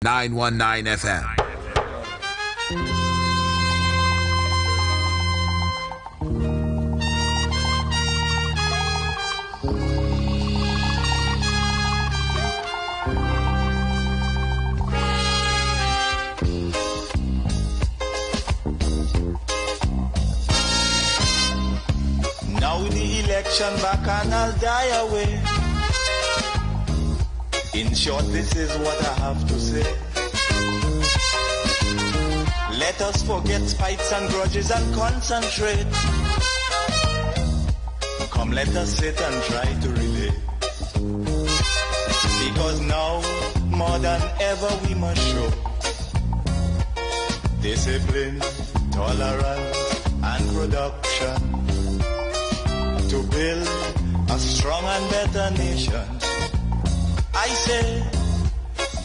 919 FM. Now the election back and I'll die away. In short, this is what I have to say. Let us forget fights and grudges and concentrate. Come, let us sit and try to relate. Because now, more than ever, we must show discipline, tolerance, and production to build a strong and better nation. I say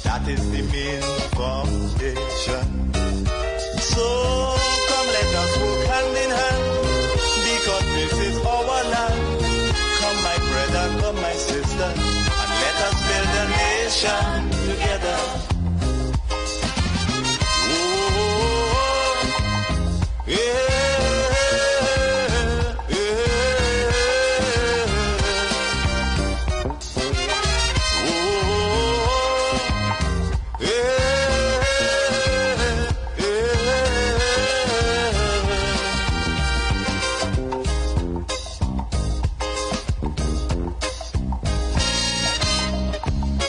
that is the main foundation. So come, let us work hand in hand, because this is our land. Come, my brother, come, my sister, and let us build a nation together. Oh, yeah.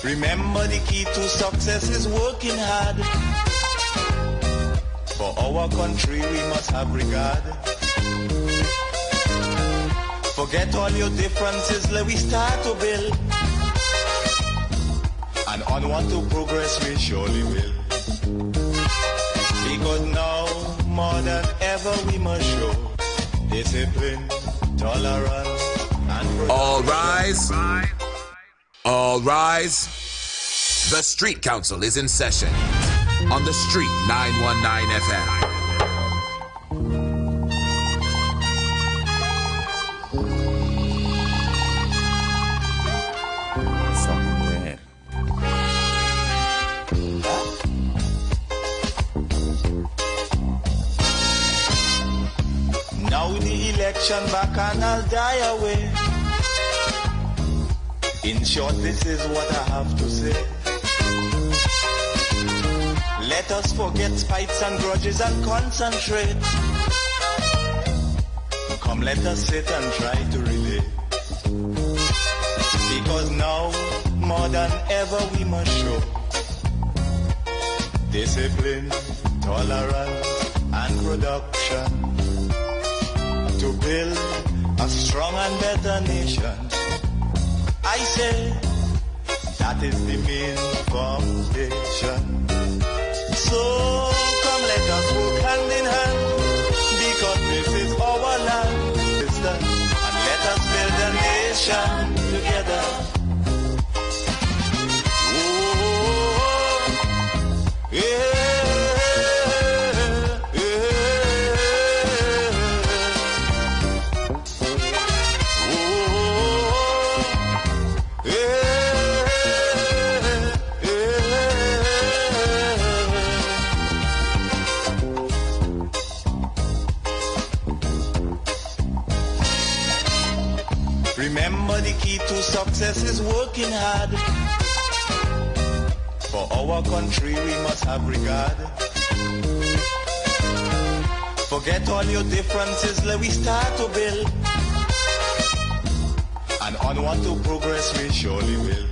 Remember, the key to success is working hard. For our country we must have regard. Forget all your differences, let we start to build. And onward to progress we surely will. Because now, more than ever, we must show discipline, tolerance, and production. All rise. All rise. The Street Council is in session on the Street 919 FM. Somewhere. Now the election back and I'll die away. In short, this is what I have to say. Let us forget fights and grudges and concentrate. Come, let us sit and try to relate. Because now, more than ever, we must show discipline, tolerance, and production to build a strong and better nation. I say that is the main foundation. So come, let us work hand in hand, because this is our land, and let us build a nation together. Oh, yeah. Remember, the key to success is working hard. For our country we must have regard. Forget all your differences, let we start to build. And onward to progress we surely will.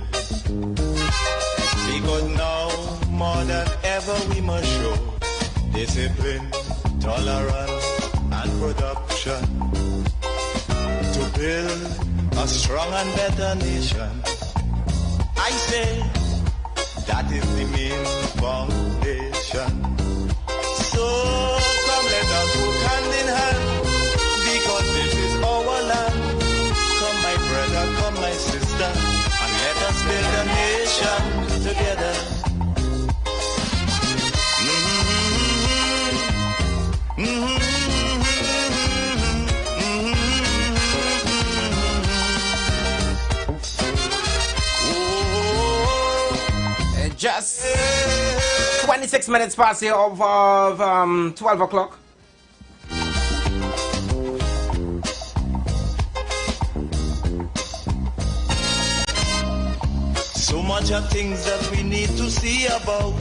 Because now, more than ever, we must show discipline, tolerance, and production to build a strong and better nation. I say that is the main foundation. So come, let us work hand in hand, because this is our land. Come, my brother, come, my sister, and let us build a nation together. Just 26 minutes past here of 12 o'clock. So much of things that we need to see about.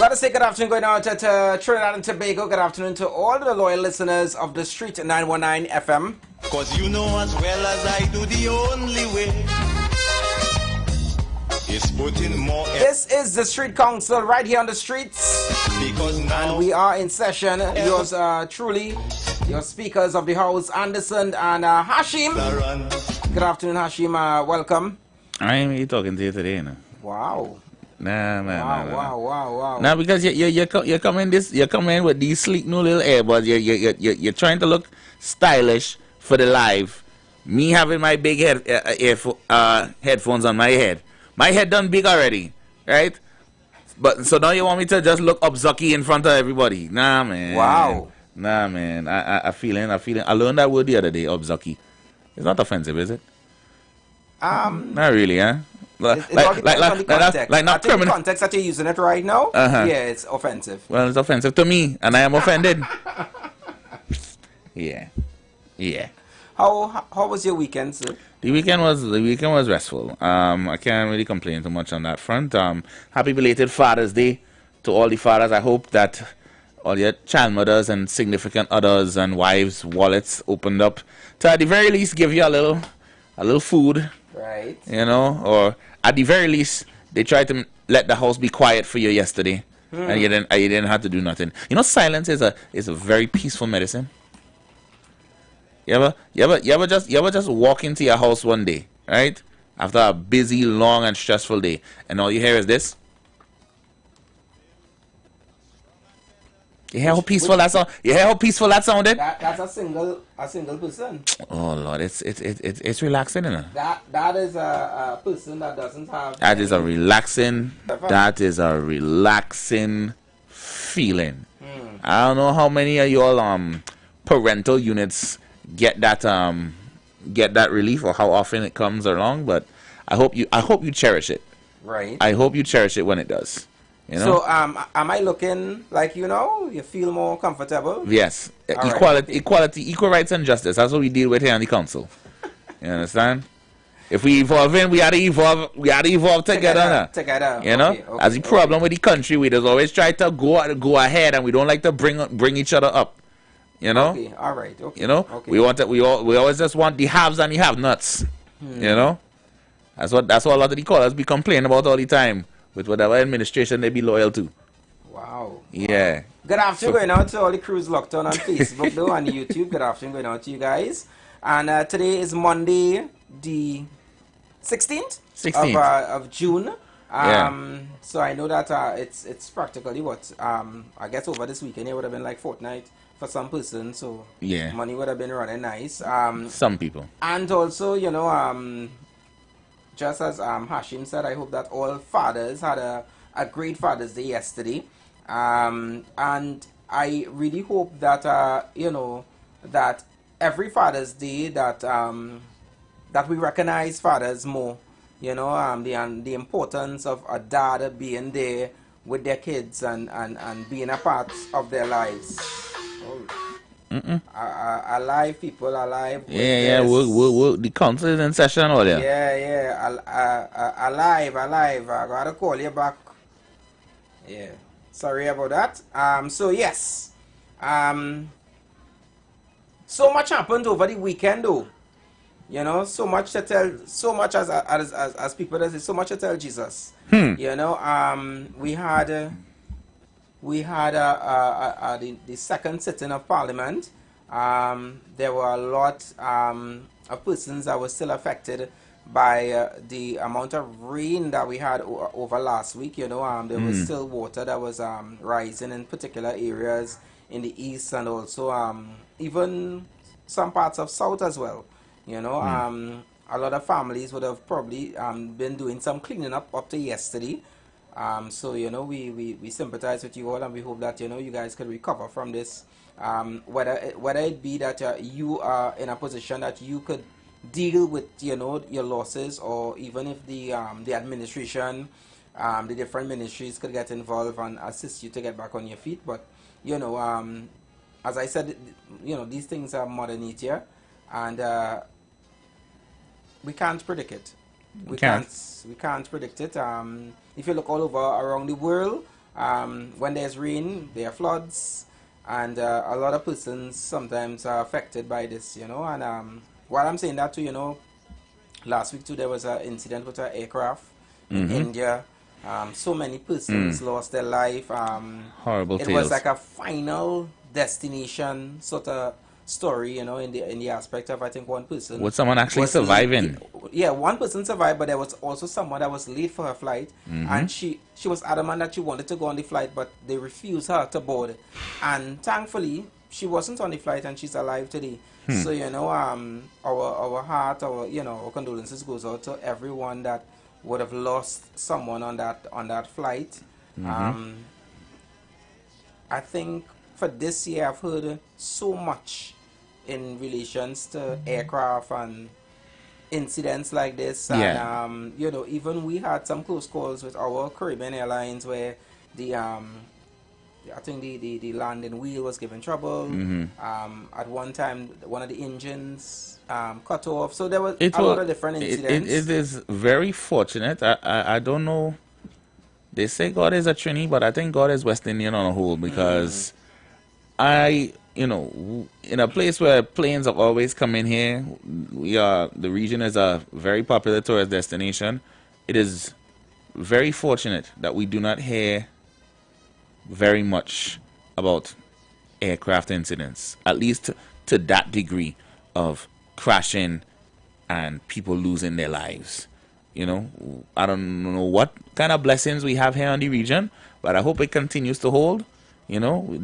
Gotta say good afternoon going out to Trinidad and Tobago. Good afternoon to all the loyal listeners of The Street 919 FM. Cause you know as well as I do, the only way is putting more effort. This is The Street Council right here on the streets. Because now And we are in session. Yours truly, your speakers of the house, Anderson and Hashim. Good afternoon, Hashim. Welcome. I ain't really talking to you today, you know. Wow. Nah. Wow. Nah, because you come in with these sleek new little earbuds. You're trying to look stylish for the live. Me having my big headphones on my head. My head done big already, right? But so now you want me to just look upzucky in front of everybody? Nah, man. Wow. Nah, man. I feeling. I learned that word the other day, upzucky. It's not offensive, is it? Not really, huh? Like not criminal. The context that you're using it right now, yeah, it's offensive. Well, it's offensive to me, and I am offended. Yeah. How was your weekend, sir? The weekend was restful. I can't really complain too much on that front. Happy belated Father's Day to all the fathers. I hope that all your child mothers and significant others and wives' wallets opened up to at the very least give you a little food. Right. You know, or at the very least, they tried to let the house be quiet for you yesterday, and you didn't have to do nothing. You know, silence is a very peaceful medicine. You ever just walk into your house one day, right, after a busy, long, and stressful day, and all you hear is this. You hear how peaceful that sound? You hear how peaceful that sounded? That's a single person. Oh Lord, it's relaxing, you know. That is a person that doesn't have. That is a relaxing feeling. I don't know how many of y'all parental units get that relief or how often it comes along, but I hope you cherish it. Right. I hope you cherish it when it does. You know? So am I looking like, you feel more comfortable? Yes. Equality, equal rights and justice. That's what we deal with here on the council. You understand? If we evolve we gotta evolve together. Together. You know? As the problem with the country, we just always try to go ahead, and we don't like to bring each other up. You know? Okay, all right. Okay. You know? Okay. We always just want the haves and the have-nots. You know? That's what a lot of the callers be complaining about all the time, with whatever administration they be loyal to. Wow. Yeah. Good afternoon going out to all the crews locked on Facebook though and YouTube. Good afternoon going out to you guys. And today is Monday the 16th? Of June. So I know that it's practically what I guess over this weekend it would have been like fortnight for some person, so yeah, money would have been running nice. Some people. And also, just as Hashim said, I hope that all fathers had a great Father's Day yesterday. And I really hope that that every Father's Day that we recognize fathers more. The importance of a dad being there with their kids and being a part of their lives. Alive people, alive. Yeah. We'll the council is in session all there. Yeah. Alive. I gotta call you back. Yeah. Sorry about that. So yes. So much happened over the weekend though. So much to tell, so much as people say, so much to tell Jesus. We had the second sitting of Parliament. There were a lot of persons that were still affected by the amount of rain that we had over last week. There was still water that was rising in particular areas in the east and also even some parts of south as well. A lot of families would have probably been doing some cleaning up to yesterday. So we sympathize with you all, and we hope that you guys can recover from this. Whether it be that you are in a position that you could deal with your losses, or even if the administration the different ministries could get involved and assist you to get back on your feet. But, you know, as I said, you know, these things are modern nature, and we can't predict it. We can't predict it. If you look all over around the world, when there's rain, there are floods, and a lot of persons sometimes are affected by this, you know. And while I'm saying that too, you know, last week too there was an incident with an aircraft in India. So many persons lost their life. Horrible It tales. was like a final destination sort of story, you know, in the aspect of, I think, one person. With someone actually was surviving. Yeah, one person survived, but there was also someone that was late for her flight, and she was adamant that she wanted to go on the flight, but they refused her to board. And thankfully, she wasn't on the flight, and she's alive today. So, you know, our heart, our condolences goes out to everyone that would have lost someone on that flight. I think for this year, I've heard so much in relations to aircraft and incidents like this. Yeah. And, you know, even we had some close calls with our Caribbean Airlines where I think the landing wheel was giving trouble. At one time, one of the engines cut off. So there was a lot of different incidents. It is very fortunate. I don't know. They say God is a Trini, but I think God is West Indian on a whole, because you know, in a place where planes have always come in here, the region is a very popular tourist destination. It is very fortunate that we do not hear very much about aircraft incidents, at least to that degree of crashing and people losing their lives. You know, I don't know what kind of blessings we have here in the region, but I hope it continues to hold. You know,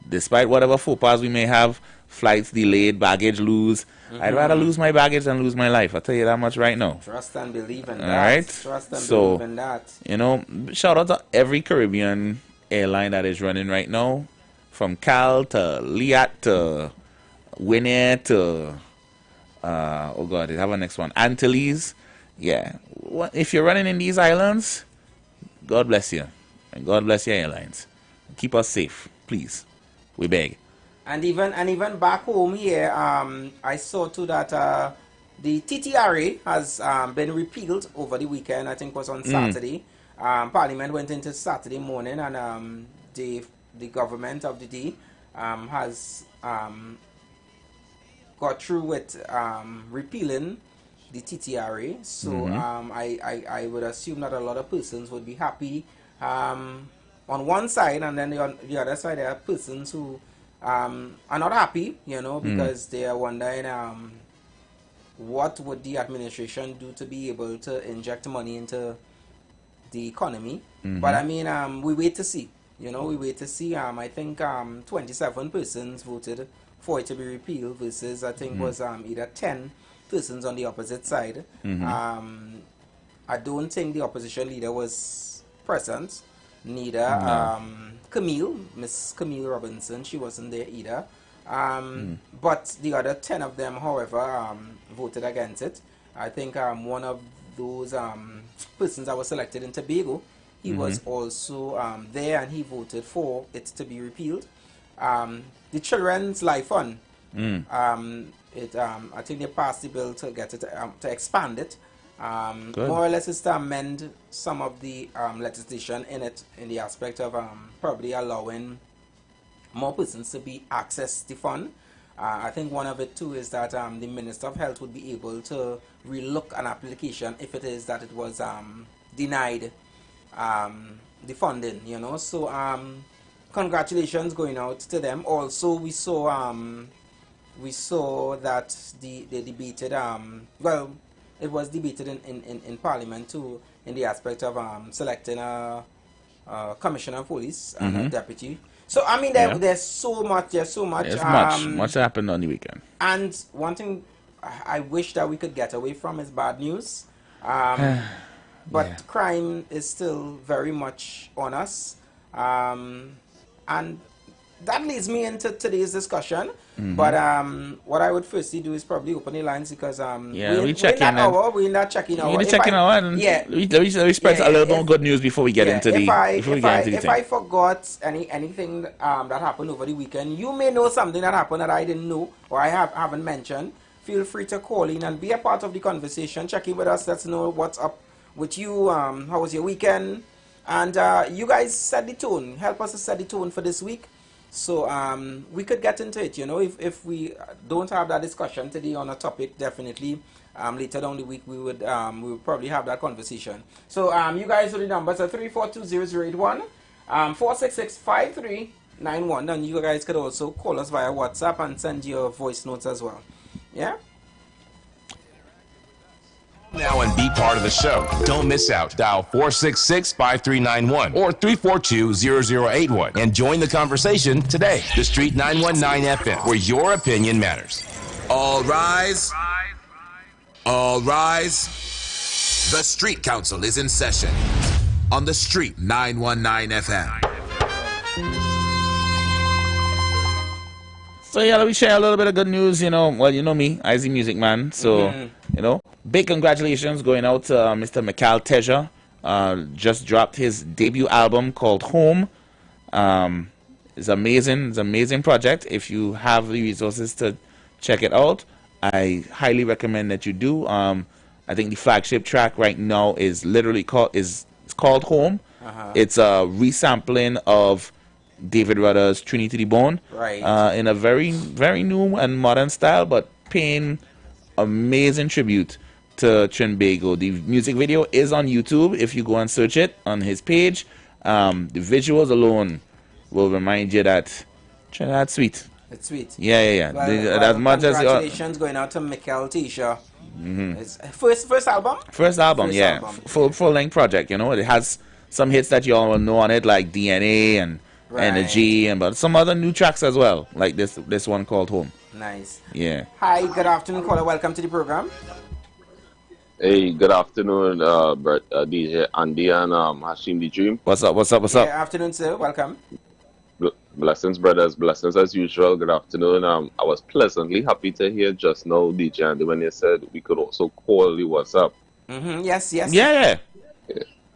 despite whatever faux pas we may have, flights delayed, baggage lose, I'd rather lose my baggage than lose my life. I'll tell you that much right now. Trust and believe in that. All right? Trust and believe in that. You know, shout out to every Caribbean airline that is running right now, from Cal to Liat to Winner to oh god, they have a next one, Antilles. Yeah, if you're running in these islands, God bless you, and God bless your airlines. Keep us safe, please. We beg. And even back home here, I saw too that the TTRA has been repealed over the weekend. I think it was on Saturday. Parliament went into Saturday morning, and the government of the day has got through with repealing the TTRA. So I would assume that a lot of persons would be happy on one side, and then on the other side there are persons who are not happy, you know, because they are wondering what would the administration do to be able to inject money into the economy. But I mean, we wait to see. You know, we wait to see. I think 27 persons voted for it to be repealed versus I think was either 10 persons on the opposite side. I don't think the opposition leader was present. Neither Miss Camille Robinson, she wasn't there either. But the other 10 of them, however, voted against it. I think one of those persons that was selected in Tobago, he was also there, and he voted for it to be repealed. The Children's Life Fund, I think they passed the bill to get it to expand it. More or less is to amend some of the legislation in it, in the aspect of probably allowing more persons to be access the fund. I think one of it too is that the Minister of Health would be able to relook an application if it is that it was denied the funding, you know. So congratulations going out to them. Also, we saw that they debated well, it was debated in Parliament too, in the aspect of selecting a commissioner of police and a deputy. So I mean, there's so much. There's much happened on the weekend. And one thing I wish that we could get away from is bad news. But crime is still very much on us. And that leads me into today's discussion. But what I would firstly do is probably open the lines because we we're in that hour. We're in that checking hour. We're checking hour, and we spread a little more good news before we get into the. If I forgot anything that happened over the weekend, you may know something that happened that I didn't know or I haven't mentioned. Feel free to call in and be a part of the conversation. Check in with us. Let's know what's up with you. How was your weekend? And you guys set the tone. Help us to set the tone for this week. So we could get into it, you know. If we don't have that discussion today on a topic, definitely later down the week we would probably have that conversation. So you guys know the numbers are 3420081, 4665391, and you guys could also call us via WhatsApp and send your voice notes as well. Yeah. Now and be part of the show. Don't miss out. Dial 466-5391 or 342-0081 and join the conversation today. The Street 919 FM, where your opinion matters. All rise. All rise. The Street Council is in session on the Street 919 FM. So yeah, let me share a little bit of good news. You know, well, you know me, I the music man. So you know, big congratulations going out to Mr. Mikal Teja. Just dropped his debut album called Home. It's amazing. It's an amazing project. If you have the resources to check it out, I highly recommend that you do. I think the flagship track right now is literally called Home. It's a resampling of David Rudder's Trinity to the Bone, right? In a very, very new and modern style, but paying amazing tribute to Trinbago. The music video is on YouTube if you go and search it on his page. The visuals alone will remind you that Trinidad's sweet. It's sweet. Yeah. Well, as much congratulations going out to Mikal Teja. First album? First album, yeah. Full length project, you know. It has some hits that you all will know on it, like DNA and Energy, but some other new tracks as well, like this one called Home. Nice. Yeah. Hi, good afternoon, caller. Welcome to the program. Hey, good afternoon, DJ Andy and Hashim the Dream. What's up? Yeah, afternoon, sir. Welcome. Blessings, brothers. Blessings as usual. Good afternoon. I was pleasantly happy to hear just now, DJ Andy, when you said we could also call the WhatsApp. Yes.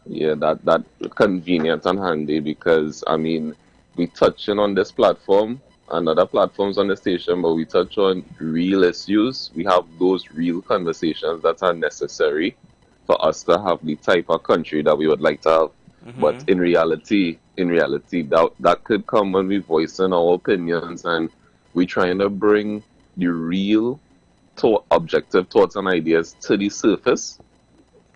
Yeah, that convenient and handy because, I mean, we touching on this platform and other platforms on the station, but we touch on real issues. We have those real conversations that are necessary for us to have the type of country that we would like to have. But in reality, that could come when we voicing our opinions and we trying to bring the real objective thoughts and ideas to the surface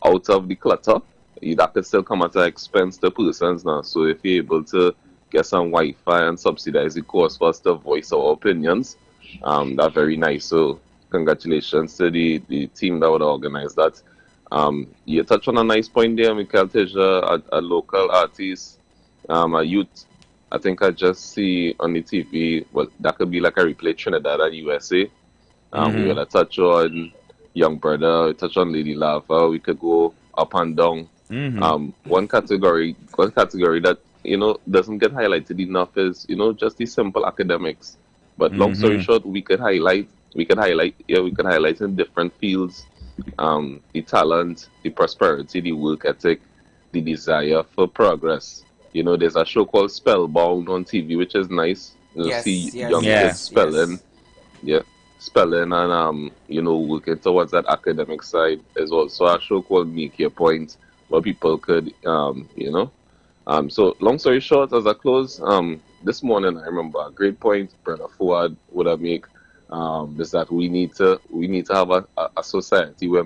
out of the clutter. That could still come at an expense to persons now. So if you're able to get some Wi-Fi and subsidize the cost for us to voice our opinions, that's very nice. So congratulations to the team that would organize that. You touched on a nice point there, Mikal Teja, a local artist, a youth. I think I just see on the TV, well, that could be like a replay Trinidad and USA. We would touch on Young Brother, touch on Lady Lava. We could go up and down. One category that, you know, doesn't get highlighted enough is, you know, just the simple academics. But long story short, we could highlight in different fields the talent, the prosperity, the work ethic, the desire for progress. You know, there's a show called Spellbound on TV, which is nice. You see young kids spelling. Yeah. Spelling and you know, working towards that academic side. There's also a show called Make Your Point, where people could you know. So long story short, as I close, this morning I remember a great point Brother Fuad would have made, is that we need to have a society where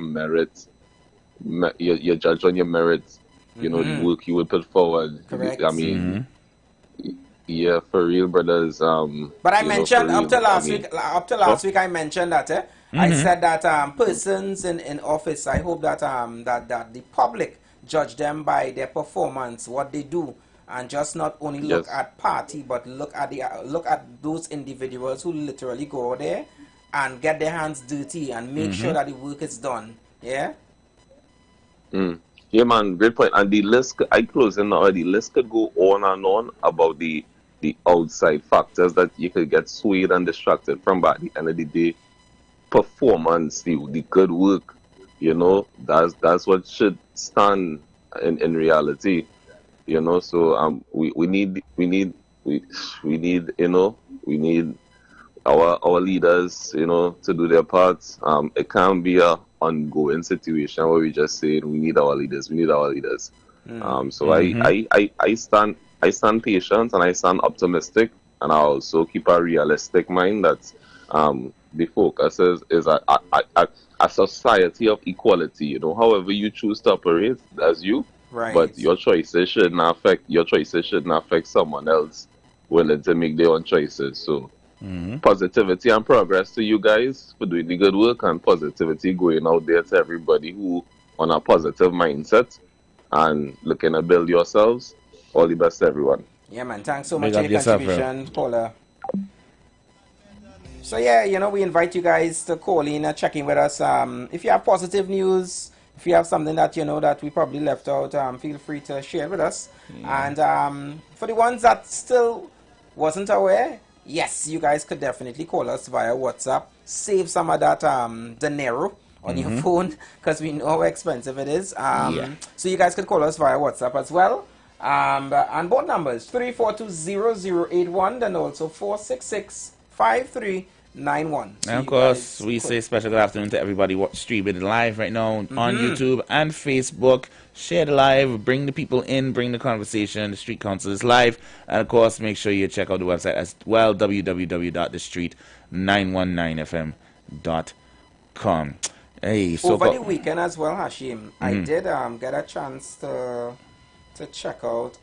you're judged on your merits, you know, the work you would put forward. Correct. I mean, yeah, for real, brothers. But I mentioned up to last week I mentioned that I said that persons in office, I hope that that the public judge them by their performance, what they do, and just not only look at party, but look at those individuals who literally go out there and get their hands dirty and make sure that the work is done. Yeah. Yeah, man, great point. And the list, I close in now. The list could go on and on about the the outside factors that you could get swayed and distracted from. But at the end of the day, performance, the good work, you know, that's what should stand in reality, you know. So we need our leaders, you know, to do their parts. It can't be a ongoing situation where we just say we need our leaders. So I stand patient and I stand optimistic, and I also keep a realistic mind that the focus is a society of equality. You know, however you choose to operate, that's you. Right. But your choices shouldn't affect someone else willing to make their own choices. So positivity and progress to you guys for doing the good work, and positivity going out there to everybody who on a positive mindset and looking to build yourselves. All the best to everyone. Yeah, man. Thanks so much for your contribution, Paula. So yeah, you know, we invite you guys to call in and check in with us. If you have positive news, if you have something that you know that we probably left out, feel free to share with us. And for the ones that still wasn't aware, yes, you guys could definitely call us via WhatsApp. Save some of that dinero on your phone, because we know how expensive it is. So you guys could call us via WhatsApp as well. And both numbers, 342-0081, then also 466-5391. So and of course, we say special good afternoon to everybody streaming live right now on YouTube and Facebook. Share the live, bring the people in, bring the conversation. The Street Council is live. And of course, make sure you check out the website as well, www.thestreet919fm.com. Hey, so over the weekend as well, Hashim, I did get a chance to check out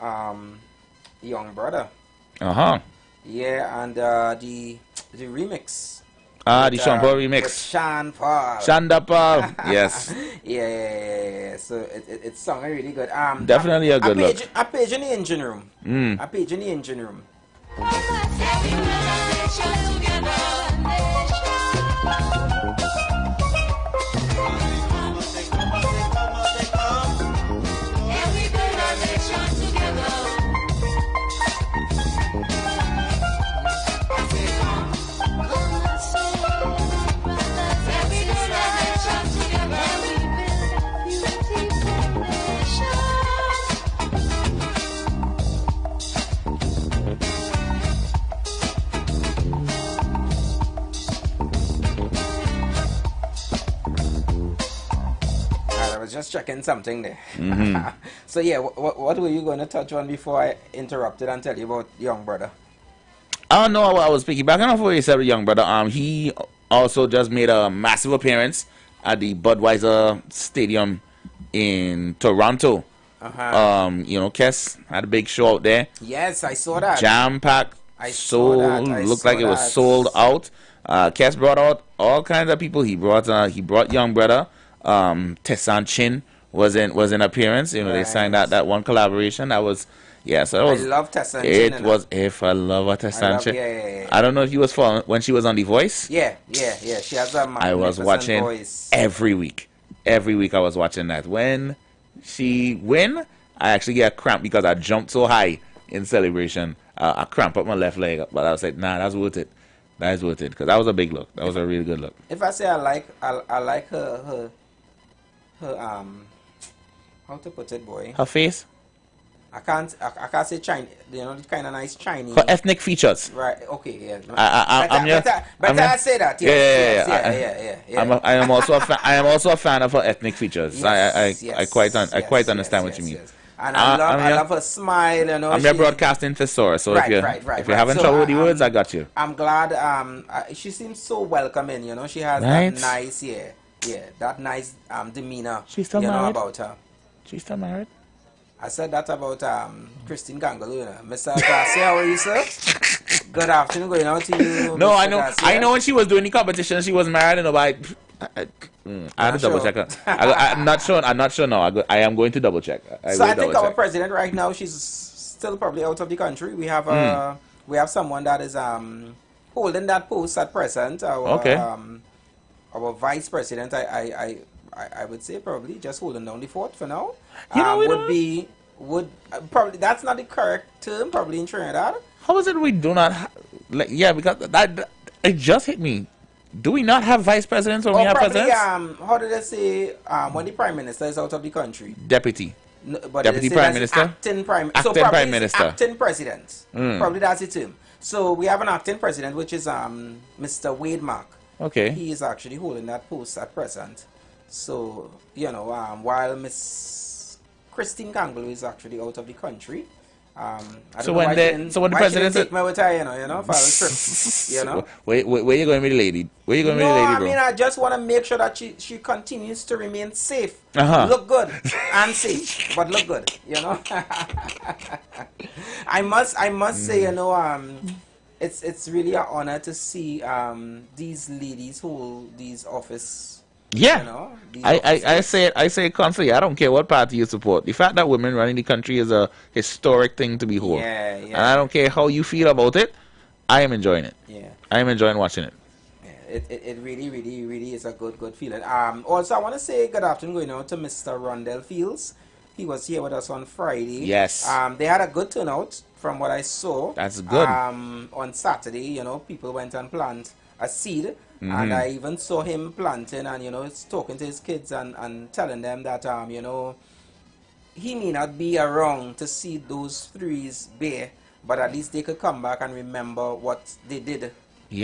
Young Brother. Yeah, and the remix. The Sean Paul remix. With Sean Paul. Shanda Paul. Yes. Yeah. So it's sounding really good. Definitely a good look. A page in the engine room. A page in the engine room. Just checking something there. So yeah, what were you going to touch on before I interrupted and tell you about Young Brother? I don't know. I was speaking back on what you said with Young Brother. He also just made a massive appearance at the Budweiser Stadium in Toronto. You know, Kes had a big show out there. Yes, I saw that. Jam packed. Looked like it was sold out. Kes brought out all kinds of people. He brought Young Brother. Tessan Chin was in appearance. You know, they signed that one collaboration. That was, yeah. So that was. I love Tessan Chin. It was if I love a Tessan Chin. Yeah. I don't know if you was following when she was on The Voice. Yeah. She has a magnificent I was watching voice. every week. Every week I was watching that. When she win, I actually get a cramp because I jumped so high in celebration. I cramp up my left leg, but I was like, nah, that's worth it. That is worth it, because that was a big look. That was a really good look. If I say I like her how to put it, boy? Her face? I can't say Chinese. You know, kind of nice Chinese. Her ethnic features. Right. Okay. Yeah. Better I say that. Yes, yeah. I am also a fan of her ethnic features. Yes, I quite understand what you mean. Yes. And I love her smile. You know, I'm your broadcasting thesaurus, so if you're having trouble with the words, I got you. I'm glad. She seems so welcoming. You know, she has that nice, that nice demeanor. She's still married? About her. She's still married. I said that about Christine Gangalu. You know? Mr. Garcia, how are you, sir? Good afternoon, going out to you. No, Mr. I know. Garcia. I know when she was doing the competition, she was married. And I had to double check. I'm not sure. I'm not sure now. I am going to double check. I think our president right now, she's still probably out of the country. We have someone that is holding that post at present. Our vice president, I would say probably just holding down the fort for now. Would probably, that's not the correct term probably in Trinidad. How is it we do not? Yeah, because that it just hit me. Do we not have vice presidents when we have probably, presidents? how did they say when the prime minister is out of the country? Deputy. No, but Deputy they say Prime that's Minister? Acting prime. Acting probably Prime it's Minister. Acting president. Probably that's the term. So we have an acting president, which is Mr. Wade Mark. Okay. He is actually holding that post at present. So while Miss Christine Gangle is actually out of the country. So when the president take me with her, for a trip, Where you going with the lady? Where you going with the lady, bro? I mean, I just want to make sure that she continues to remain safe, Uh-huh. look good, and safe, but look good, I must say, it's really an honor to see these ladies hold these office. Yeah, I say it constantly. I don't care what party you support. The fact that women running the country is a historic thing to behold. Yeah. And I don't care how you feel about it. I am enjoying it. Yeah. I am enjoying watching it. Yeah, it really, really, really is a good feeling. Also, I want to say good afternoon going out to Mr. Rondell Fields. He was here with us on Friday. Yes. They had a good turnout from what I saw. That's good. On Saturday, people went and planted a seed. And I even saw him planting and, talking to his kids and telling them that, he may not be around to see those trees bear, but at least they could come back and remember what they did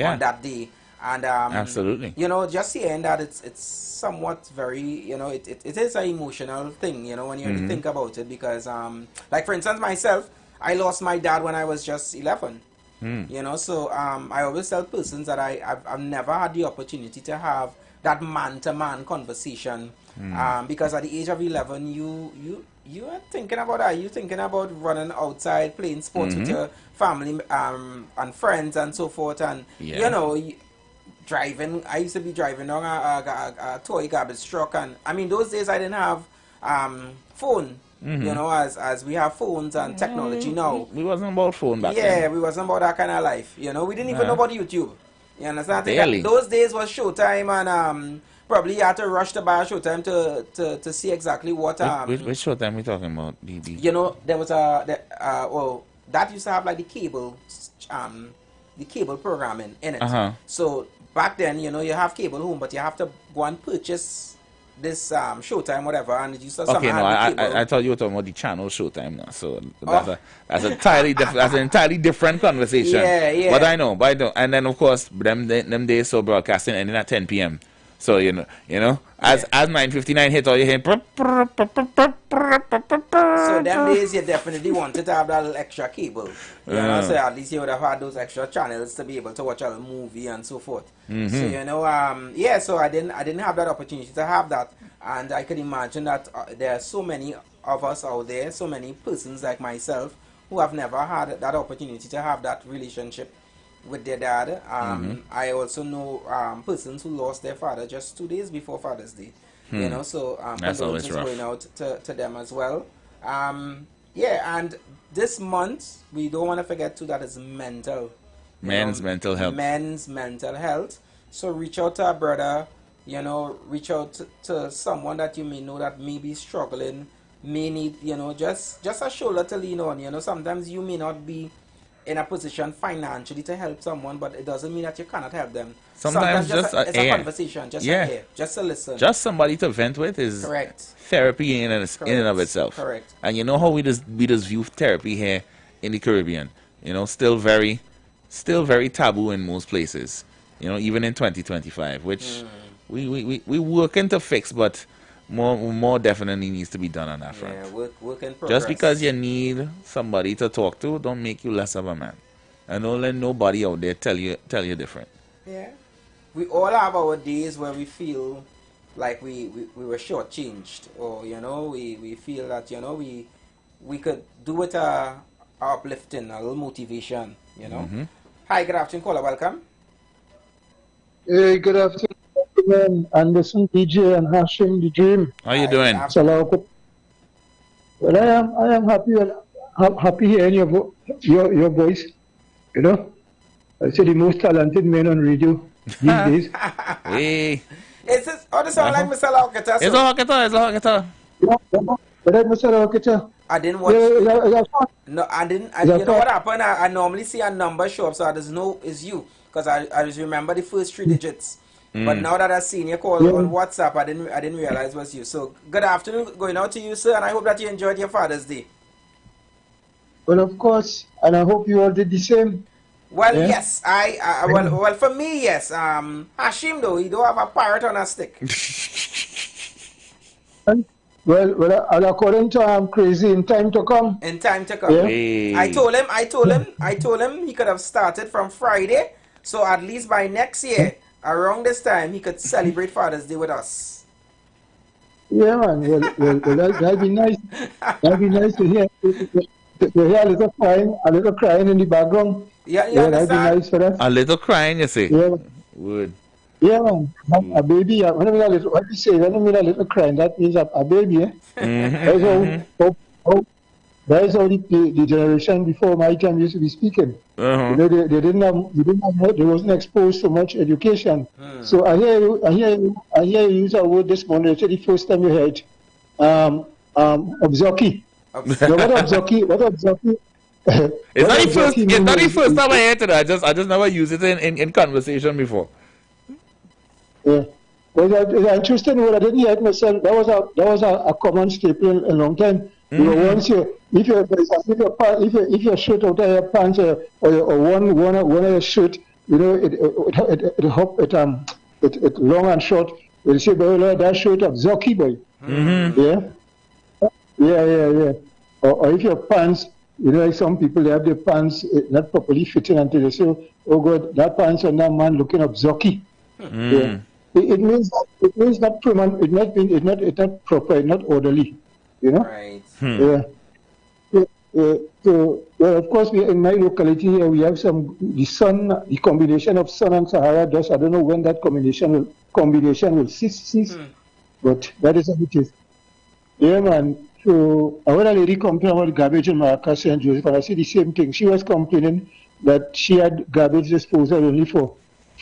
on that day. And, absolutely. Just hearing that it's somewhat very, it is an emotional thing, when you think about it, because, like, for instance, myself, I lost my dad when I was just 11. So I always tell persons that I've never had the opportunity to have that man-to-man conversation because at the age of 11 you are thinking about that. You're thinking about running outside, playing sports with your family and friends and so forth, and driving. I used to be driving on a toy garbage truck, and I mean those days I didn't have phone. As we have phones and technology now. We wasn't about phone back then. Yeah, we wasn't about that kind of life. We didn't even know about YouTube. You understand? Barely. Those days was Showtime, and probably you had to rush to buy Showtime to see exactly what. Which Showtime we talking about? There was that used to have like the cable programming in it. So back then, you have cable home, but you have to go and purchase this Showtime, whatever, and it used to I thought you were talking about the channel Showtime now, so that's an entirely different conversation. Yeah. But I know, and then of course them days so broadcasting ending at 10 p.m. So as 9:59 hit, all you hear. So them days you definitely wanted to have that little extra cable. So at least you would have had those extra channels to be able to watch a movie and so forth. So so I didn't have that opportunity to have that, and I could imagine that there are so many of us out there, so many persons like myself who have never had that opportunity to have that relationship with their dad. I also know persons who lost their father just 2 days before Father's Day. So condolences going out to them as well. And this month we don't want to forget too that is men's mental health. So reach out to a brother, reach out to someone that you may know that may be struggling, may need, just a shoulder to lean on. Sometimes you may not be in a position financially to help someone, but it doesn't mean that you cannot help them. Sometimes it's a conversation, just just to listen. Just somebody to vent with is therapy in and of itself. Correct. And you know how we just view therapy here in the Caribbean. Still very taboo in most places. Even in 2025, which we working to fix, but more definitely needs to be done on that front. Yeah, work in progress. Just because you need somebody to talk to, don't make you less of a man. And don't let nobody out there tell you different. Yeah. We all have our days where we feel like we were shortchanged, or we feel that we could do with a uplifting, a little motivation. Hi, good afternoon, caller, welcome. Hey, good afternoon, Anderson, DJ, and Hashim the Dream. How you doing? Well, I am happy hearing your voice. I say the most talented man on radio these days. Is this sound like Mr. Lockett? It's a Lockett. But I must have I didn't watch. No, I didn't. You know what happened? I normally see a number show up, so I just know it's you because I just remember the first 3 digits. But now that I seen your call on WhatsApp, I didn't realize it was you. So good afternoon, going out to you, sir, and I hope that you enjoyed your Father's Day. Well, of course, and I hope you all did the same. Well, yes, well, for me, yes. Hashim though, he don't have a parrot on a stick. Well, according to Crazy, in time to come. In time to come. Yeah. Hey. I told him he could have started from Friday, so at least by next year, around this time, he could celebrate Father's Day with us. Yeah, man. Well, that'd be nice. That'd be nice to hear. To hear a little crying in the background. Yeah, that'd be nice for us. A little crying, you say? Yeah. Would. Yeah, man. A baby. When I mean a little, what you say? When I mean a little crying, that means a baby. That's how the generation before my time used to be speaking. You know, they didn't have, they wasn't exposed to much education. So I hear you use a word this morning. It's the first time you heard obzoki. What obzoki? It's not the first time I heard it. I just never used it in conversation before. Yeah. Well, it's an interesting word. I didn't hear it myself. That was a common staple in a long time. You know, once if your shirt out of your pants or one of your shirt, you know, it long and short. You'll say, boy, that shirt of Zoki boy. Yeah. Or if your pants, you know, like some people, they have their pants not properly fitting until they say, oh God, that pants on that man looking up Zoki. Yeah. It means not permanent. It's not proper. It's not orderly. You know. Right. Yeah. So well, of course, in my locality here, we have the combination of sun and Sahara dust. I don't know when that combination will cease. But that is how it is. Yeah, man. So I had a lady complain about garbage in Maracas, St. Joseph, and I said the same thing. She was complaining that she had garbage disposal only for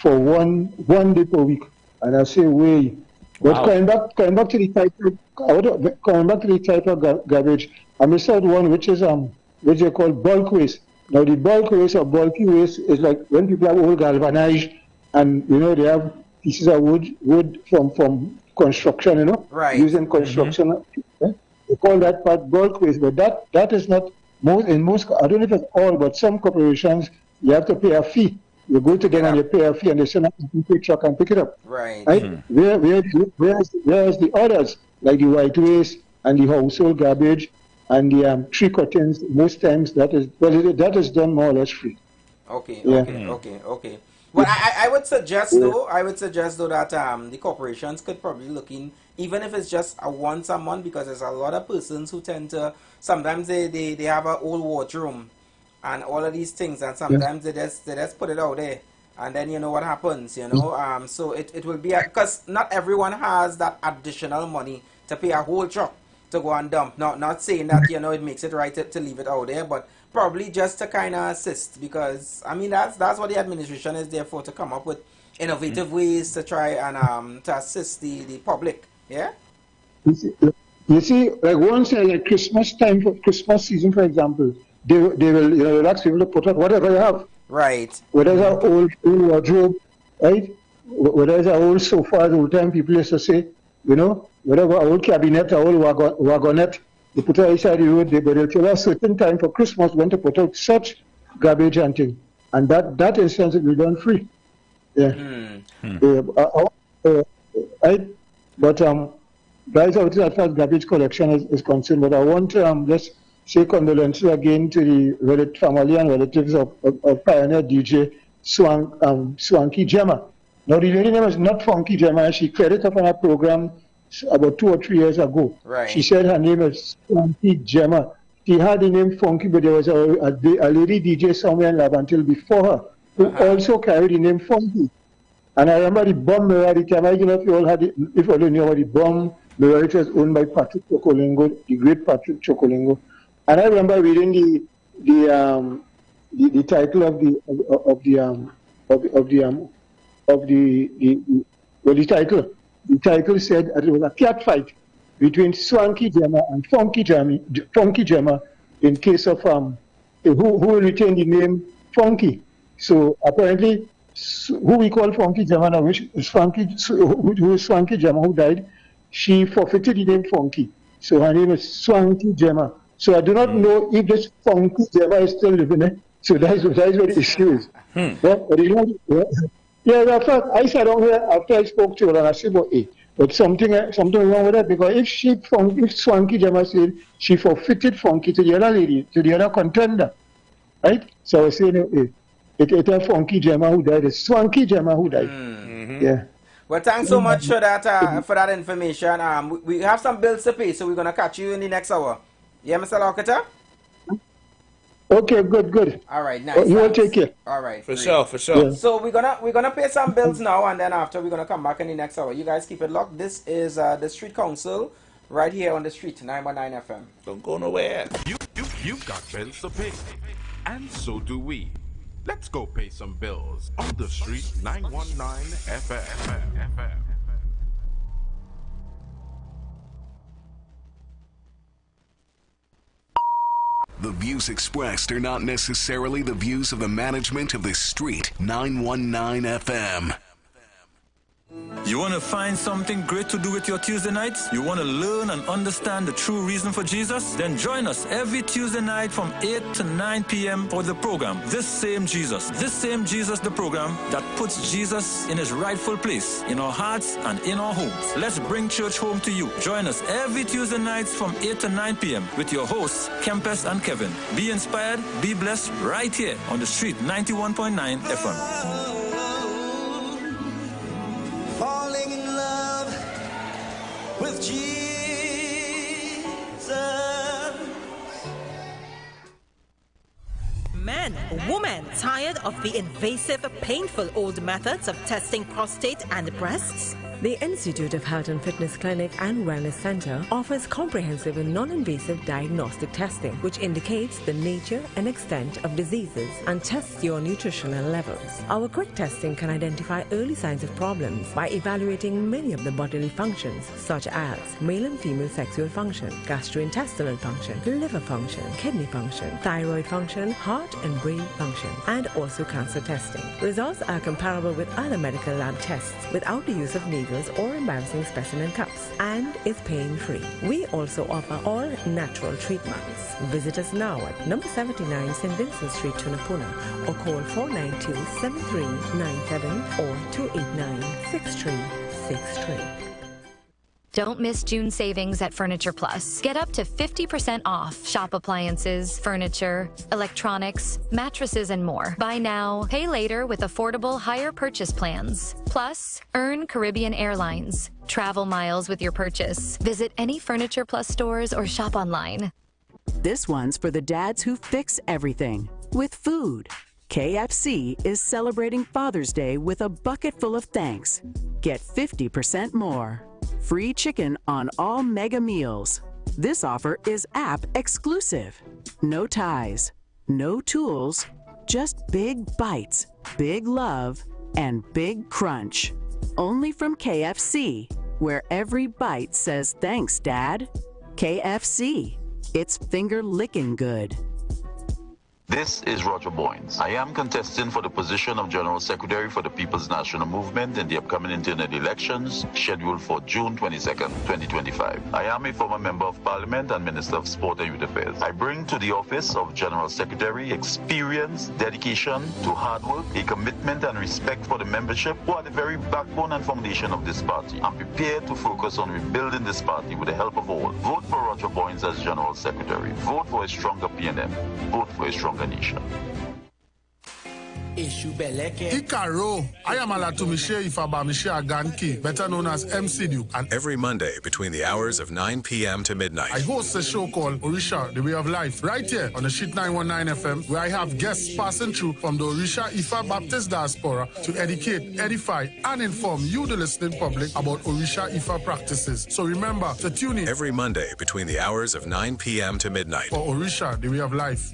one day per week. And I say, wait. But coming back to the type of garbage, I missed out one which is which they call bulk waste. Now the bulk waste or bulky waste is like when people have old galvanized and you know they have pieces of wood from construction, you know, using construction. They call that part bulk waste, but that is not most. I don't know if it's all, but some corporations you have to pay a fee. You go to them and you pay a fee, and they send up a truck and pick it up. Right. Whereas the others, like the white waste and the household garbage and the tree cuttings, most times that is done more or less free. Okay. Well, I would suggest though that the corporations could probably look in, even if it's just once a month, because there's a lot of persons who tend to sometimes they have an old wardrobe and all of these things, and sometimes they just put it out there, and then you know what happens, you know. So it will be because not everyone has that additional money to pay a whole truck to go and dump. Not saying that you know it makes it right to leave it out there, but probably just to kind of assist, because I mean that's what the administration is there for, to come up with innovative ways to try and to assist the public. Yeah. You see, like once like Christmas time, for Christmas season, for example. They will ask people to put out whatever you have. Right. Whether it's an old wardrobe, right? Whether it's an old sofa, the old time people used to say, you know, whatever, an old cabinet, an old wagonette, they put it outside the road, but they'll tell a certain time for Christmas when to put out such garbage and thing. And that instance will be done free. Yeah. Right? But guys, out as far as garbage collection is concerned, but I want to just say condolences again to the family and relatives of pioneer DJ Swanky Gemma. Now, the lady name is not Funky Gemma. She credited up on a program about 2 or 3 years ago. Right. She said her name is Swanky Gemma. She had the name Funky, but there was a lady DJ somewhere in Labantil before her who also carried the name Funky. And I remember the bomb mirror at the time. I don't know if you all had it, if you all knew about the bomb mirror. It was owned by Patrick Chokolingo, the great Patrick Chokolingo. And I remember reading the title of the title. The title said that it was a cat fight between Swanky Gemma and Funky Gemma in case of who will retain the name Funky. So apparently, who we call Funky Gemma now, which is who is Swanky Gemma who died, she forfeited the name Funky. So her name is Swanky Gemma. So I do not know if this Funky Gemma is still living. So that's what the issue is. Yeah, but I sat down here after I spoke to her and I said, but something wrong with that, because if Swanky Gemma said she forfeited Funky to the other lady, to the other contender, right? So I was saying it's a Funky Gemma who died, it's Swanky Gemma who died. Yeah. Well, thanks so much for that information. We have some bills to pay, so we're gonna catch you in the next hour. Yeah, Mr. Lockett? Okay, good. All right, nice. You will take care. All right, For great. sure. Yeah. So we're gonna pay some bills now, and then after we're gonna come back in the next hour. You guys keep it locked. This is the Street Council right here on the Street 919 FM. Don't go nowhere. You've got bills to pay, and so do we. Let's go pay some bills on the Street 919 FM. The views expressed are not necessarily the views of the management of the Street 919 FM. You want to find something great to do with your Tuesday nights? You want to learn and understand the true reason for Jesus? Then join us every Tuesday night from 8 to 9 p.m. for the program, This Same Jesus, the program that puts Jesus in his rightful place in our hearts and in our homes. Let's bring church home to you. Join us every Tuesday nights from 8 to 9 p.m. with your hosts, Kempes and Kevin. Be inspired, be blessed right here on the Street 91.9 FM. Falling in love with Jesus. Men, women tired of the invasive, painful old methods of testing prostate and breasts? The Institute of Health and Fitness Clinic and Wellness Center offers comprehensive and non-invasive diagnostic testing, which indicates the nature and extent of diseases and tests your nutritional levels. Our quick testing can identify early signs of problems by evaluating many of the bodily functions, such as male and female sexual function, gastrointestinal function, liver function, kidney function, thyroid function, heart and brain function, and also cancer testing. Results are comparable with other medical lab tests without the use of needles or embarrassing specimen cups, and is pain-free. We also offer all natural treatments. Visit us now at number 79 St. Vincent Street, Tunapuna, or call 492-7397 or 289-6363. Don't miss June savings at Furniture Plus. Get up to 50% off shop appliances, furniture, electronics, mattresses, and more. Buy now, pay later with affordable higher purchase plans. Plus, earn Caribbean Airlines. Travel miles with your purchase. Visit any Furniture Plus stores or shop online. This one's for the dads who fix everything with food. KFC is celebrating Father's Day with a bucket full of thanks. Get 50% more. Free chicken on all mega meals. This offer is app exclusive. No ties, no tools, just big bites, big love, and big crunch. Only from KFC, where every bite says thanks, Dad. KFC, it's finger-licking good. This is Roger Boynes. I am contesting for the position of General Secretary for the People's National Movement in the upcoming internal elections scheduled for June 22nd, 2025. I am a former Member of Parliament and Minister of Sport and Youth Affairs. I bring to the office of General Secretary experience, dedication to hard work, a commitment and respect for the membership who are the very backbone and foundation of this party. I'm prepared to focus on rebuilding this party with the help of all. Vote for Roger Boynes as General Secretary. Vote for a stronger PNM. Vote for a stronger nation. Ikaro, I am Alatumishe Ifabamishe Aganki, better known as MC Duke. And every Monday between the hours of 9 p.m. to midnight, I host a show called Orisha, The Way of Life, right here on the Street 919 FM, where I have guests passing through from the Orisha Ifa Baptist Diaspora to educate, edify, and inform you, the listening public, about Orisha Ifa practices. So remember to tune in every Monday between the hours of 9 p.m. to midnight for Orisha, The Way of Life.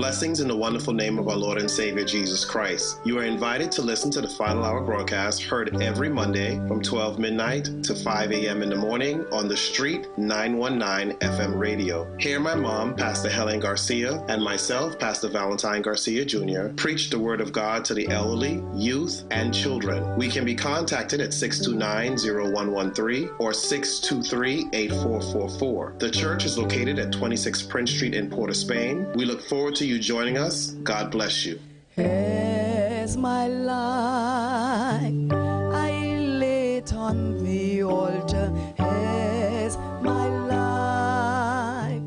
Blessings in the wonderful name of our Lord and Savior Jesus Christ. You are invited to listen to the Final Hour broadcast heard every Monday from 12 midnight to 5 a.m. in the morning on the Street 919 FM radio. Here my mom, Pastor Helen Garcia, and myself, Pastor Valentine Garcia Jr., preach the Word of God to the elderly, youth, and children. We can be contacted at 629-0113 or 623-8444. The church is located at 26 Prince Street in Port of Spain. We look forward to you joining us. God bless you. As my life I lay it on the altar, as my life.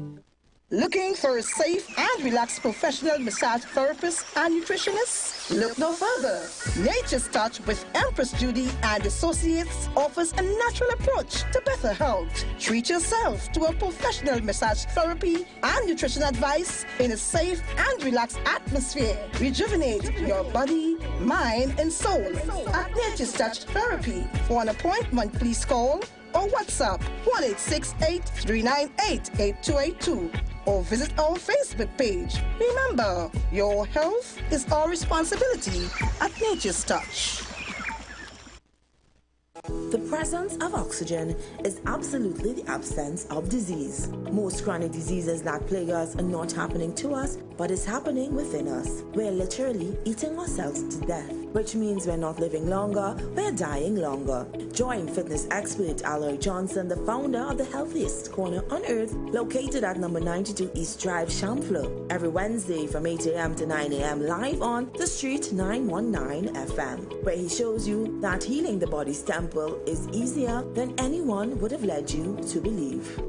Looking for a safe and relaxed professional massage therapist and nutritionist? Look no further. Nature's Touch with Empress Judy and Associates offers a natural approach to better health. Treat yourself to a professional massage therapy and nutrition advice in a safe and relaxed atmosphere. Rejuvenate your body, mind, and soul at Nature's Touch Therapy. For an appointment, please call or WhatsApp 1-868-398-8282 or visit our Facebook page. Remember, your health is our responsibility at Nature's Touch. The presence of oxygen is absolutely the absence of disease. Most chronic diseases that plague us are not happening to us, but is happening within us. We're literally eating ourselves to death, which means we're not living longer, we're dying longer. Join fitness expert Aloy Johnson, the founder of the healthiest corner on earth, located at number 92 East Drive, Chamfleur, every Wednesday from 8 a.m. to 9 a.m. live on The Street 919 FM, where he shows you that healing the body's temple is easier than anyone would have led you to believe.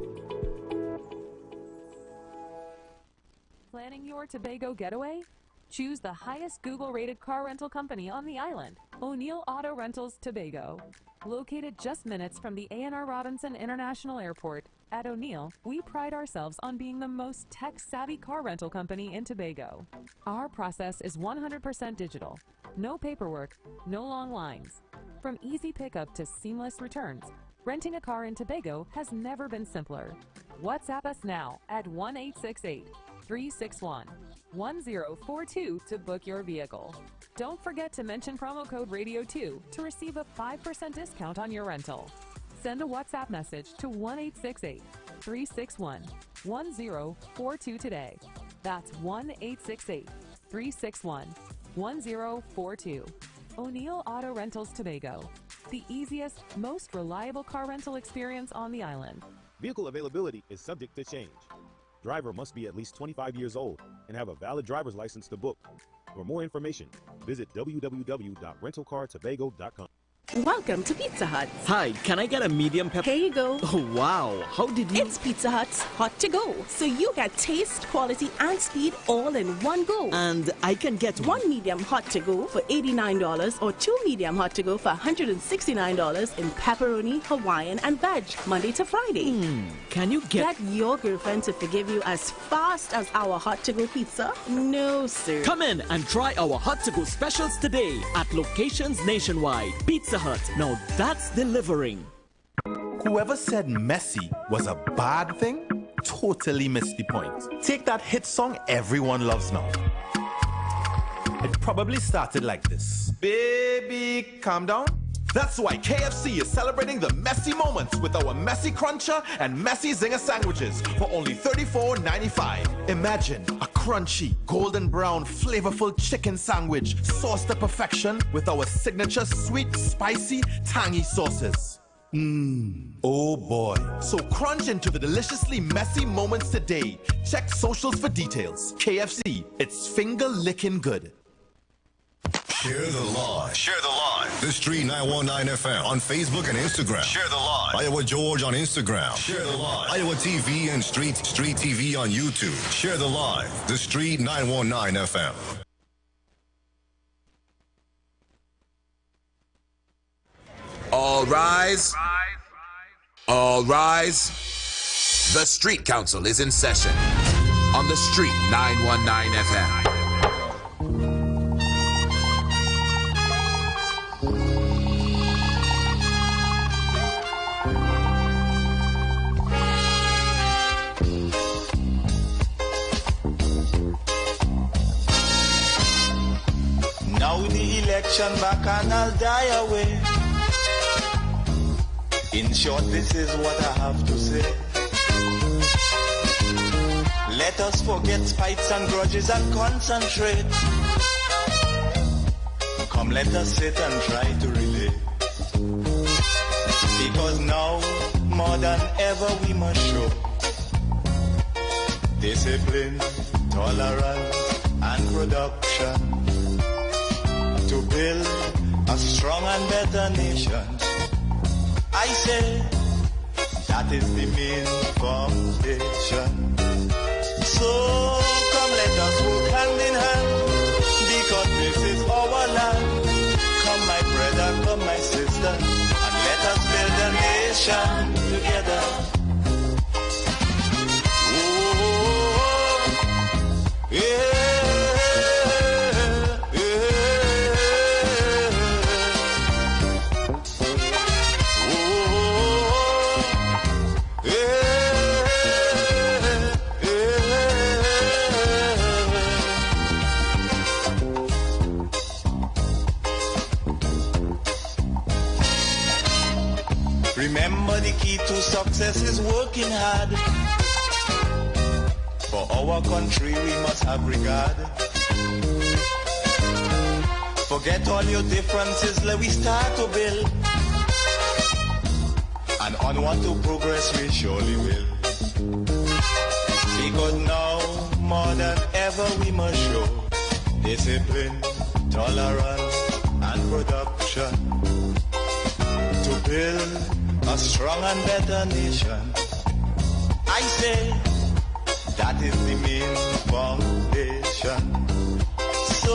Planning your Tobago getaway? Choose the highest Google-rated car rental company on the island, O'Neill Auto Rentals Tobago. Located just minutes from the A&R Robinson International Airport, at O'Neill, we pride ourselves on being the most tech-savvy car rental company in Tobago. Our process is 100% digital. No paperwork, no long lines. From easy pickup to seamless returns, renting a car in Tobago has never been simpler. WhatsApp us now at 1-868-361-1042 to book your vehicle. Don't forget to mention promo code RADIO2 to receive a 5% discount on your rental. Send a WhatsApp message to 1-868-361-1042 today. That's 1-868-361-1042. O'Neill Auto Rentals Tobago, the easiest, most reliable car rental experience on the island. Vehicle availability is subject to change. Driver must be at least 25 years old and have a valid driver's license to book. For more information, visit www.rentalcartobago.com. Welcome to Pizza Hut. Hi, can I get a medium pepper? Here you go. Oh, wow. How did you... It's Pizza Hut's Hot to Go. So you get taste, quality, and speed all in one go. And I can get one medium hot to go for $89 or two medium hot to go for $169 in pepperoni, Hawaiian, and veg, Monday to Friday. Can you get your girlfriend to forgive you as fast as our hot to go pizza? No, sir. Come in and try our hot to go specials today at locations nationwide. Pizza Hut. Now that's delivering. Whoever said messy was a bad thing totally missed the point. Take that hit song everyone loves now. It probably started like this. Baby, calm down. That's why KFC is celebrating the messy moments with our Messy Cruncher and Messy Zinger sandwiches for only $34.95. Imagine a crunchy, golden brown, flavorful chicken sandwich sauced to perfection with our signature sweet, spicy, tangy sauces. Oh boy. So crunch into the deliciously messy moments today. Check socials for details. KFC, it's finger-licking good. Share the live. Share the live. The Street 919 FM on Facebook and Instagram. Share the live. Iowa George on Instagram. Share the live. Iowa TV and Street TV on YouTube. Share the live. The Street 919 FM. All rise. All rise. The Street Council is in session on the Street 919 FM. nation back and I'll die away. In short, this is what I have to say. Let us forget fights and grudges and concentrate. Come, let us sit and try to relate. Because now, more than ever, we must show discipline, tolerance, and production to build a strong and better nation. I say that is the main foundation. So come, let us work hand in hand, because this is our land. Come, my brother, come, my sister, and let us build a nation together. Oh, yeah. Remember, the key to success is working hard. For our country we must have regard. Forget all your differences, let we start to build. And onward to progress we surely will. Because now, more than ever, we must show discipline, tolerance, and production to build a strong and better nation. I say that is the main foundation. So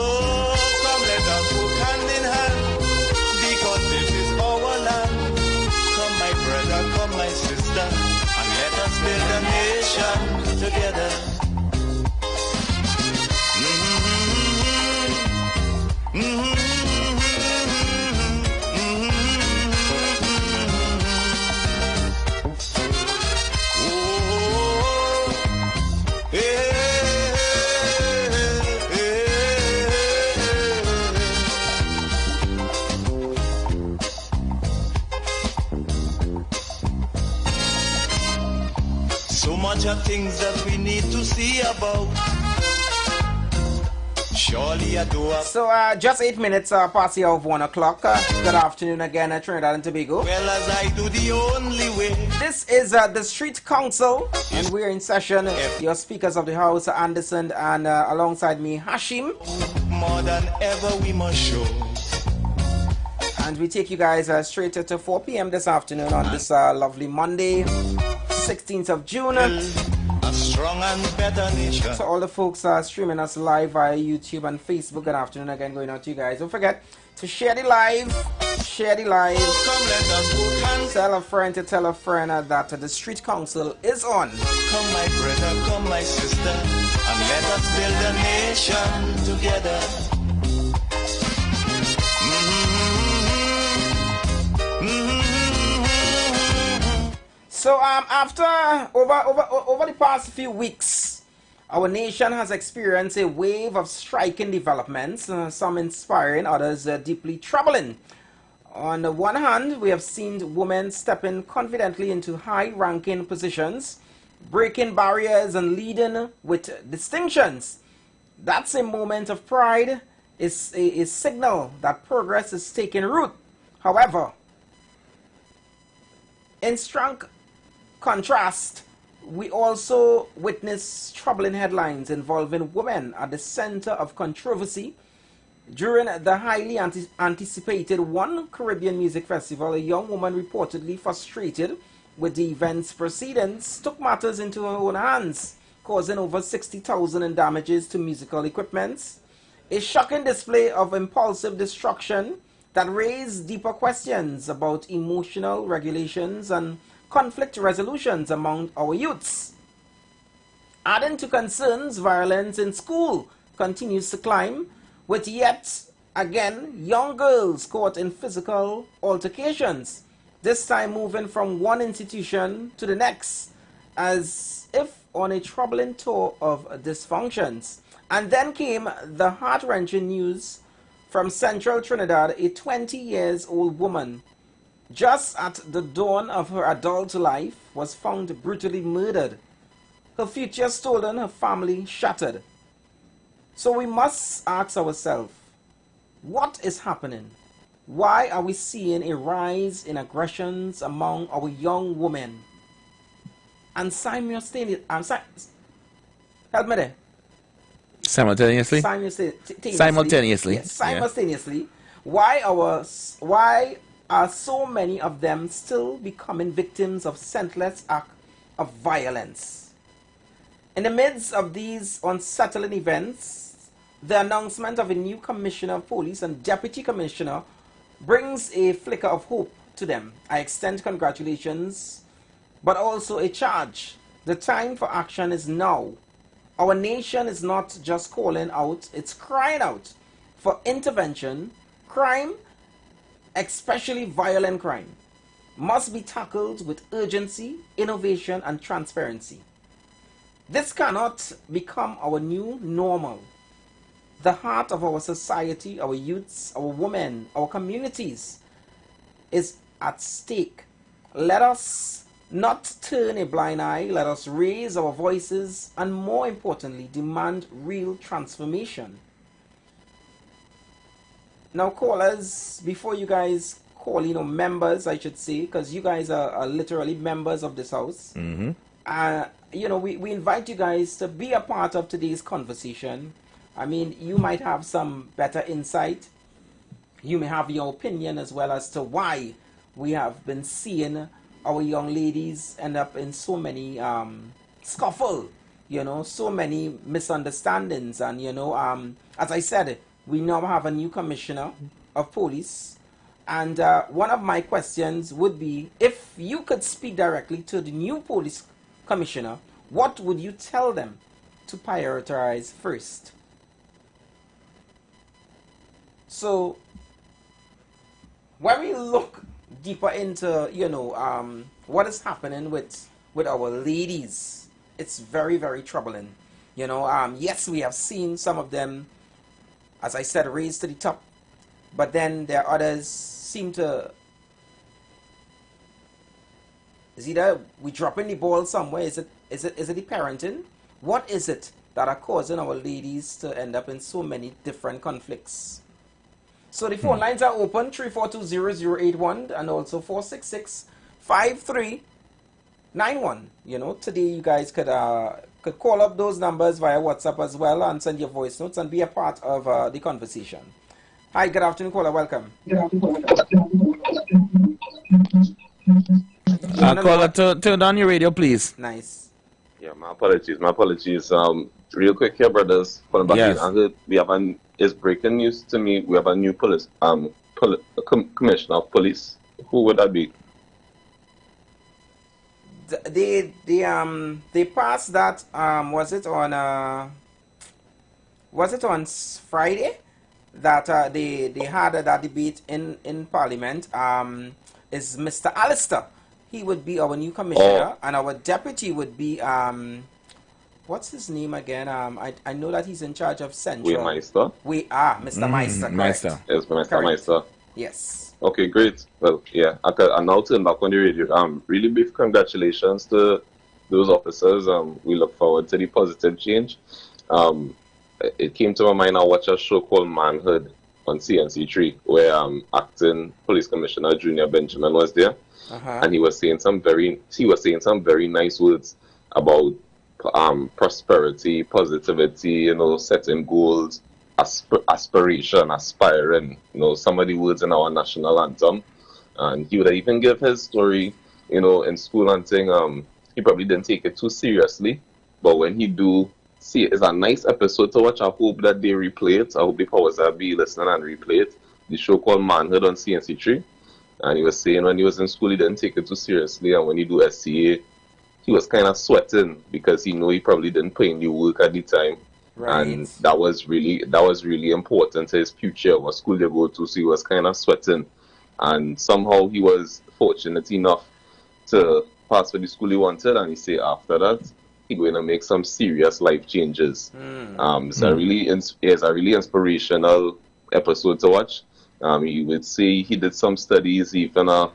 come, let us work hand in hand, because this is our land. Come, my brother, come, my sister, and let us build a nation together. Mm-hmm. Mm-hmm. So much of things that we need to see about. Surely I do. So just 8 minutes past the hour of 1 o'clock. Good afternoon again at Trinidad and Tobago. Well, as I do the only way. This is the Street Council, and we're in session. Your speakers of the house, Anderson, and alongside me, Hashim. More than ever we must show. And we take you guys straight to 4 p.m. this afternoon on this lovely Monday, 16th of June. A strong and better nation. So all the folks are streaming us live via YouTube and Facebook. Good afternoon again going out to you guys. Don't forget to share the live. Share the live. Come, let us work hand. Tell a friend to tell a friend that the Street Council is on. Come, my brother, come, my sister, and let us build a nation together. So after over the past few weeks, our nation has experienced a wave of striking developments, some inspiring, others deeply troubling. On the one hand, we have seen women stepping confidently into high-ranking positions, breaking barriers and leading with distinctions. That's a moment of pride, is a signal that progress is taking root. However, in strong contrast, we also witness troubling headlines involving women at the center of controversy. During the highly anticipated One Caribbean Music Festival, a young woman reportedly frustrated with the event's proceedings took matters into her own hands, causing over $60,000 in damages to musical equipments. A shocking display of impulsive destruction that raised deeper questions about emotional regulations and conflict resolutions among our youths. Adding to concerns, violence in school continues to climb, with yet again young girls caught in physical altercations, this time moving from one institution to the next, as if on a troubling tour of dysfunctions. And then came the heart-wrenching news From central Trinidad, a 20-year-old woman, just at the dawn of her adult life, was found brutally murdered. Her future stolen, her family shattered. So we must ask ourselves, what is happening? Why are we seeing a rise in aggressions among our young women? And simultaneously, help me there. Simultaneously? Simultaneously. Yes, simultaneously. Why are so many of them still becoming victims of senseless acts of violence? In the midst of these unsettling events, the announcement of a new commissioner of police and deputy commissioner brings a flicker of hope to them. I extend congratulations, but also a charge. The time for action is now. Our nation is not just calling out, it's crying out for intervention. Crime, especially violent crime, must be tackled with urgency, innovation, and transparency. This cannot become our new normal. The heart of our society, our youths, our women, our communities is at stake. Let us not turn a blind eye. Let us raise our voices and, more importantly, demand real transformation. Now, callers, before you guys call, members, I should say, because you guys are literally members of this house. Mm-hmm. We invite you guys to be a part of today's conversation. I mean, you might have some better insight. You may have your opinion as well as to why we have been seeing our young ladies end up in so many scuffle, so many misunderstandings. And, as I said, we now have a new commissioner of police. And one of my questions would be, if you could speak directly to the new police commissioner, what would you tell them to prioritize first? So, when we look deeper into, what is happening with our ladies, it's very, very troubling. Yes, we have seen some of them, as I said, raised to the top, but then there are others seem to, is either we dropping the ball somewhere, is it the parenting? What is it that are causing our ladies to end up in so many different conflicts? So the phone lines are open, 3420081 and also 466-5391. Today you guys could call up those numbers via WhatsApp as well and send your voice notes and be a part of the conversation. Hi, good afternoon, caller. Welcome. Caller, turn on your radio, please. Nice. Yeah, my apologies. Real quick here, brothers. Yes. We have it's breaking news to me. We have a new commissioner of police. Who would that be? They passed that. Was it on Friday that they had that debate in Parliament? Is Mr. Alistair? He would be our new commissioner, and our deputy would be what's his name again? I know that he's in charge of Central. Meister? Mr. Meister. Meister. Yes, Mr. Meister. Yes. Okay, great. Well, yeah, I now turn back on the radio. Really big congratulations to those officers. We look forward to the positive change. It came to my mind, I watched a show called Manhood on CNC3, where acting police commissioner Junior Benjamin was there, and he was saying some very nice words about prosperity, positivity, setting goals, aspiration, aspiring, some of the words in our national anthem. And he would even give his story, in school and thing. He probably didn't take it too seriously, but when he do see it, it's a nice episode to watch. I hope that they replay it. I hope the powers that be listening and replay it. The show called Manhood on CNC3. And he was saying when he was in school, he didn't take it too seriously, and when he do SCA, he was kind of sweating because he knew he probably didn't put in the work at the time. Right. And that was really important to his future, what school they go to. So he was kind of sweating, and somehow he was fortunate enough to pass for the school he wanted. And he said after that he's going to make some serious life changes. It's a really inspirational episode to watch. He would say he did some studies, even a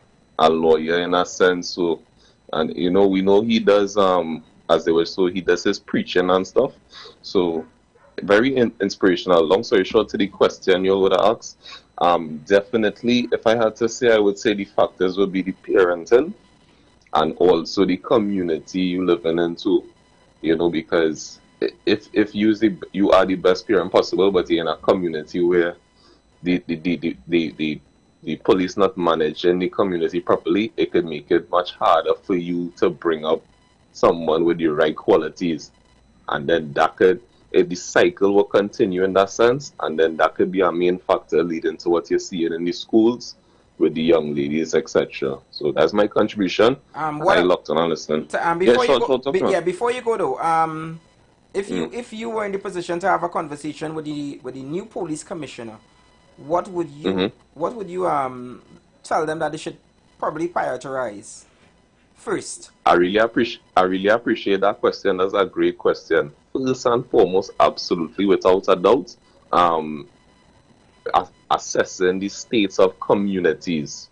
lawyer in a sense. So, and we know he does as they were, so he does his preaching and stuff. So very inspirational. Long story short, to the question you would have asked, definitely, if I had to say, I would say the factors would be the parenting and also the community you living into. Because if you are the best parent possible, but you're in a community where the police not managing the community properly, it could make it much harder for you to bring up someone with the right qualities. And then the cycle will continue in that sense, and then that could be a main factor leading to what you're seeing in the schools with the young ladies, etc. So that's my contribution. I locked on listen. Before you go though, if you were in the position to have a conversation with the new police commissioner, what would you tell them that they should probably prioritize first? I really appreciate that question. That's a great question. First and foremost, absolutely, without a doubt, assessing the states of communities.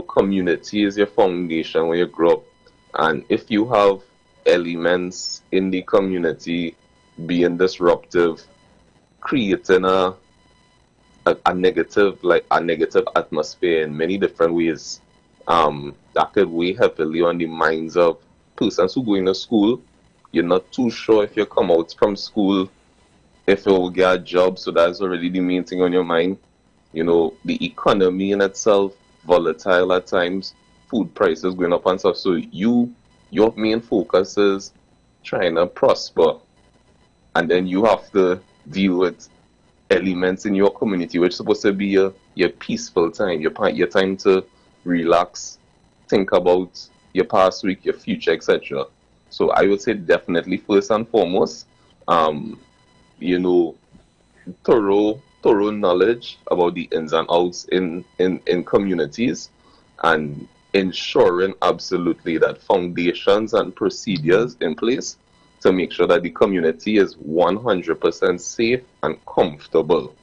Community is your foundation when you grow up, and if you have elements in the community being disruptive, creating a negative atmosphere in many different ways, that could weigh heavily on the minds of persons who go into school. You're not too sure if you come out from school, if you will get a job, so that's already the main thing on your mind. The economy in itself, volatile at times, food prices going up and stuff. So your main focus is trying to prosper, and then you have to deal with elements in your community which is supposed to be your peaceful time, your time to relax, think about your past week, your future, etc. So I would say definitely first and foremost, thorough knowledge about the ins and outs in communities, and ensuring absolutely that foundations and procedures in place to make sure that the community is 100% safe and comfortable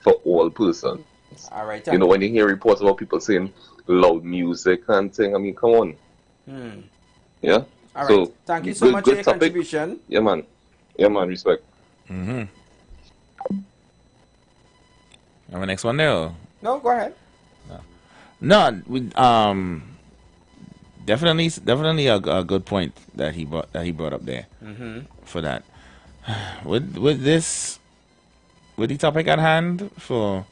for all persons. All right. When you hear reports about people saying loud music and thing, I mean, come on. Yeah? All right. So, thank you so much for your contribution. Yeah, man. Respect. Mm-hmm. Have a next one there? Or? No, go ahead. No, we definitely a good point that he brought up there. For that. With the topic at hand for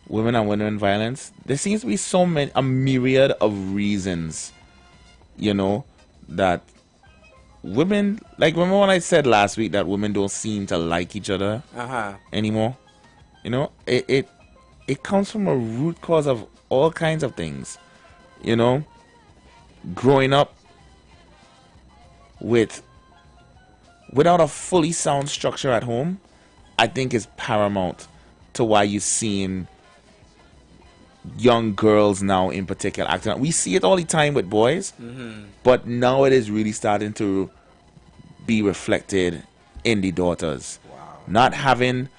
women and women violence, there seems to be a myriad of reasons, that women, like, remember when I said last week that women don't seem to like each other anymore? It comes from a root cause of all kinds of things. Growing up without a fully sound structure at home, I think is paramount to why you're seeing young girls now in particular acting out. We see it all the time with boys, but now it is really starting to be reflected in the daughters. Not having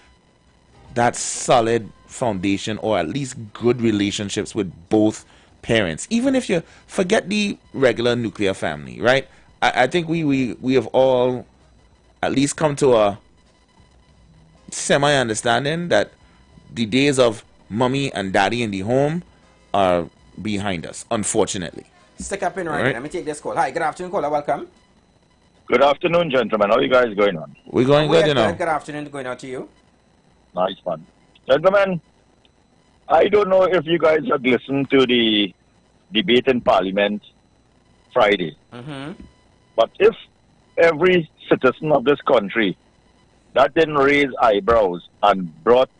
that solid foundation, or at least good relationships with both parents. Even if you forget the regular nuclear family, right? I think we have all at least come to a semi-understanding that the days of mommy and daddy in the home are behind us, unfortunately. Stick up in right. Let me take this call. Hi, good afternoon, caller. Welcome. Good afternoon, gentlemen. How are you guys going on? We're going good, Good afternoon going out to you. Nice one. Gentlemen, I don't know if you guys have listened to the debate in Parliament Friday. But if every citizen of this country that didn't raise eyebrows and brought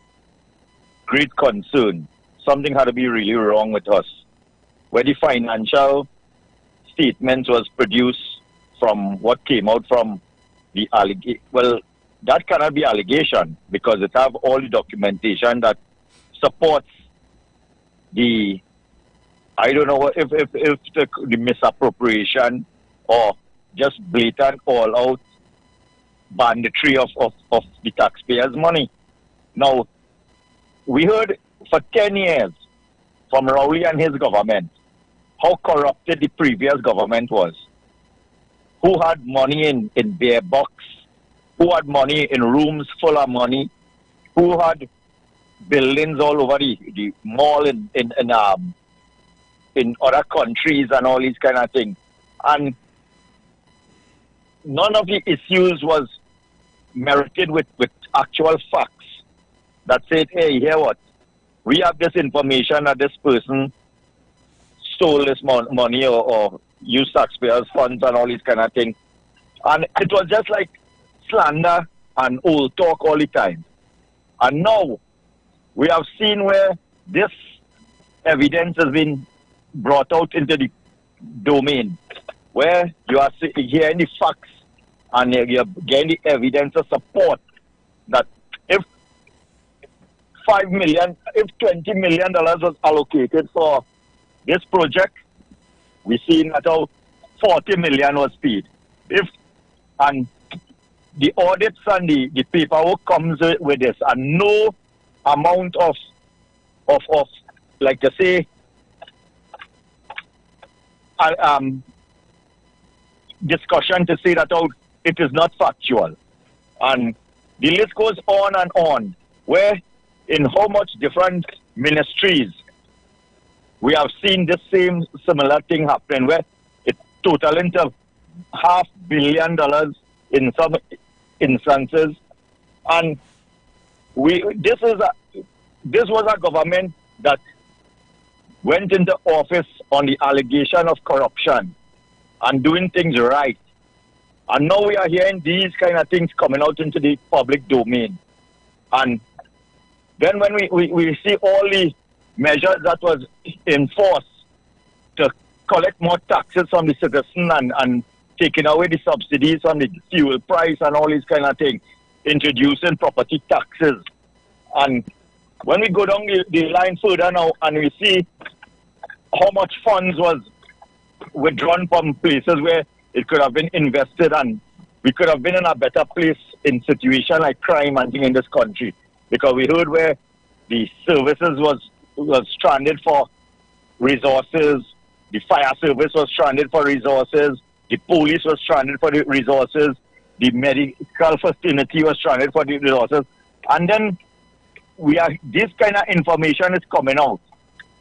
great concern, something had to be really wrong with us. Where the financial statement was produced from what came out from the allegation. Well, that cannot be allegation because it have all the documentation that supports the, I don't know if the misappropriation or just blatant all-out banditry of the taxpayers' money. Now, we heard for 10 years from Rowley and his government how corrupted the previous government was. Who had money in bear box, who had money in rooms full of money, who had buildings all over the mall in other countries and all these kind of things. And none of the issues was merited with actual facts that said, hey, hear what? We have this information that this person stole this money or used taxpayers' funds and all these kind of things. And it was just like slander and old talk all the time. And now we have seen where this evidence has been brought out into the domain, where you are hearing the facts and you're getting the evidence to support that if $20 million was allocated for this project, we see that how $40 million was paid. And the audits and the paperwork comes with this, and no amount of like to say discussion to say that how it is not factual. And the list goes on and on, where in how much different ministries we have seen this same similar thing happen, where it totaling to $500 million in some instances. And this was a government that went into office on the allegation of corruption and doing things right. And now we are hearing these kind of things coming out into the public domain. And then when we see all the measures that was enforced to collect more taxes from the citizen and taking away the subsidies on the fuel price and all these kind of things, introducing property taxes. And when we go down the line further now and we see how much funds was withdrawn from places where it could have been invested, and we could have been in a better place in situation like crime and thing in this country, because we heard where the services was stranded for resources, the fire service was stranded for resources, the police was stranded for the resources, the medical facility was stranded for the resources. And then this kind of information is coming out,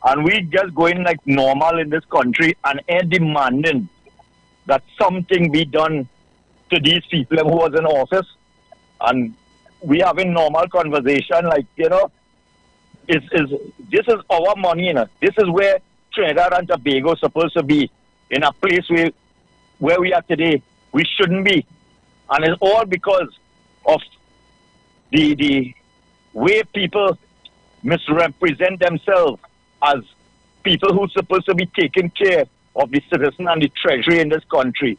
and we just going like normal in this country and demanding that something be done to these people who was in office. And we having normal conversation like, you know, this is our money, you know. This is where Trinidad and Tobago is supposed to be, in a place where we are today. We shouldn't be. And it's all because of the way people misrepresent themselves as people who are supposed to be taking care of the citizen and the treasury in this country.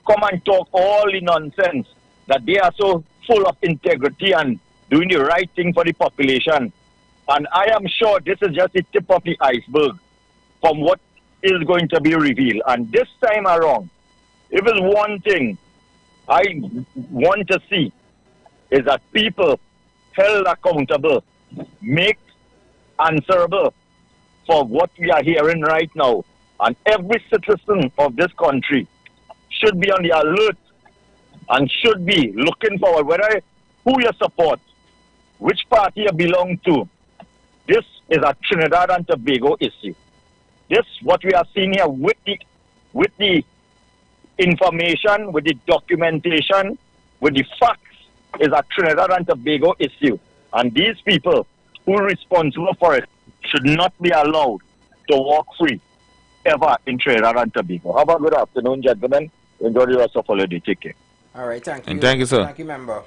Come and talk all the nonsense that they are so full of integrity and doing the right thing for the population. And I am sure this is just the tip of the iceberg from what is going to be revealed. And this time around, if it's one thing I want to see, is that people held accountable, make answerable for what we are hearing right now. And every citizen of this country should be on the alert and should be looking forward, whether who you support, which party you belong to. This is a Trinidad and Tobago issue. This, what we are seeing here with the information, with the documentation, with the facts, is a Trinidad and Tobago issue. And these people who are responsible for it should not be allowed to walk free ever in Trinidad and Tobago. Have a good afternoon, gentlemen. Enjoy the rest of the holiday. Take care. All right, thank you. And thank you, sir. Thank you, member.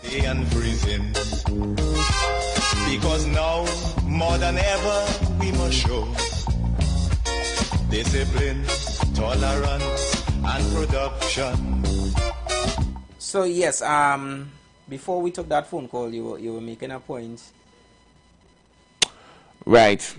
Stay in prison, because now more than ever we must show discipline, tolerance, and production. So yes, before we took that phone call, you were making a point. Right.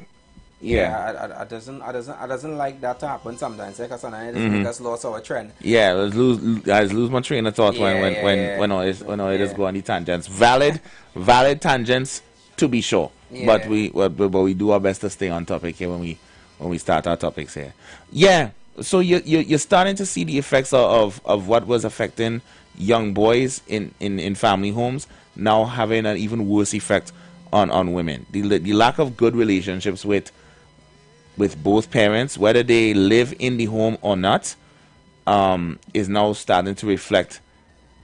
I doesn't like that to happen sometimes, because it just make us lose our trend. Yeah, I lose my train of thought when I just go on the tangents. Valid tangents to be sure. But we do our best to stay on topic here when we start our topics here. Yeah. So you're starting to see the effects of what was affecting young boys in family homes now having an even worse effect on women. The lack of good relationships with both parents, whether they live in the home or not, is now starting to reflect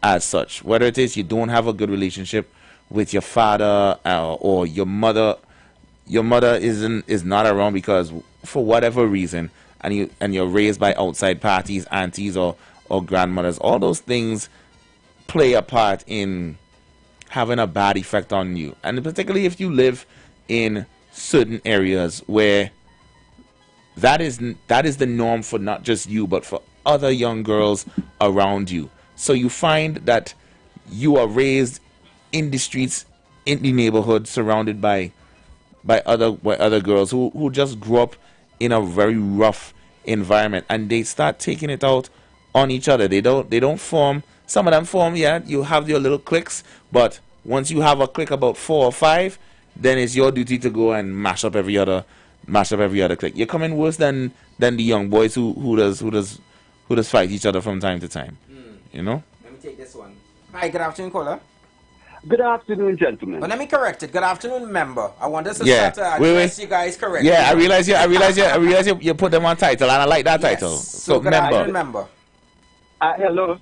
as such. Whether it is you don't have a good relationship with your father or your mother is not around because for whatever reason, and you're raised by outside parties, aunties or grandmothers, all those things play a part in having a bad effect on you. And particularly if you live in certain areas where that is the norm for not just you but for other young girls around you. So you find that you are raised in the streets, in the neighborhood, surrounded by other girls who just grew up in a very rough environment, and they start taking it out on each other. They don't form. Some of them form. Yeah, you have your little cliques, but once you have a clique about 4 or 5, then it's your duty to go and mash up every other clique. You're coming worse than the young boys who does fight each other from time to time. You know. Let me take this one. Hi, good afternoon, caller. Good afternoon, gentlemen. Let me correct it. Good afternoon, member. I want us to start to address you guys correctly. Yeah, I realize you put them on title, and I like that title. So good afternoon, member. Hello.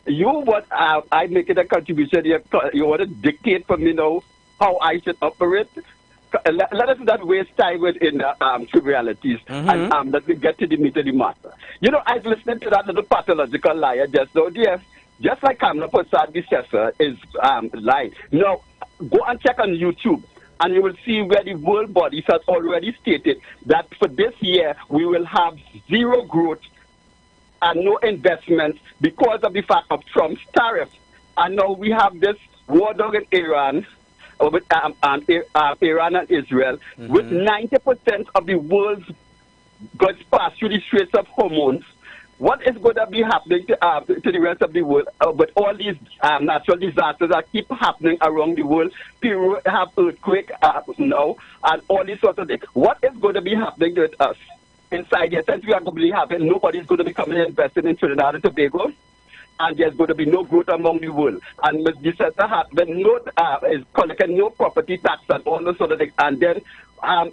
I make it a contribution. You want to dictate for me now how I should operate? Let us not waste time within trivialities, and let me get to the meat of the matter. You know, I was listening to that little pathological liar just now, dear. Just like Kamala Prasad Bissessa is lying. Now, go and check on YouTube, and you will see where the world bodies has already stated that for this year we will have zero growth and no investment because of the fact of Trump's tariffs. And now we have this war down in Iran, with Iran and Israel, with 90% of the world's goods passed through the Straits of Hormuz. What is going to be happening to the rest of the world with all these natural disasters that keep happening around the world? Peru have earthquake now, and all these sorts of things. What is going to be happening with us inside here? Since we are going to be having, nobody's going to be coming and investing in Trinidad and Tobago, and there's going to be no growth among the world. And Ms. Bissetta has been is collecting no property tax and all those sort of things. And then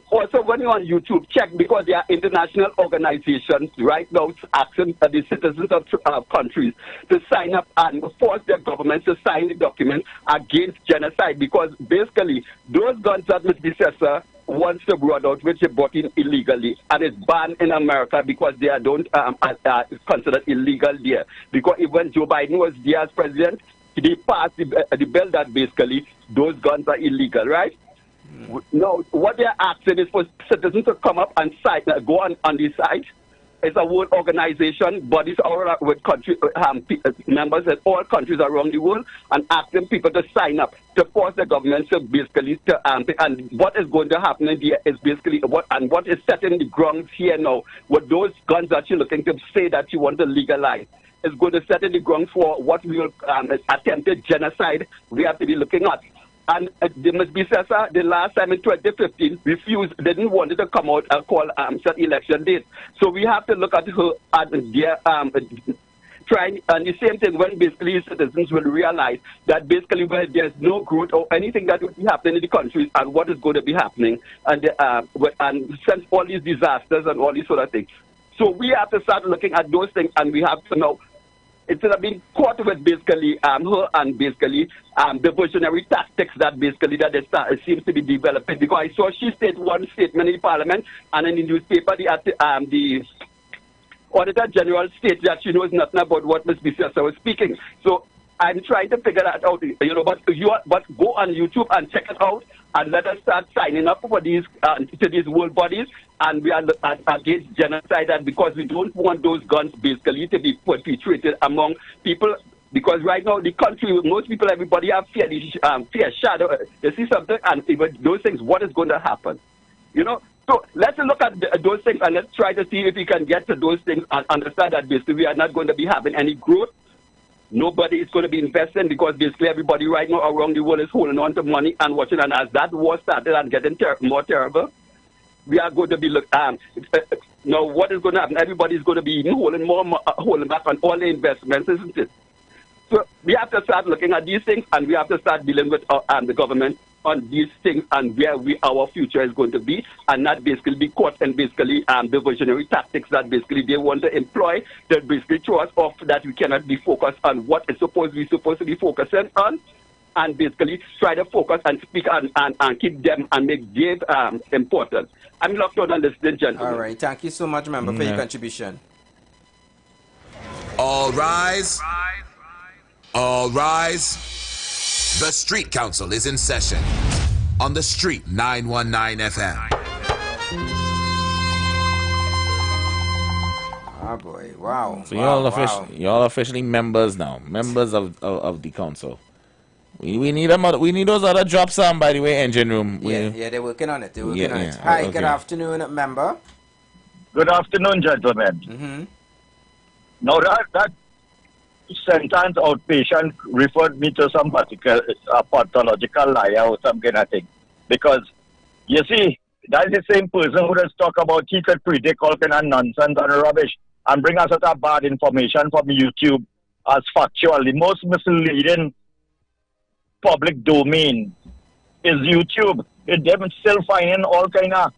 also when you're on YouTube, check, because there are international organizations right now asking the citizens of countries to sign up and force their governments to sign the document against genocide, because basically those guns that Ms. Bissetta wants to brought out, which they brought in illegally, and it's banned in America because they don't considered illegal there. Because even Joe Biden was there as president, he passed the bill that basically those guns are illegal, right? Now, what they're asking is for citizens to come up and go on the site. It's a world organization, bodies all with country members in all countries around the world, and asking people to sign up to force the government to basically and what is going to happen in there is basically what is setting the grounds here now with those guns that you're looking to say that you want to legalize. Is going to set in the ground for what we will attempted genocide we have to be looking at. And Ms. Bissessa, the last time in 2015, refused, didn't want to come out and call set election date. So we have to look at her and their trying, and the same thing when basically citizens will realize that basically when there's no growth or anything that will be happening in the countries and what is going to be happening, and since all these disasters and all these sort of things. So we have to start looking at those things, and we have to know, instead of being caught with basically her and basically the versionary tactics that basically it seems to be developing. Because I saw she state one statement in the parliament, and in the newspaper the Auditor General states that she knows nothing about what Ms. Bissessa was speaking. So I'm trying to figure that out, you know. But go on YouTube and check it out, and let us start signing up for these to these world bodies, and we are against genocide, and because we don't want those guns basically to be perpetrated among people. Because right now the country, most people, everybody have fear shadow. You see something, and even those things, what is going to happen? You know, So let's look at those things and let's try to see if we can get to those things and understand that basically we are not going to be having any growth. Nobody is going to be investing because basically everybody right now around the world is holding on to money and watching. And as that war started and getting more terrible, we are going to be now what is going to happen? Everybody is going to be even holding back on all the investments, isn't it? So we have to start looking at these things and we have to start dealing with the government on these things and where our future is going to be, and not basically be caught in basically the visionary tactics that basically they want to employ that basically throw us off, that we cannot be focused on what is supposed to be focusing on, and basically try to focus and speak and keep them and make them important. I'm locked on and listening, gentlemen. All right, thank you so much, member, for your contribution. All rise. All rise. The Street Council is in session on the Street 919 FM. Oh boy, wow. So wow, y'all officially members now, members of the council. We need those other drops on, by the way, engine room. Yeah, they're working on it. Hi, okay. Good afternoon, member. Good afternoon, gentlemen. Mm-hmm. Now that sentence outpatient referred me to some particular pathological liar or some kind of thing. Because, you see, that's the same person who has talked about he could predict all kind of nonsense and rubbish and bring us out bad information from YouTube as factual. The most misleading public domain is YouTube. They're still finding all kind of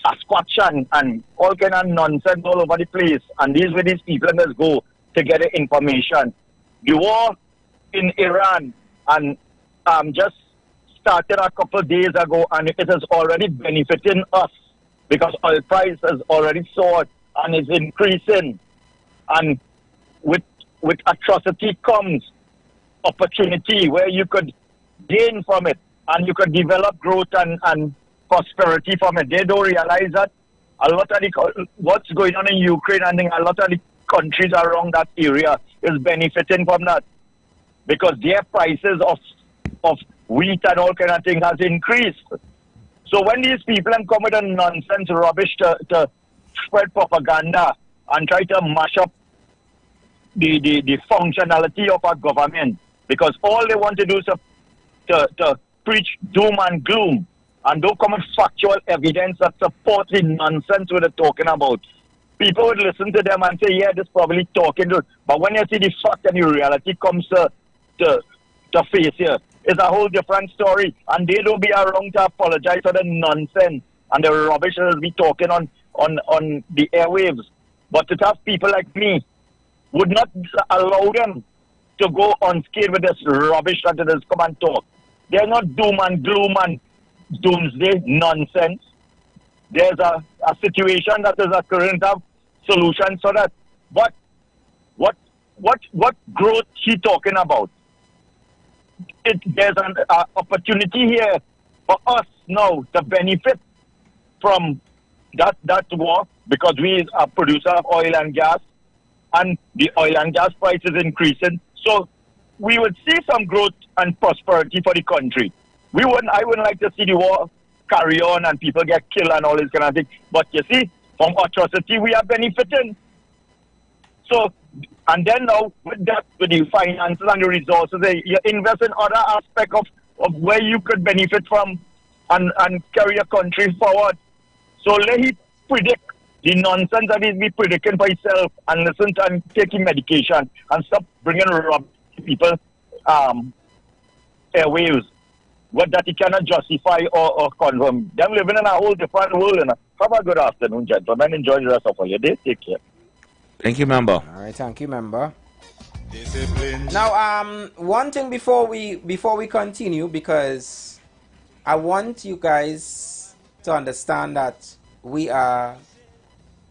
Sasquatch and all kind of nonsense all over the place. And these were these people that go to get the information. The war in Iran and just started a couple of days ago, and it is already benefiting us because oil price has already soared and is increasing. And with atrocity comes opportunity where you could gain from it and you could develop growth and prosperity from it. They don't realize that a lot of what's going on in Ukraine and a lot of the countries around that area is benefiting from that because their prices of wheat and all kind of things has increased. So when these people come with a nonsense rubbish to spread propaganda and try to mash up the functionality of our government, because all they want to do is to preach doom and gloom and don't come with factual evidence that supports the nonsense we're talking about. People would listen to them and say, yeah, this probably talking to it. But when you see the fact and the reality comes to face here, it's a whole different story. And they don't be around to apologize for the nonsense and the rubbish that we talking on the airwaves. But to have people like me would not allow them to go unscathed with this rubbish that it has come and talk. They're not doom and gloom and doomsday nonsense. There's a situation that is occurring to have solutions for that. But what growth he talking about? There's an opportunity here for us now to benefit from that war because we are a producer of oil and gas and the oil and gas price is increasing. So we would see some growth and prosperity for the country. I wouldn't like to see the war carry on and people get killed and all this kind of thing. But you see, from atrocity, we are benefiting. So, and then now, with the finances and the resources, you invest in other aspects of where you could benefit from and carry a country forward. So let him predict the nonsense that he's be predicting for himself and listen to and taking medication and stop bringing rubbish to people airwaves. What that he cannot justify or confirm. Them living in a whole different world. Have a good afternoon, gentlemen. Enjoy the rest of your day. Take care. Thank you, member. All right, thank you, member. Now, one thing before we continue, because I want you guys to understand that we are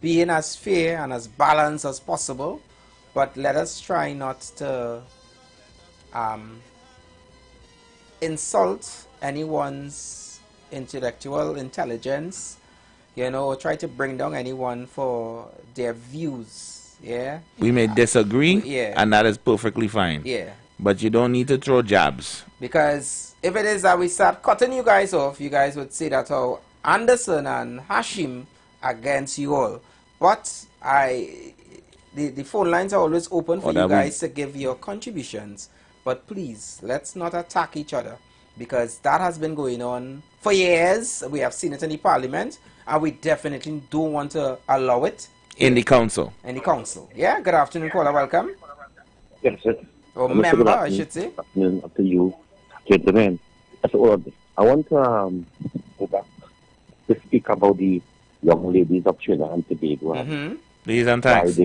being as fair and as balanced as possible, but let us try not to insult anyone's intellectual intelligence, or try to bring down anyone for their views. Yeah, we may disagree, and that is perfectly fine. Yeah, but you don't need to throw jabs, because if it is that we start cutting you guys off, you guys would say that Anderson and Hashim against you all. But the phone lines are always open for you guys to give your contributions. But please, let's not attack each other, because that has been going on for years. We have seen it in the parliament, and we definitely don't want to allow it in the council. In the council. Yeah, good afternoon, caller. Welcome. Yes, sir. Or member, I should say. Good afternoon to you, gentlemen. That's all. I want to go back to speak about the young ladies of Trinidad and Tobago. These and thanks.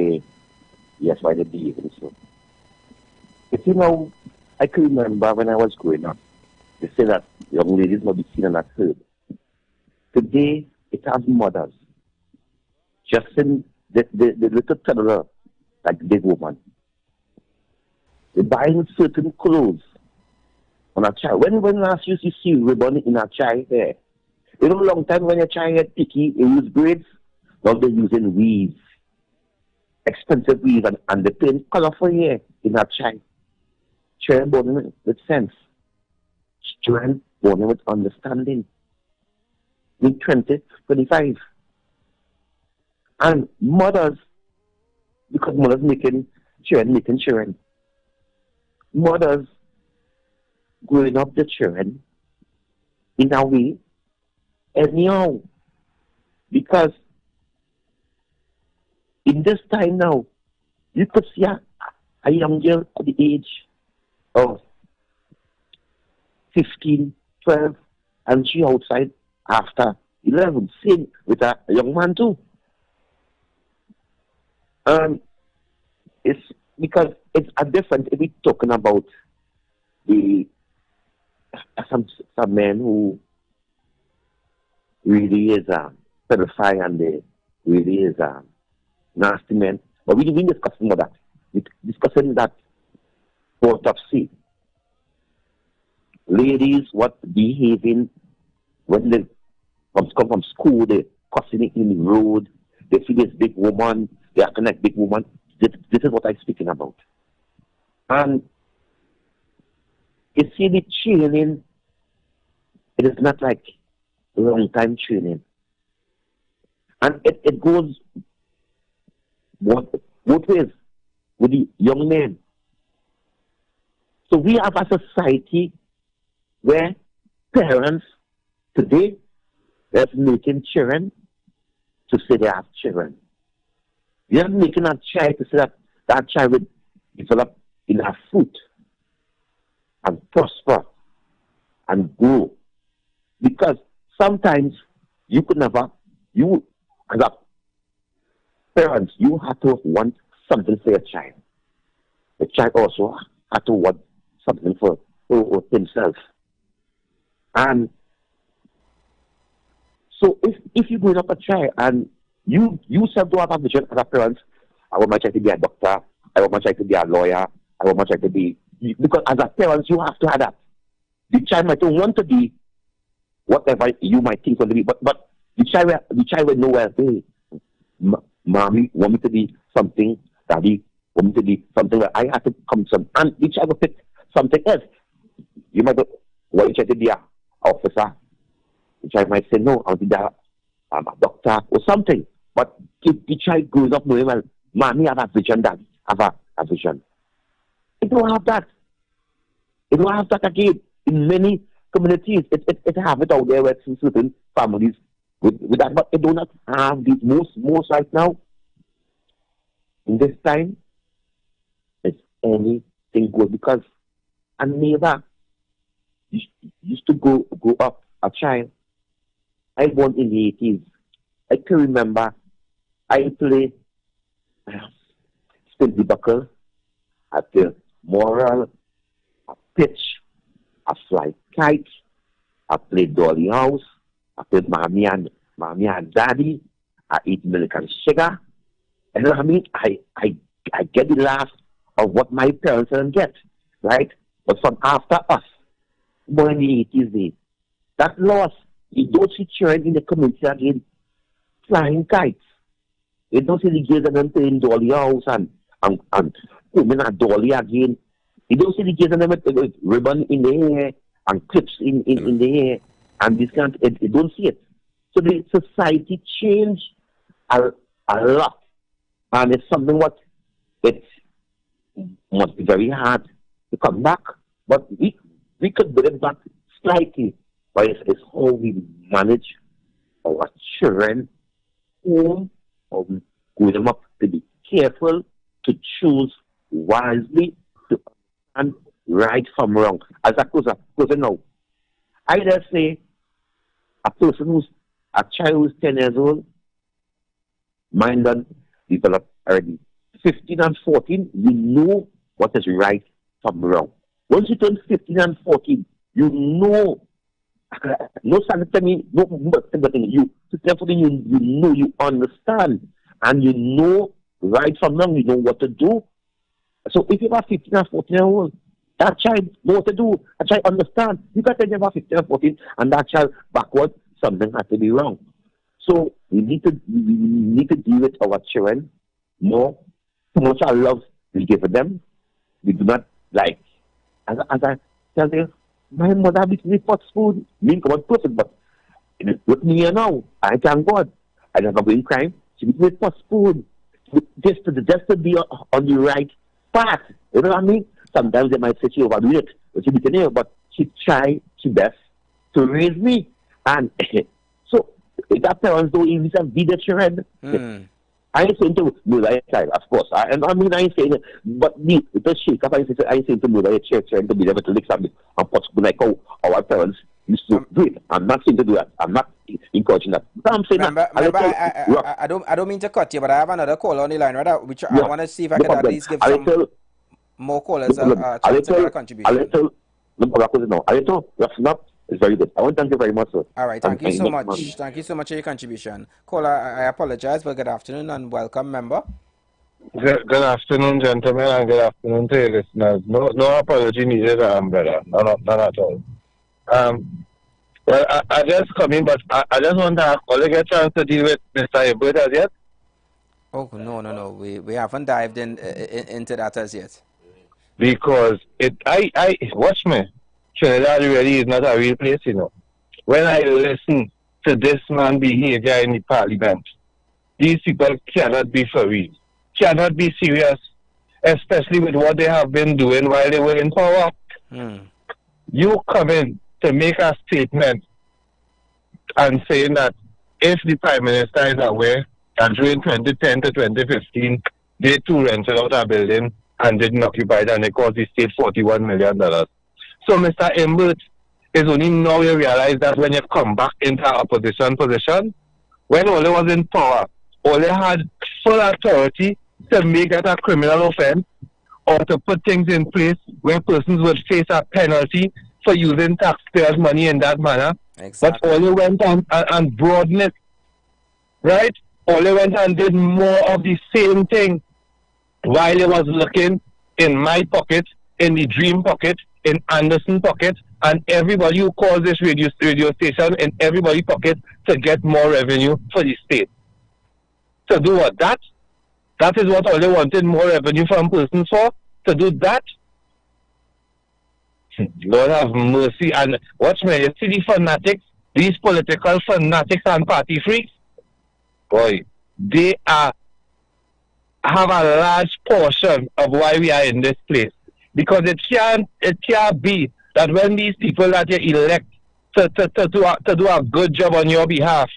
Why they behaving so. But you know, I can remember when I was growing up, they say that young ladies must be seen and not heard. Today, it has mothers. Just in the little toddler, like the big woman. They're buying certain clothes on a child. When last you see ribbon in a child hair? You know, a long time when your child get picky, they use braids. Now they're using weaves. Expensive weave, and they paint colorful hair in a child. Children born with sense. Children born with understanding. In 20, 25. And mothers, because mothers making children. Mothers growing up the children in a way, anyhow. Because in this time now, you could see a young girl at the age of 15, 12, and she outside after 11. Same with a young man too. It's because it's a different, if we're talking about some men who really is a pedophile and they really is a nasty man. But we're discussing that. We're discussing that point of view. Ladies, what behaving when they come from school, they crossing in the road, they see this big woman, they acting like big woman. This is what I'm speaking about. And you see the training, it is not like long time training. And it goes both ways with the young men. So we have a society where parents today they're making children to say they have children. You're making a child to say that child will develop in a fruit and prosper and grow. Because sometimes you could never, you as a parent, you have to want something for your child. The child also has to want something for himself. And so if you bring up a child and you yourself do have a vision as a parent, I want my child to be a doctor, I want my child to be a lawyer, I want my child to be, because as a parent you have to have that. The child might not want to be whatever you might think going to be, but the child will know, well, hey, mommy want me to be something, daddy want me to be something where I have to come some, and the child will pick something else. You might go, why you try to be an officer? The child might say, no, I want to be a doctor or something. But if the child grows up knowing, well, mommy have a vision, daddy have a vision. It don't have that. It don't have that again. In many communities, it have it out there with certain families with that, but it do not have these most right now. In this time, it's anything good, because a neighbor used to grow up a child. I born in the 80s. I can remember I played spin the buckle, I played moral, I pitch, I fly kites, I played dolly house, I played mommy and daddy, I eat milk and sugar. And you know what I mean? I get the laugh of what my parents didn't get, right? But from after us, born in the 80s, that loss. You don't see children in the community again flying kites. You don't see the girls and them playing dolly house and coming a dolly again. You don't see the girls and them with ribbon in the hair and clips in the hair. And this can't, you don't see it. So the society changed a lot. And it's something what it must be very hard to come back. But we could bring it back slightly. But it's how we manage our children home, or we grow them up to be careful, to choose wisely, to understand right from wrong. As a cousin now, I just say a child who's 10 years old, mind done developed already. 15 and 14, you know what is right from wrong. Once you turn 15 and 14, you know. No sanitary, no thing. You know, you understand, and you know right from wrong. You know what to do. So if you have 15 and 14 year old, that child know what to do. That child understand. You can't tell you about 15 and 14, and that child backward. Something has to be wrong. So we need to deal with our children more. Too much our love we give them. We do not like. As I tell you. My mother beat me pot food. Me come out perfect, but with me here now, I thank God. I never been crime. She beat me pot food. Just to be on the right path. You know what I mean? Sometimes they might say she overdo it, but she beat me, but she tried her best to raise me. And so if that parents don't even be the children. I ain't saying to murder your child, of course. I ain't saying it, but the shake up, I ain't saying to murder your child to be able to lick something and possible like how our parents used to do it. I'm not saying to do that. I'm not encouraging that. But I'm saying I don't mean to cut you, but I have another call on the line, right? Which I want to see if I can at least give some more callers a chance to make a contribution. It's very good. I want to thank you very much, sir. All right, thank you so much. Thank you so much for your contribution. Caller, I apologize, but good afternoon and welcome, member. Good afternoon, gentlemen, and good afternoon to your listeners. No apology needed, brother. None at all. Well, I just come in, but I just want to ask, will I get a chance to deal with Mr. Ebert as yet? Oh, no. We haven't dived into that as yet. Because I watch me. Trinidad really is not a real place, you know. When I listen to this man behavior in the parliament, these people cannot be for real, cannot be serious, especially with what they have been doing while they were in power. You come in to make a statement and saying that if the Prime Minister is aware that during 2010 to 2015, they too rented out a building and didn't occupy it and it cost the state $41 million. So Mr. Imbert is only now you realize that when you come back into opposition position, when Ole was in power, Ole had full authority to make that a criminal offense or to put things in place where persons would face a penalty for using taxpayers' money in that manner. Exactly. But Ole went on and broadened it, right? Ole went and did more of the same thing while he was looking in my pocket, in the Dream pocket, in Anderson pocket, and everybody who calls this radio station in everybody's pocket to get more revenue for the state. To do what? That is what all they wanted, more revenue from persons for? To do that? Lord have mercy. And watch me, you see the fanatics, these political fanatics and party freaks? Boy, they have a large portion of why we are in this place. Because it can't be that when these people that you elect to do a good job on your behalf,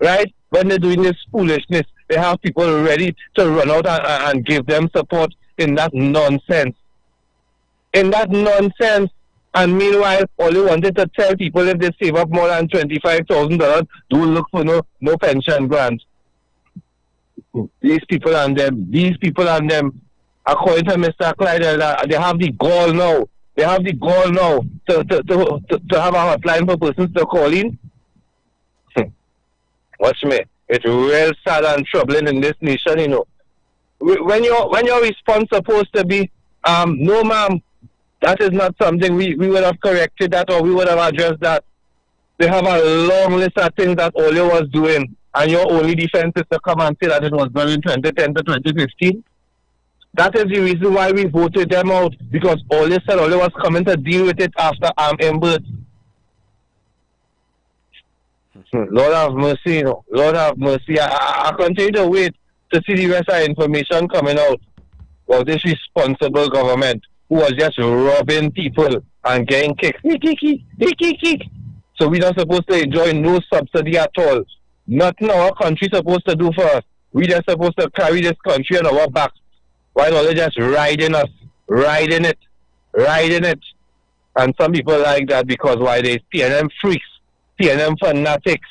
right? When they're doing this foolishness, they have people ready to run out and give them support in that nonsense. And meanwhile, all you wanted to tell people if they save up more than $25,000, don't look for no pension grant. These people and them. According to Mr. Clyde, they have the gall now. They have the gall now to have a hotline for persons to call in. Watch me. It's real sad and troubling in this nation, you know. When your response supposed to be, no ma'am, that is not something we would have corrected that or we would have addressed that. They have a long list of things that Ole was doing, and your only defense is to come and say that it was done in 2010 to 2015. That is the reason why we voted them out, because Ole said Ole was coming to deal with it after Imbert. Lord have mercy, you know. Lord have mercy. I continue to wait to see the rest of information coming out of this responsible government who was just robbing people and getting kicked. So we're not supposed to enjoy no subsidy at all. Nothing our country supposed to do for us. We just supposed to carry this country on our backs while they're just riding us, riding it. And some people like that because why they PNM freaks, PNM fanatics.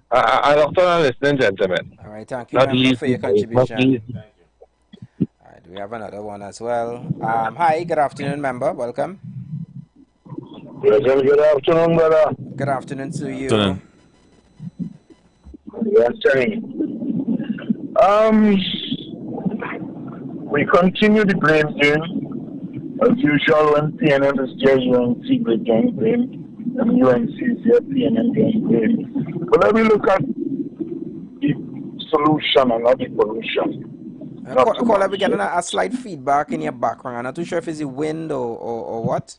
I don't understand, gentlemen. All right, thank you, member, for your contribution. All right, we have another one as well. Hi, good afternoon, member. Welcome. Yes, good afternoon, brother. Good afternoon to you. Yes, Johnny. We continue the blame game. As usual, when PNM is there, UNC will gain blame. And UNC is there, PNM gain blame. But let me look at the solution and not the pollution. Caller, we're getting a slight feedback in your background. I'm not too sure if it's the wind or what.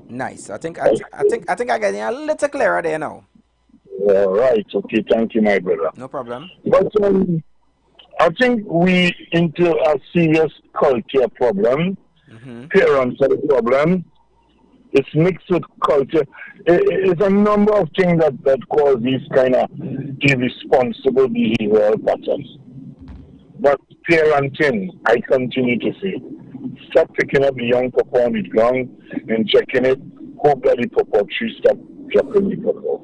Nice. I think I'm getting a little clearer there now. All right. Okay. Thank you, my brother. No problem. But I think we into a serious culture problem. Parents are the problem. It's mixed with culture. It's a number of things that cause these kind of irresponsible behavioral patterns. But parenting, I continue to say, stop picking up the young papa on the ground and checking it. Hope that the papa tree stop dropping the papa.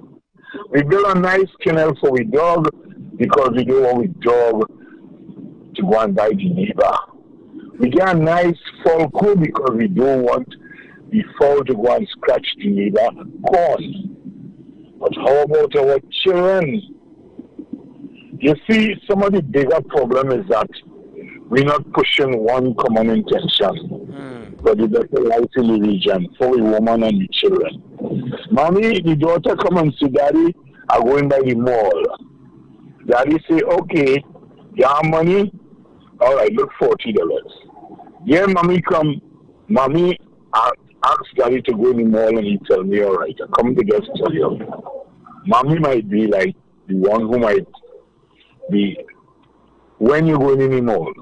We build a nice kennel for the dog because we don't want the dog to go and bite the neighbor. We get a nice fowl coat because we don't want the fowl to go and scratch the neighbor corn. But how about our children? You see, some of the bigger problem is that we're not pushing one common intention for the better life in the region for the woman and the children. Mommy, the daughter come and say, Daddy, I'm going by the mall. Daddy say, okay, you have money? All right, look, $40. Yeah, mommy come. Mommy ask Daddy to go in the mall and he tell me, all right, I come to just tell you. Mommy might be like the one who might be, when you going in the mall,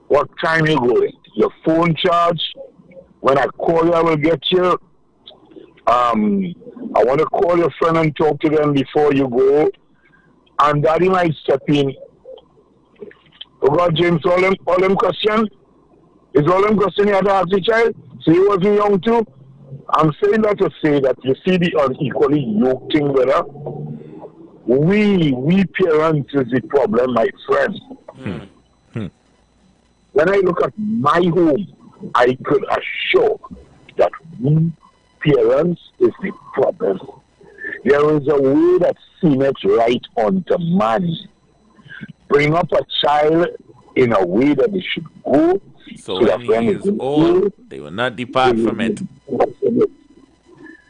what time you going, your phone charge, when I call you, I will get you. I want to call your friend and talk to them before you go. And Daddy might step in. Oh God, James, all them question? Is all them question you had to ask the child? So he wasn't young too? I'm saying that to say that you see the unequally yoked thing, brother. We parents is the problem, my friend. When I look at my home, I could assure that we parents is the problem. There is a way that seemeth right unto man. Bring up a child in a way that they should go. So when he is old, they will not depart from it.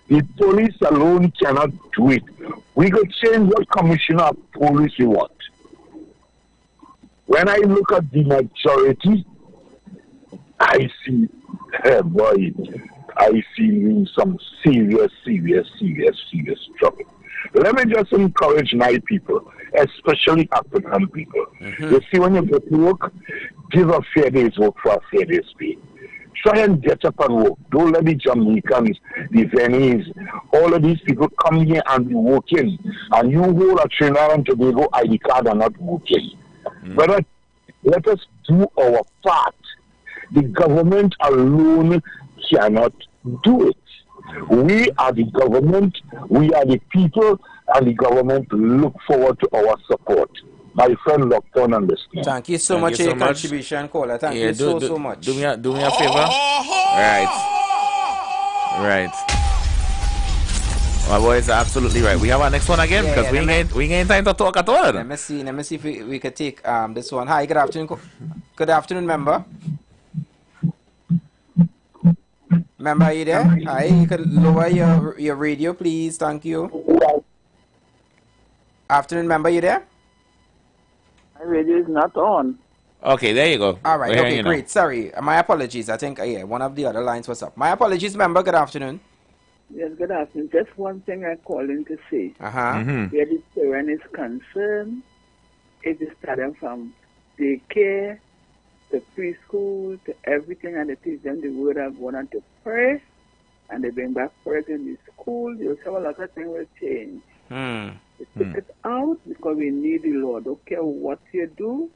The police alone cannot do it. We could change what commissioner of police we want. When I look at the majority, I see, boy, I see some serious trouble. Let me just encourage my people, especially African people. You see, when you go to work, give a fair day's work for a fair day's pay. Try and get up and work. Don't let the Jamaicans, the Venice, all of these people come here and be working. And you hold a Trinidad and Tobago ID card and not working. But let us do our part. The government alone cannot do it. We are the government, we are the people, and the government look forward to our support. My friend Lockton understand. Thank you so much for your contribution, caller. Thank you so much. Do me a favor. Right. My boy is absolutely right. We have our next one again because we ain't time to talk at all. Let me see if we could take this one. Hi, good afternoon. Good afternoon, member. Member, are you there? Hi, you could lower your radio, please. Thank you. Afternoon, member, you there? My radio is not on. Okay, there you go. All right. We're hearing Okay, you great. now. Sorry. My apologies. I think, yeah, one of the other lines was up. My apologies, member. Good afternoon. Yes, good afternoon. Just one thing I call in to say. Uh-huh. Where the parent is concerned, it is starting from daycare to preschool to everything, and they teach them the word of God and to pray, and they bring back prayers in the school. You'll see a lot of things will change. Take it out because we need the Lord. Don't care what you do,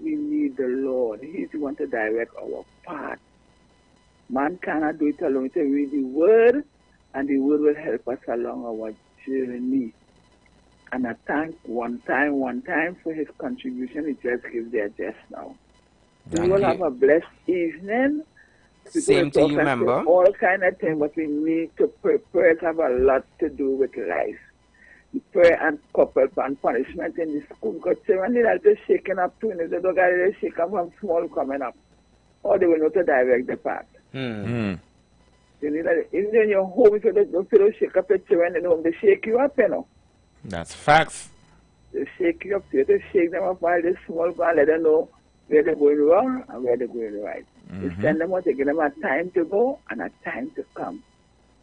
we need the Lord. He's the one to direct our path. Man cannot do it alone. To read the word, and the word will help us along our journey. And I thank one time for his contribution. He just gives their just now. We will have a blessed evening. Same to you, member. All kind of things, but we need to pray. Prayers have a lot to do with life. The prayer and couple and punishment in the school. Because children need to shaking up too. If they don't get it, shake up from small coming up. Or they will not direct the path. You need that. Even in your home, if you don't shake up your children in home, they shake you up, you know. That's facts. They shake you up. You have to shake them up while they're small, and let them know where they're going wrong and where they're going right. You send them out, they give them a time to go and a time to come.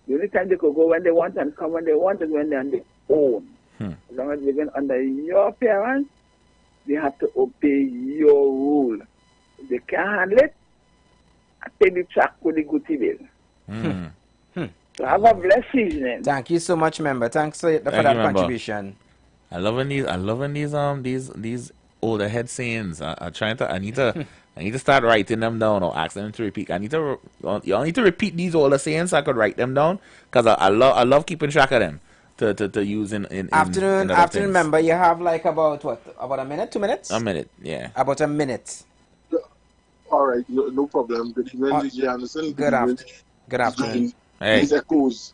The only time they could go when they want and come when they want is when they're on their own. As long as they've been under your parents, they have to obey your rule. If they can't handle it, I take the track with the Gucci bill. So have a blessed evening. Thank you so much, member. Thanks for that contribution. I loving these older head sayings. I need to start writing them down or asking them to repeat. Y'all need to repeat these older sayings so I could write them down because I love keeping track of them to use in afternoon, member. You have like about a minute, 2 minutes? A minute, yeah. About a minute. All right, no problem. Good evening, DJ Anderson. Good afternoon. Hey. These echoes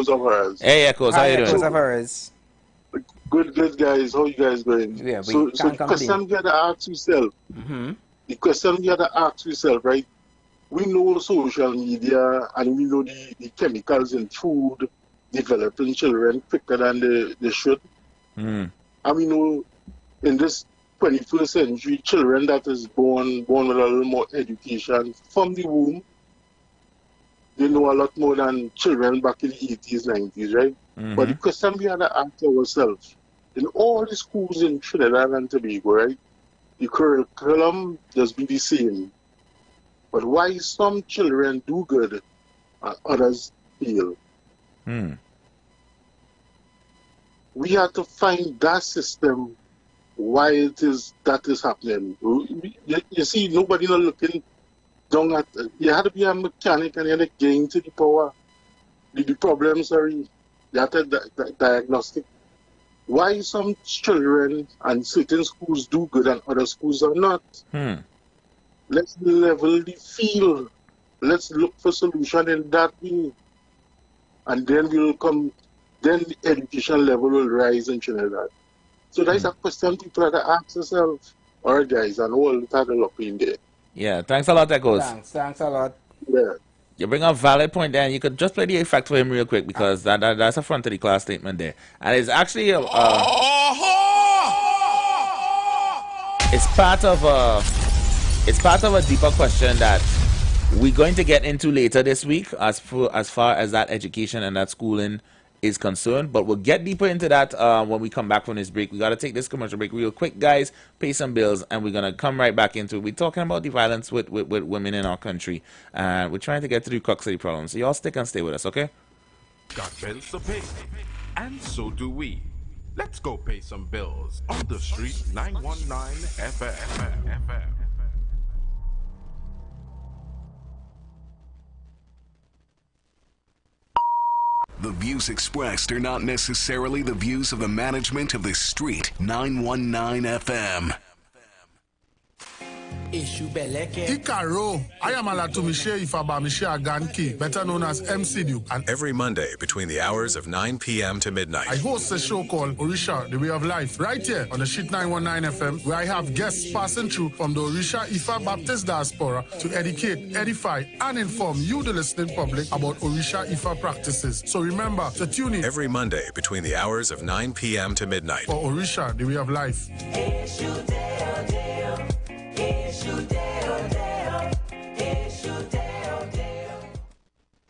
of hers. Hey, echoes, how you doing? Echoes of hers. Good, guys. How you guys going? Yeah, so the question you gotta ask yourself. The question you gotta ask yourself, right? We know social media and we know the chemicals in food developing children quicker than they should. And we know in this 21st century, children that is born with a little more education from the womb, they know a lot more than children back in the 80s, 90s, right? But the question we had to ask ourselves, in all the schools in Trinidad and Tobago, right, the curriculum does be the same. But why some children do good and others fail? We have to find that system, why that is happening. You see, nobody not looking down at you had to be a mechanic and you had to get into the power. The problems are you have to diagnostic. Why some children and certain schools do good and other schools are not? Let's level the field. Let's look for solution in that way. And then then the education level will rise in Trinidad. So that's a question people have to ask themselves. All right, guys, and all the time look in there. Yeah, thanks a lot, Echoes. Thanks a lot. Yeah. You bring up a valid point there, and you could just play the effect for him real quick because that's a front of the class statement there. And it's actually it's part of a deeper question that we're going to get into later this week as far as that education and that schooling is concerned, but we'll get deeper into that when we come back from this break. We got to take this commercial break real quick, guys, pay some bills, and we're going to come right back into it. We're talking about the violence with women in our country, and we're trying to get to the crux of the problem. So y'all stick and stay with us, okay? Got bills to pay, and so do we. Let's go pay some bills on the street 919 FM. The views expressed are not necessarily the views of the management of the Street 919 FM. Ikaro, I am Alatumishe Ifaba Mishe Aganki, better known as MC Duke. And every Monday between the hours of 9 p.m. to midnight, I host a show called Orisha, The Way of Life, right here on the Street 919 FM, where I have guests passing through from the Orisha Ifa Baptist Diaspora to educate, edify, and inform you, the listening public, about Orisha Ifa practices. So remember to tune in every Monday between the hours of 9 p.m. to midnight for Orisha, The Way of Life.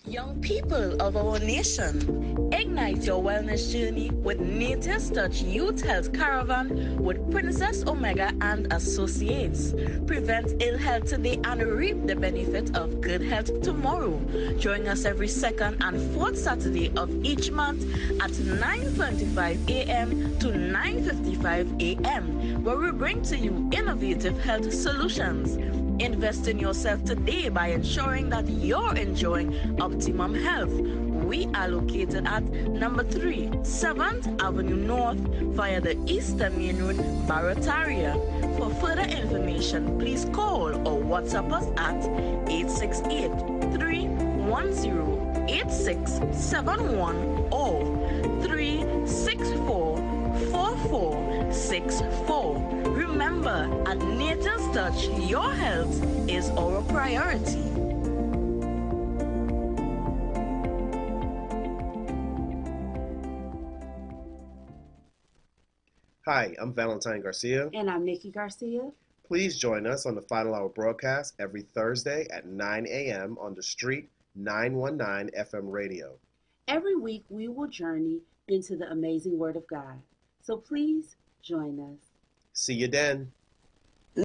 Young people of our nation, ignite your wellness journey with Nature's Touch Youth Health Caravan with Princess Omega and Associates. Prevent ill health today and reap the benefit of good health tomorrow. Join us every second and fourth Saturday of each month at 9:25 a.m. to 9:55 a.m., where we bring to you innovative health solutions. Invest in yourself today by ensuring that you're enjoying optimum health. We are located at number 3, 7th Avenue North via the Eastern Main Road, Barataria. For further information, please call or WhatsApp us at 868-310-8671 or 364-4464. Remember, at Nature's Touch, your health is our priority. Hi, I'm Valentine Garcia. And I'm Nikki Garcia. Please join us on the Final Hour broadcast every Thursday at 9 a.m. on The Street 919 FM radio. Every week, we will journey into the amazing Word of God. So please join us. See you then.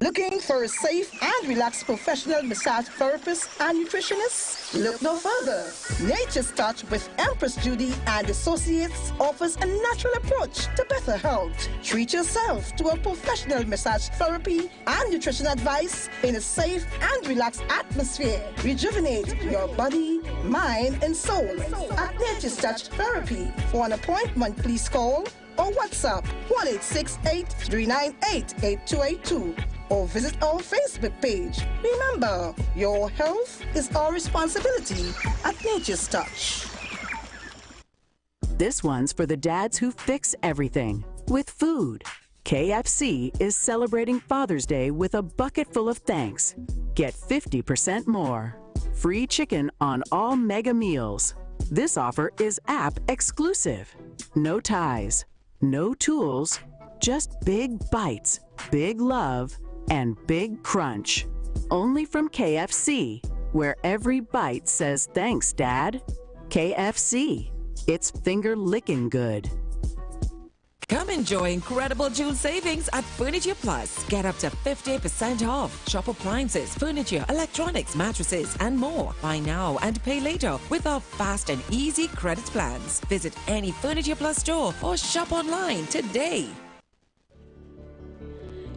Looking for a safe and relaxed professional massage therapist and nutritionist? Look no further. Nature's Touch with Empress Judy and Associates offers a natural approach to better health. Treat yourself to a professional massage therapy and nutrition advice in a safe and relaxed atmosphere. Rejuvenate your body, mind, and soul at Nature's Touch Therapy. For an appointment, please call or WhatsApp 1-868-398-8282 or visit our Facebook page. Remember, your health is our responsibility at Nature's Touch. This one's for the dads who fix everything with food. KFC is celebrating Father's Day with a bucket full of thanks. Get 50% more. Free chicken on all mega meals. This offer is app exclusive. No ties. No tools, just big bites, big love, and big crunch. Only from KFC, where every bite says thanks, Dad. KFC, it's finger-licking good. Come enjoy incredible June savings at Furniture Plus. Get up to 50% off. Shop appliances, furniture, electronics, mattresses, and more. Buy now and pay later with our fast and easy credit plans. Visit any Furniture Plus store or shop online today.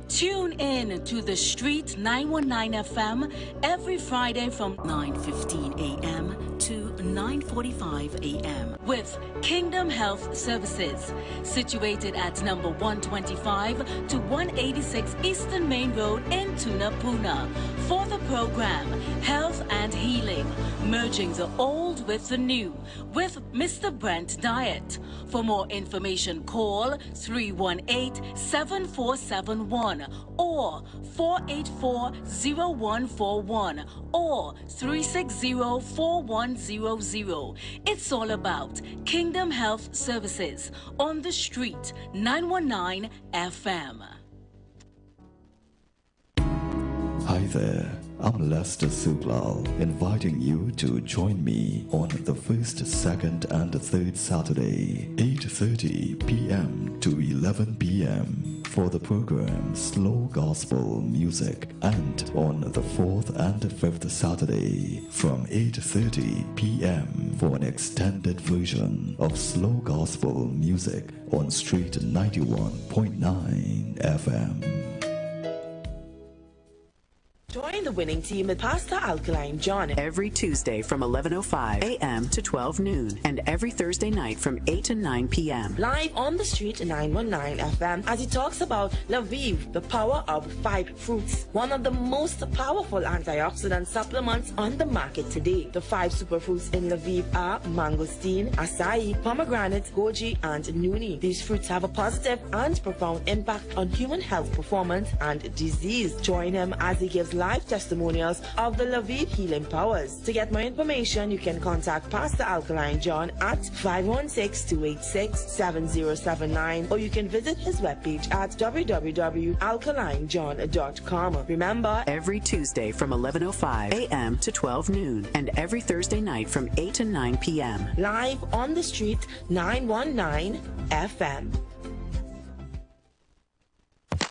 Tune in to The Street 919 FM every Friday from 9:15 a.m. to 9:45 a.m. with Kingdom Health Services, situated at number 125 to 186 Eastern Main Road in Tunapuna. For the program, Health and Healing, merging the old with the new, with Mr. Brent Diet. For more information, call 318-7471 or 484-0141 or 360-4100. It's all about Kingdom Health Services on The Street 919 FM. Hi there, I'm Lester Suglal, inviting you to join me on the first, second, and third Saturday, 8:30 p.m. to 11 p.m. for the program Slow Gospel Music, and on the fourth and fifth Saturday from 8:30 p.m. for an extended version of Slow Gospel Music on Street 91.9 FM. Join the winning team with Pastor Alkaline John every Tuesday from 11:05 a.m. to 12 noon and every Thursday night from 8 to 9 p.m. live on the Street 919 FM as he talks about Lviv, the power of 5 fruits, one of the most powerful antioxidant supplements on the market today. The 5 superfruits in Lviv are mangosteen, acai, pomegranate, goji, and nuni. These fruits have a positive and profound impact on human health performance and disease. Join him as he gives live testimonials of the Lviv healing powers. To get more information, you can contact Pastor Alkaline John at 516-286-7079, or you can visit his webpage at www.alkalinejohn.com. Remember, every Tuesday from 11:05 a.m. to 12 noon, and every Thursday night from 8 to 9 p.m. live on the street 919 FM.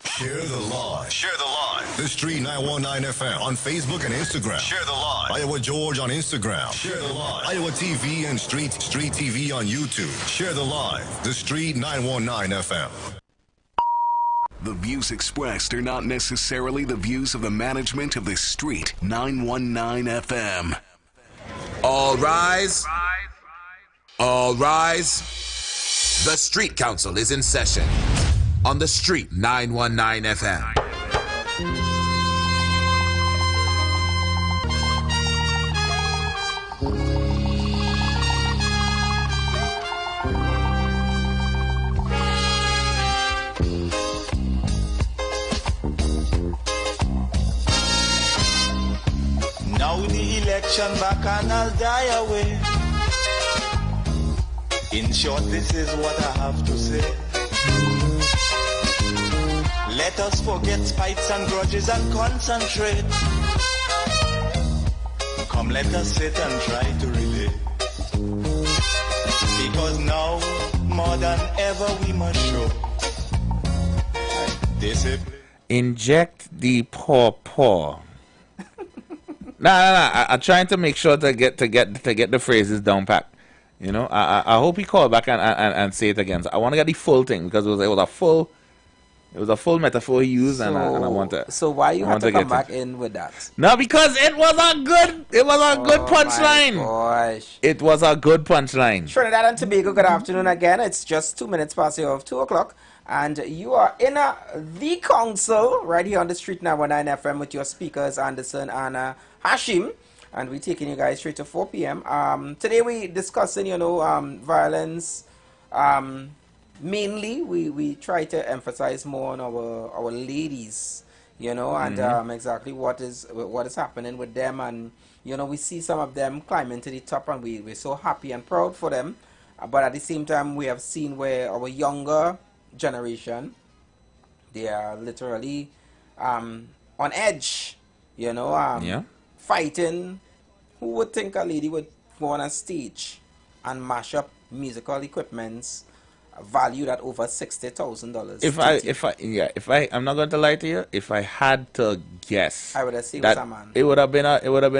Share the live. Share the live. The Street 919 FM on Facebook and Instagram. Share the live. Iowa George on Instagram. Share the live. Iowa TV and Street TV on YouTube. Share the live. The Street 919 FM. The views expressed are not necessarily the views of the management of the Street 919 FM. All rise. All rise. The Street Council is in session on the Street 919 FM. Now the election back and I'll die away. In short, this is what I have to say. Let us forget spites and grudges and concentrate. Come, let us sit and try to relate. Because now, more than ever, we must show discipline. Inject the paw. Nah. I'm trying to make sure to get the phrases down pat. You know, I hope he call back and say it again. So I want to get the full thing because it was a full metaphor he used, and I want to. So why you have to come back in with that? No, because it was a good punchline. Gosh. It was a good punchline. Trinidad and Tobago, good afternoon again. It's just 2 minutes past the hour of 2 o'clock, and you are in the council right here on the Street 919 FM with your speakers Anderson and Hashim. And we're taking you guys straight to 4 p.m. Today we're discussing, violence. Mainly, we try to emphasize more on our ladies, and exactly what is happening with them. And, we see some of them climbing to the top, and we're so happy and proud for them. But at the same time, we have seen where our younger generation, they are literally on edge, fighting. Who would think a lady would go on a stage and mash up musical equipments valued at over $60,000? I'm not going to lie to you. If I had to guess, I would have said it was a man. It would have been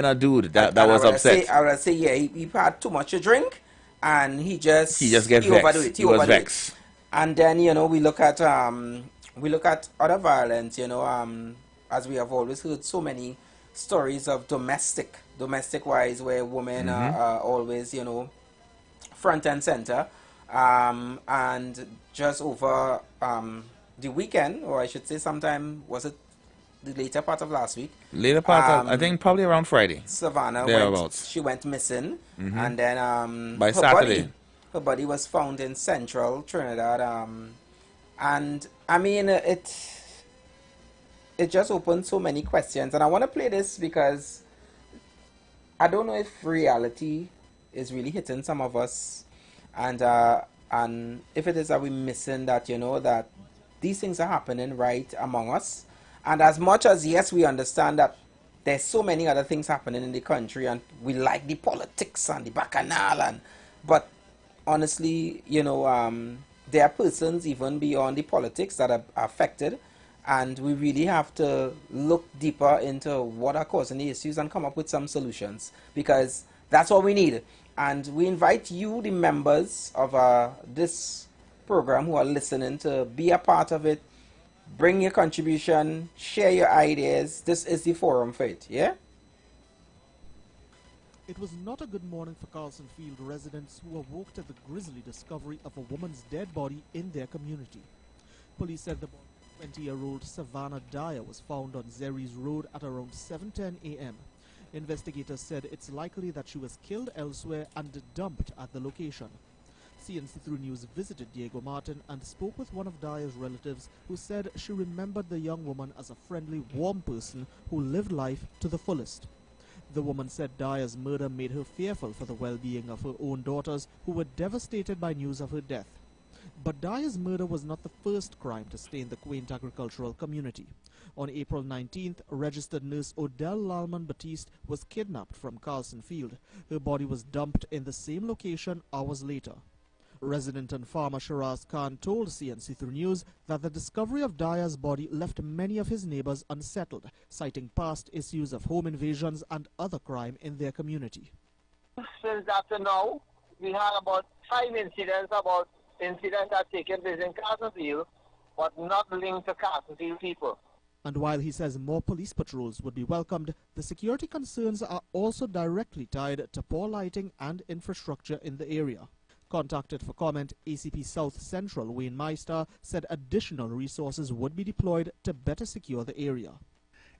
a dude that was upset. I would have said, he had too much to drink, and he just gets vexed. He was vexed. And then we look at other violence. As we have always heard so many stories of domestic wise, where women are always front and center. And just over the weekend, or I should say sometime, was it the later part of last week? Later part, I think probably around Friday. Savannah went missing, and then by Saturday, her body was found in central Trinidad. And I mean, it just opened so many questions, and I want to play this because I don't know if reality is really hitting some of us, and if it is that we're missing that, that these things are happening right among us. And as much as, yes, we understand that there's so many other things happening in the country, and we like the politics and the bacchanal, but honestly, there are persons even beyond the politics that are affected, and we really have to look deeper into what are causing the issues and come up with some solutions, because that's what we need. And we invite you, the members of this program who are listening, to be a part of it. Bring your contribution, share your ideas. This is the forum for it, yeah? It was not a good morning for Carlson Field residents who awoke to the grisly discovery of a woman's dead body in their community. Police said the 20-year-old Savannah Dyer was found on Zerry's Road at around 7:10 a.m. Investigators said it's likely that she was killed elsewhere and dumped at the location. CNC3 News visited Diego Martin and spoke with one of Daya's relatives who said she remembered the young woman as a friendly, warm person who lived life to the fullest. The woman said Daya's murder made her fearful for the well-being of her own daughters, who were devastated by news of her death. But Daya's murder was not the first crime to stain the quaint agricultural community. On April 19th, registered nurse Odell Lalman Batiste was kidnapped from Carlson Field. Her body was dumped in the same location hours later. Resident and farmer Shiraz Khan told CNC3 News that the discovery of Daya's body left many of his neighbors unsettled, citing past issues of home invasions and other crime in their community. Since that to now, we had about 5 incidents that taken place in Carsonfield, but not linked to Carsonfield people. And while he says more police patrols would be welcomed, the security concerns are also directly tied to poor lighting and infrastructure in the area. Contacted for comment, ACP South Central Wayne Meister said additional resources would be deployed to better secure the area.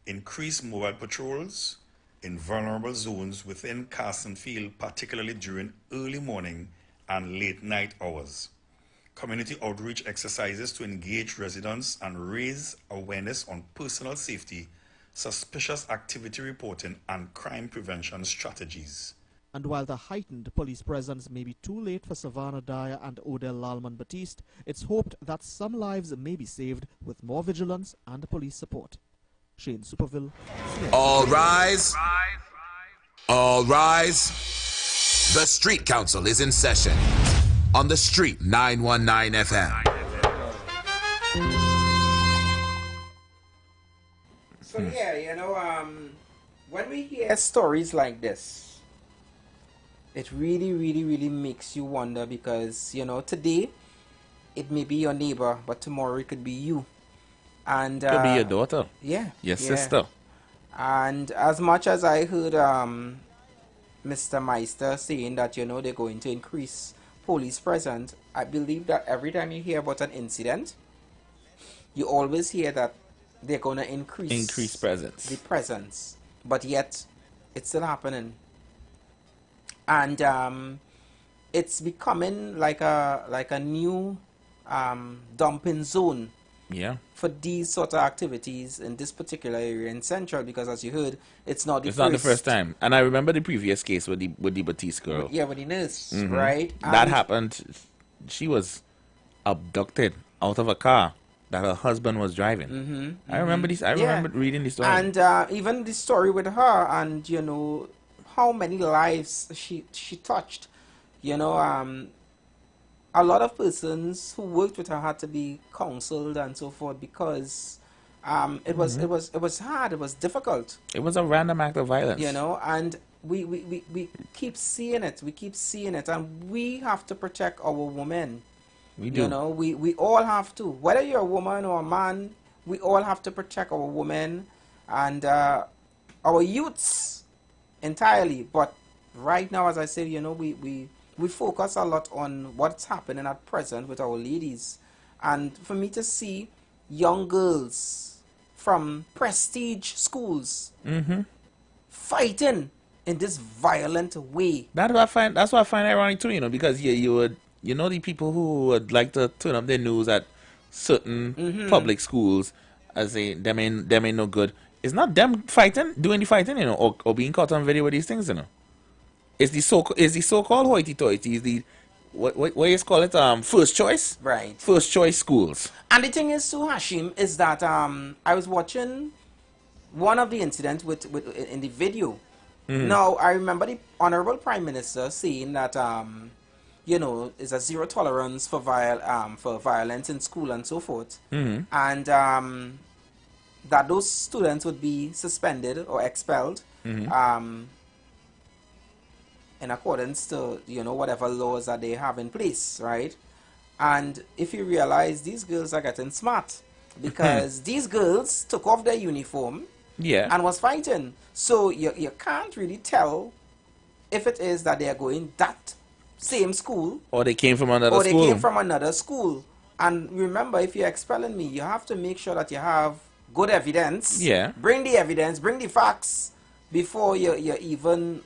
Increase mobile patrols in vulnerable zones within Carsonfield, particularly during early morning and late night hours. Community outreach exercises to engage residents and raise awareness on personal safety, suspicious activity reporting, and crime prevention strategies. And while the heightened police presence may be too late for Savannah Dyer and Odell Lalman Batiste, it's hoped that some lives may be saved with more vigilance and police support. Shane Superville. All rise. All rise. The Street Council is in session on the Street 919 FM. So yeah, when we hear stories like this, it really makes you wonder because, today it may be your neighbor, but tomorrow it could be you. And could be your daughter. Yeah. Your sister. And as much as I heard Mr. Meister saying that, they're going to increase police presence, I believe that every time you hear about an incident, you always hear that they're going to increase presence. The presence. But yet, it's still happening. And it's becoming like a new dumping zone. Yeah. For these sort of activities in this particular area in Central, because as you heard, it's not the first time. And I remember the previous case with the Batiste girl. Yeah, with the nurse, right? That happened. She was abducted out of a car that her husband was driving. I remember this. I remember reading this story. And even the story with her, and how many lives she touched. A lot of persons who worked with her had to be counseled and so forth because it was hard, it was difficult. It was a random act of violence. And we keep seeing it, and we have to protect our women. We do. We all have to. Whether you're a woman or a man, we all have to protect our women and our youths entirely. But right now, as I said, we focus a lot on what's happening at present with our ladies. And for me to see young girls from prestige schools fighting in this violent way. That's what I find ironic too, because the people who would like to turn up their nose at certain public schools as them ain't no good. It's not them doing the fighting, or being caught on video with these things, It's the so-called hoity-toity, the what you call it, first choice? Right. First choice schools. And the thing is, too, Hashim, is that I was watching one of the incidents in the video. Now, I remember the Honorable Prime Minister saying that, it's a zero tolerance for violence in school and so forth. And that those students would be suspended or expelled. In accordance to, whatever laws that they have in place, right? And if you realize, these girls are getting smart because these girls took off their uniform and was fighting. So you can't really tell if it is that they are going that same school or they came from another school. And remember, if you're expelling me, you have to make sure that you have good evidence. Yeah. Bring the evidence, bring the facts before you even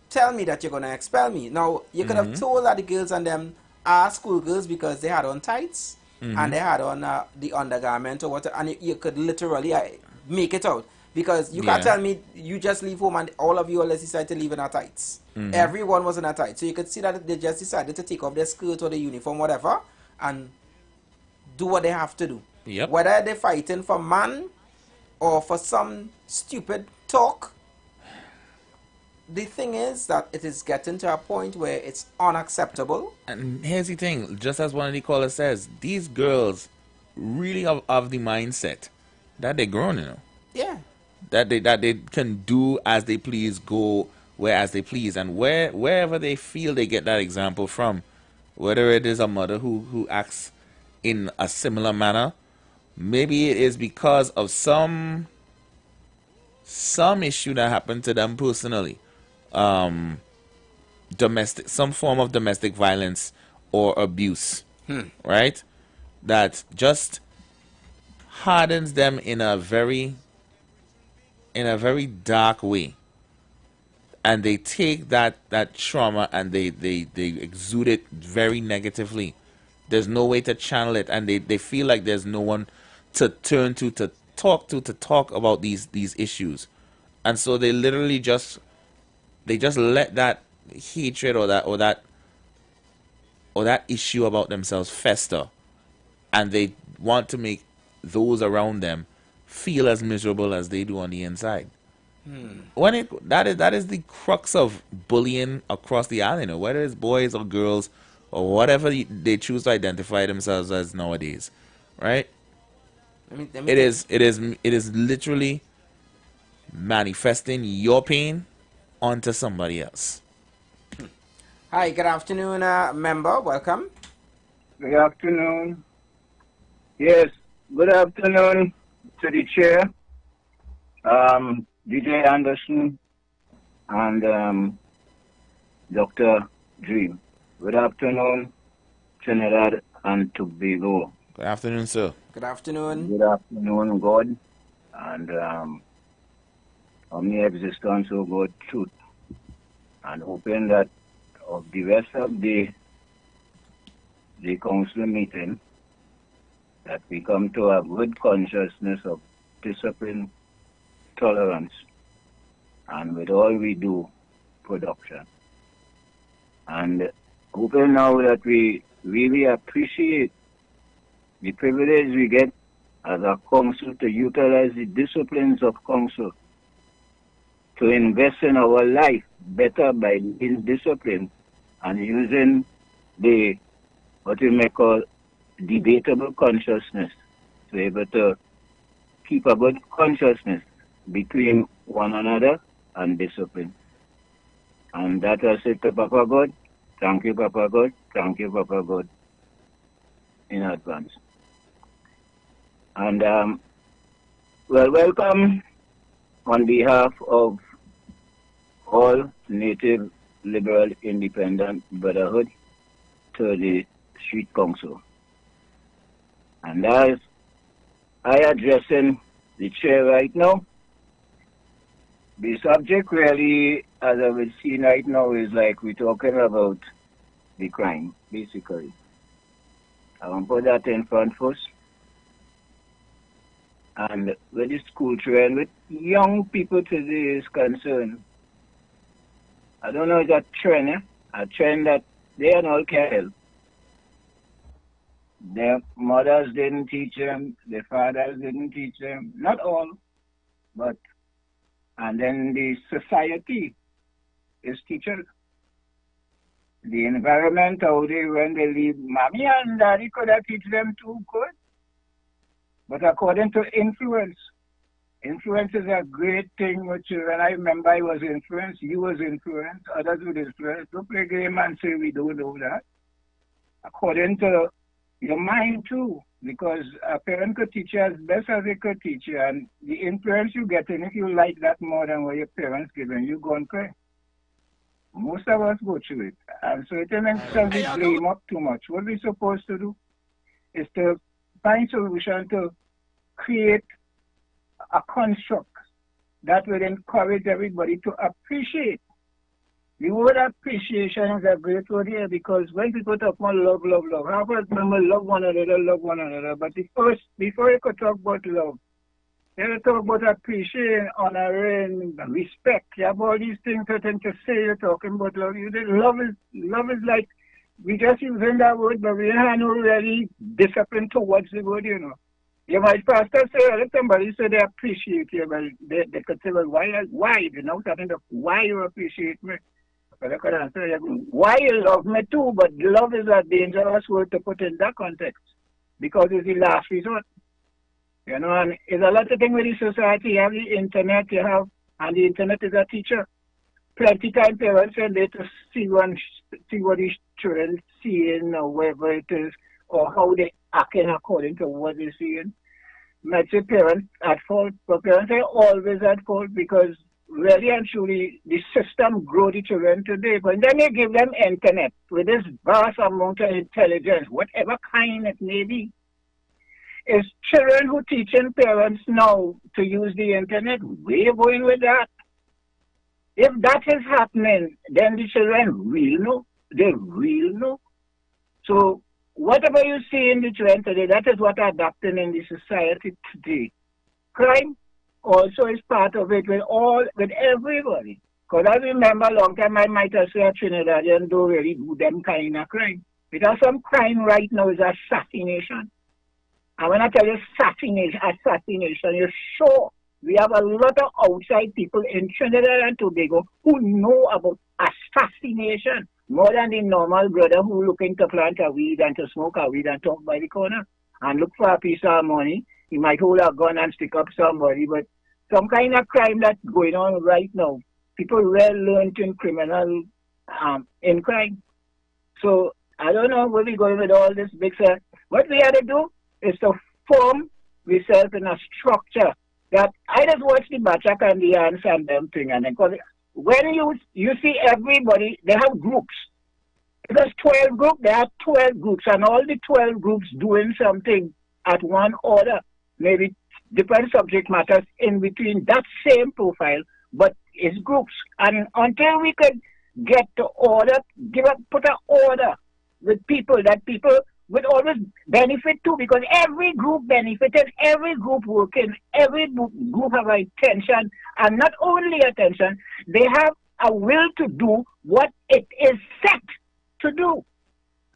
tell me that you're going to expel me. Now, you could have told that the girls and them are schoolgirls because they had on tights Mhm. and they had on the undergarment or whatever, and you could literally make it out. Because you can't Yeah. tell me you just leave home and all of you all decided to leave in our tights. Mhm. Everyone was in a tights. So you could see that they just decided to take off their skirt or their uniform, whatever, and do what they have to do. Yep. Whether they're fighting for man or for some stupid talk, the thing is that it is getting to a point where it's unacceptable. And here's the thing, just as one of the callers says, these girls really have of the mindset that they're grown, you know. Yeah. That they can do as they please, go where as they please, and wherever they feel they get that example from, whether it is a mother who acts in a similar manner, maybe it is because of some issue that happened to them personally, some form of domestic violence or abuse, right? That just hardens them in a very dark way, and they take that trauma and they exude it very negatively. There's no way to channel it, and they feel like there's no one to turn to talk about these issues, and so they literally just let that hatred or that issue about themselves fester, and they want to make those around them feel as miserable as they do on the inside. When that is the crux of bullying across the island, whether it's boys or girls or whatever they choose to identify themselves as nowadays, right? It is literally manifesting your pain onto somebody else. Hi, good afternoon, member. Welcome. Good afternoon. Yes, good afternoon to the chair, DJ Anderson, and Dr. Dream. Good afternoon, Trinidad and Tobago. Good afternoon, sir. Good afternoon. Good afternoon, God, and omni-existence of God truth. And hoping that of the rest of the council meeting, that we come to a good consciousness of discipline, tolerance, and with all we do, production. And hoping now that we really appreciate the privilege we get as a council to utilize the disciplines of council to invest in our life better by being disciplined and using the, what we may call, debatable consciousness to be able to keep a good consciousness between one another and discipline. And that I say to Papa God, thank you, Papa God, thank you, Papa God, in advance. And, well, welcome on behalf of all Native Liberal Independent Brotherhood to the Street Council. And as I addressing the chair right now, the subject really, as I was seeing right now, is like we're talking about the crime, basically. I want to put that in front first. And with the school trend, with young people today is concerned, I don't know, it's a trend, a trend that they are not careful. Their mothers didn't teach them, their fathers didn't teach them, not all, but, and then the society is teachers. The environment out there when they leave, mommy and daddy could have teach them too good. But according to influence, influence is a great thing, which when I remember I was influenced, you was influenced, others were influenced. Don't play game and say we don't know that. According to your mind too, because a parent could teach you as best as they could teach you, and the influence you get in, if you like that more than what your parents give you, you go and cry. Most of us go through it. And so it makes us blame up too much. What we're supposed to do is to find solution to create a construct that will encourage everybody to appreciate The word appreciation is a great word here because when people talk about love, love, love, how about remember love one another, but before you could talk about love, you have to talk about appreciation, honoring, respect. You have all these things to say you're talking about love. Love is like, we just using that word, but we have no really discipline towards the word, you know. You might pastor say, let somebody say they appreciate you, but they could say, well, why? You know, something of why you appreciate me. But I could answer, why you love me too, but love is a dangerous word to put in that context because it's the last resort. You know, and it's a lot of things with the society. You have the internet, and the internet is a teacher. Plenty time parents are there to see what these children seeing or wherever it is, or how they acting according to what they're seeing. Might say parents at fault, but parents are always at fault because really and truly the system grow the children today. But then you give them internet with this vast amount of intelligence, whatever kind it may be. It's children who teaching parents now to use the internet. We're going with that. If that is happening, then the children will know. They will know. So whatever you see in the children today, that is what adapting in the society today. Crime also is part of it with everybody. Because I remember a long time I might have said Trinidadians don't really do them kind of crime. Because some crime right now is assassination. And when I tell you assassination, you're sure we have a lot of outside people in Trinidad and Tobago who know about assassination more than the normal brother who looking to plant a weed and to smoke a weed and talk by the corner and look for a piece of money. He might hold a gun and stick up somebody, but some kind of crime that's going on right now, people well learned in criminal in crime. So I don't know where we're going with all this big stuff. What we have to do is to form ourselves in a structure that I just watch the Bachak and the ants and them thing, and then because when you see everybody, they have groups. If there's 12 groups, they have 12 groups, and all the 12 groups doing something at one order, maybe different subject matters in between that same profile, but it's groups. And until we could get to order, put an order with people that people would always benefit too, because every group benefited, every group working, every group have attention, and not only attention, they have a will to do what it is set to do.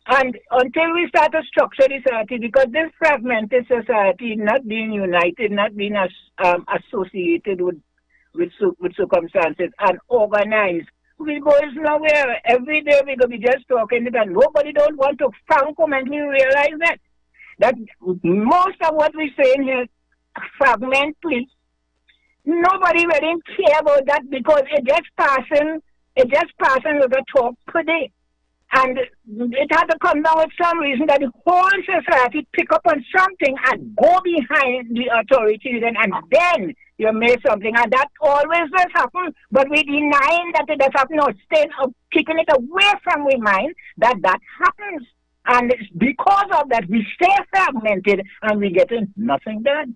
And until we start to structure the society, because this fragmented society, not being united, not being associated with circumstances and organized, we goes nowhere. Every day we're going to be just talking it, and nobody don't want to fundamentally realize that most of what we're saying here fragmentally, nobody really care about that because it just passing with a talk per day. And it had to come down with some reason that the whole society pick up on something and go behind the authorities and then you make something. And that always does happen, but we denying that it does happen or keeping it away from our mind that happens. And it's because of that we stay fragmented and we getting nothing done.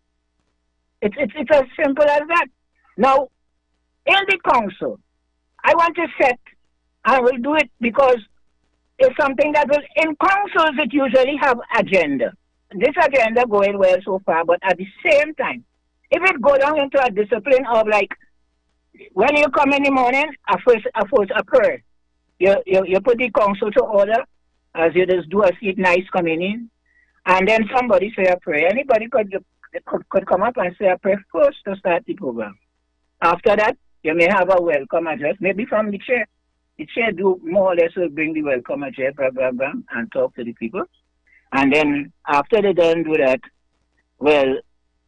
It's as simple as that. Now, in the council, I want to set, I will do it because it's something that will, in councils, it usually have agenda. This agenda going well so far, but at the same time, if it go down into a discipline of like, when you come in the morning, a prayer. You put the council to order, as you just do a seat nice coming in, and then somebody say a prayer. Anybody could come up and say a prayer first to start the program. After that, you may have a welcome address, maybe from the chair. The chair do more or less will bring the welcome address, and talk to the people. And then after they done do that, well,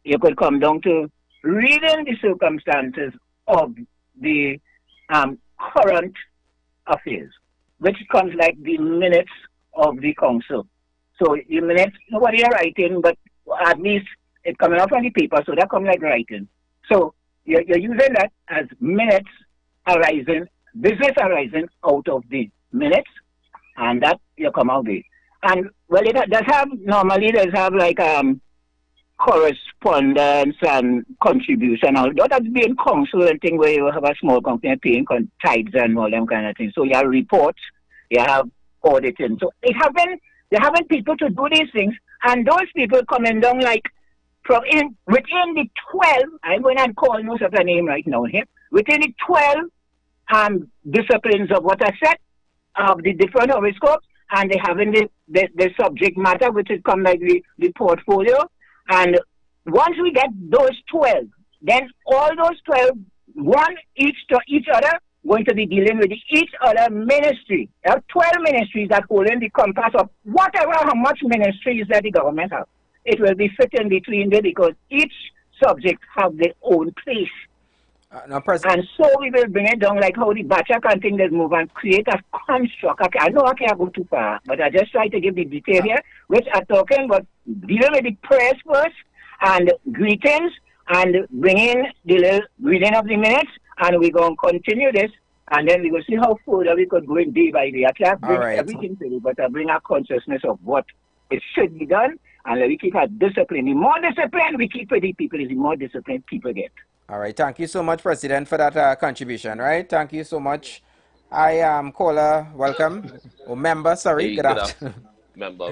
you could come down to reading the circumstances of the current affairs, which comes like the minutes of the council. So the minutes, nobody are writing, but at least it coming out on the paper, so that comes like writing. So you're using that as minutes arising, business arising out of the minutes, and that you come out with. And well, it does have, normally does have like correspondence and contribution. All that's being council and thing where you have a small company paying tithes and all them kind of things. So you have reports, you have auditing. So they having people to do these things, and those people coming down like within the 12. I'm going to call most of the name right now here. Within the 12 disciplines of what I said, of the different horoscopes, and they having the subject matter, which is come like the portfolio. And once we get those 12, then all those 12, one each to each other, going to be dealing with each other ministry. There are 12 ministries that hold in the compass of whatever, how much ministries that the government have. It will be fitting between them because each subject have their own place. And so we will bring it down like how the Bacha can think that move and create a construct. I know I can't go too far, but I just try to give the detail here, which I'm talking about dealing with the prayers first and greetings and bringing the little reading of the minutes, and we're going to continue this, and then we're going to see how further we could go in day by day. I can't bring everything to you, but I bring a consciousness of what it should be done, and we keep our discipline. The more discipline we keep with the people, the more discipline people get. All right, thank you so much, President, for that contribution, right? Thank you so much. I am caller, welcome. Or member, sorry. Hey, good afternoon. Member.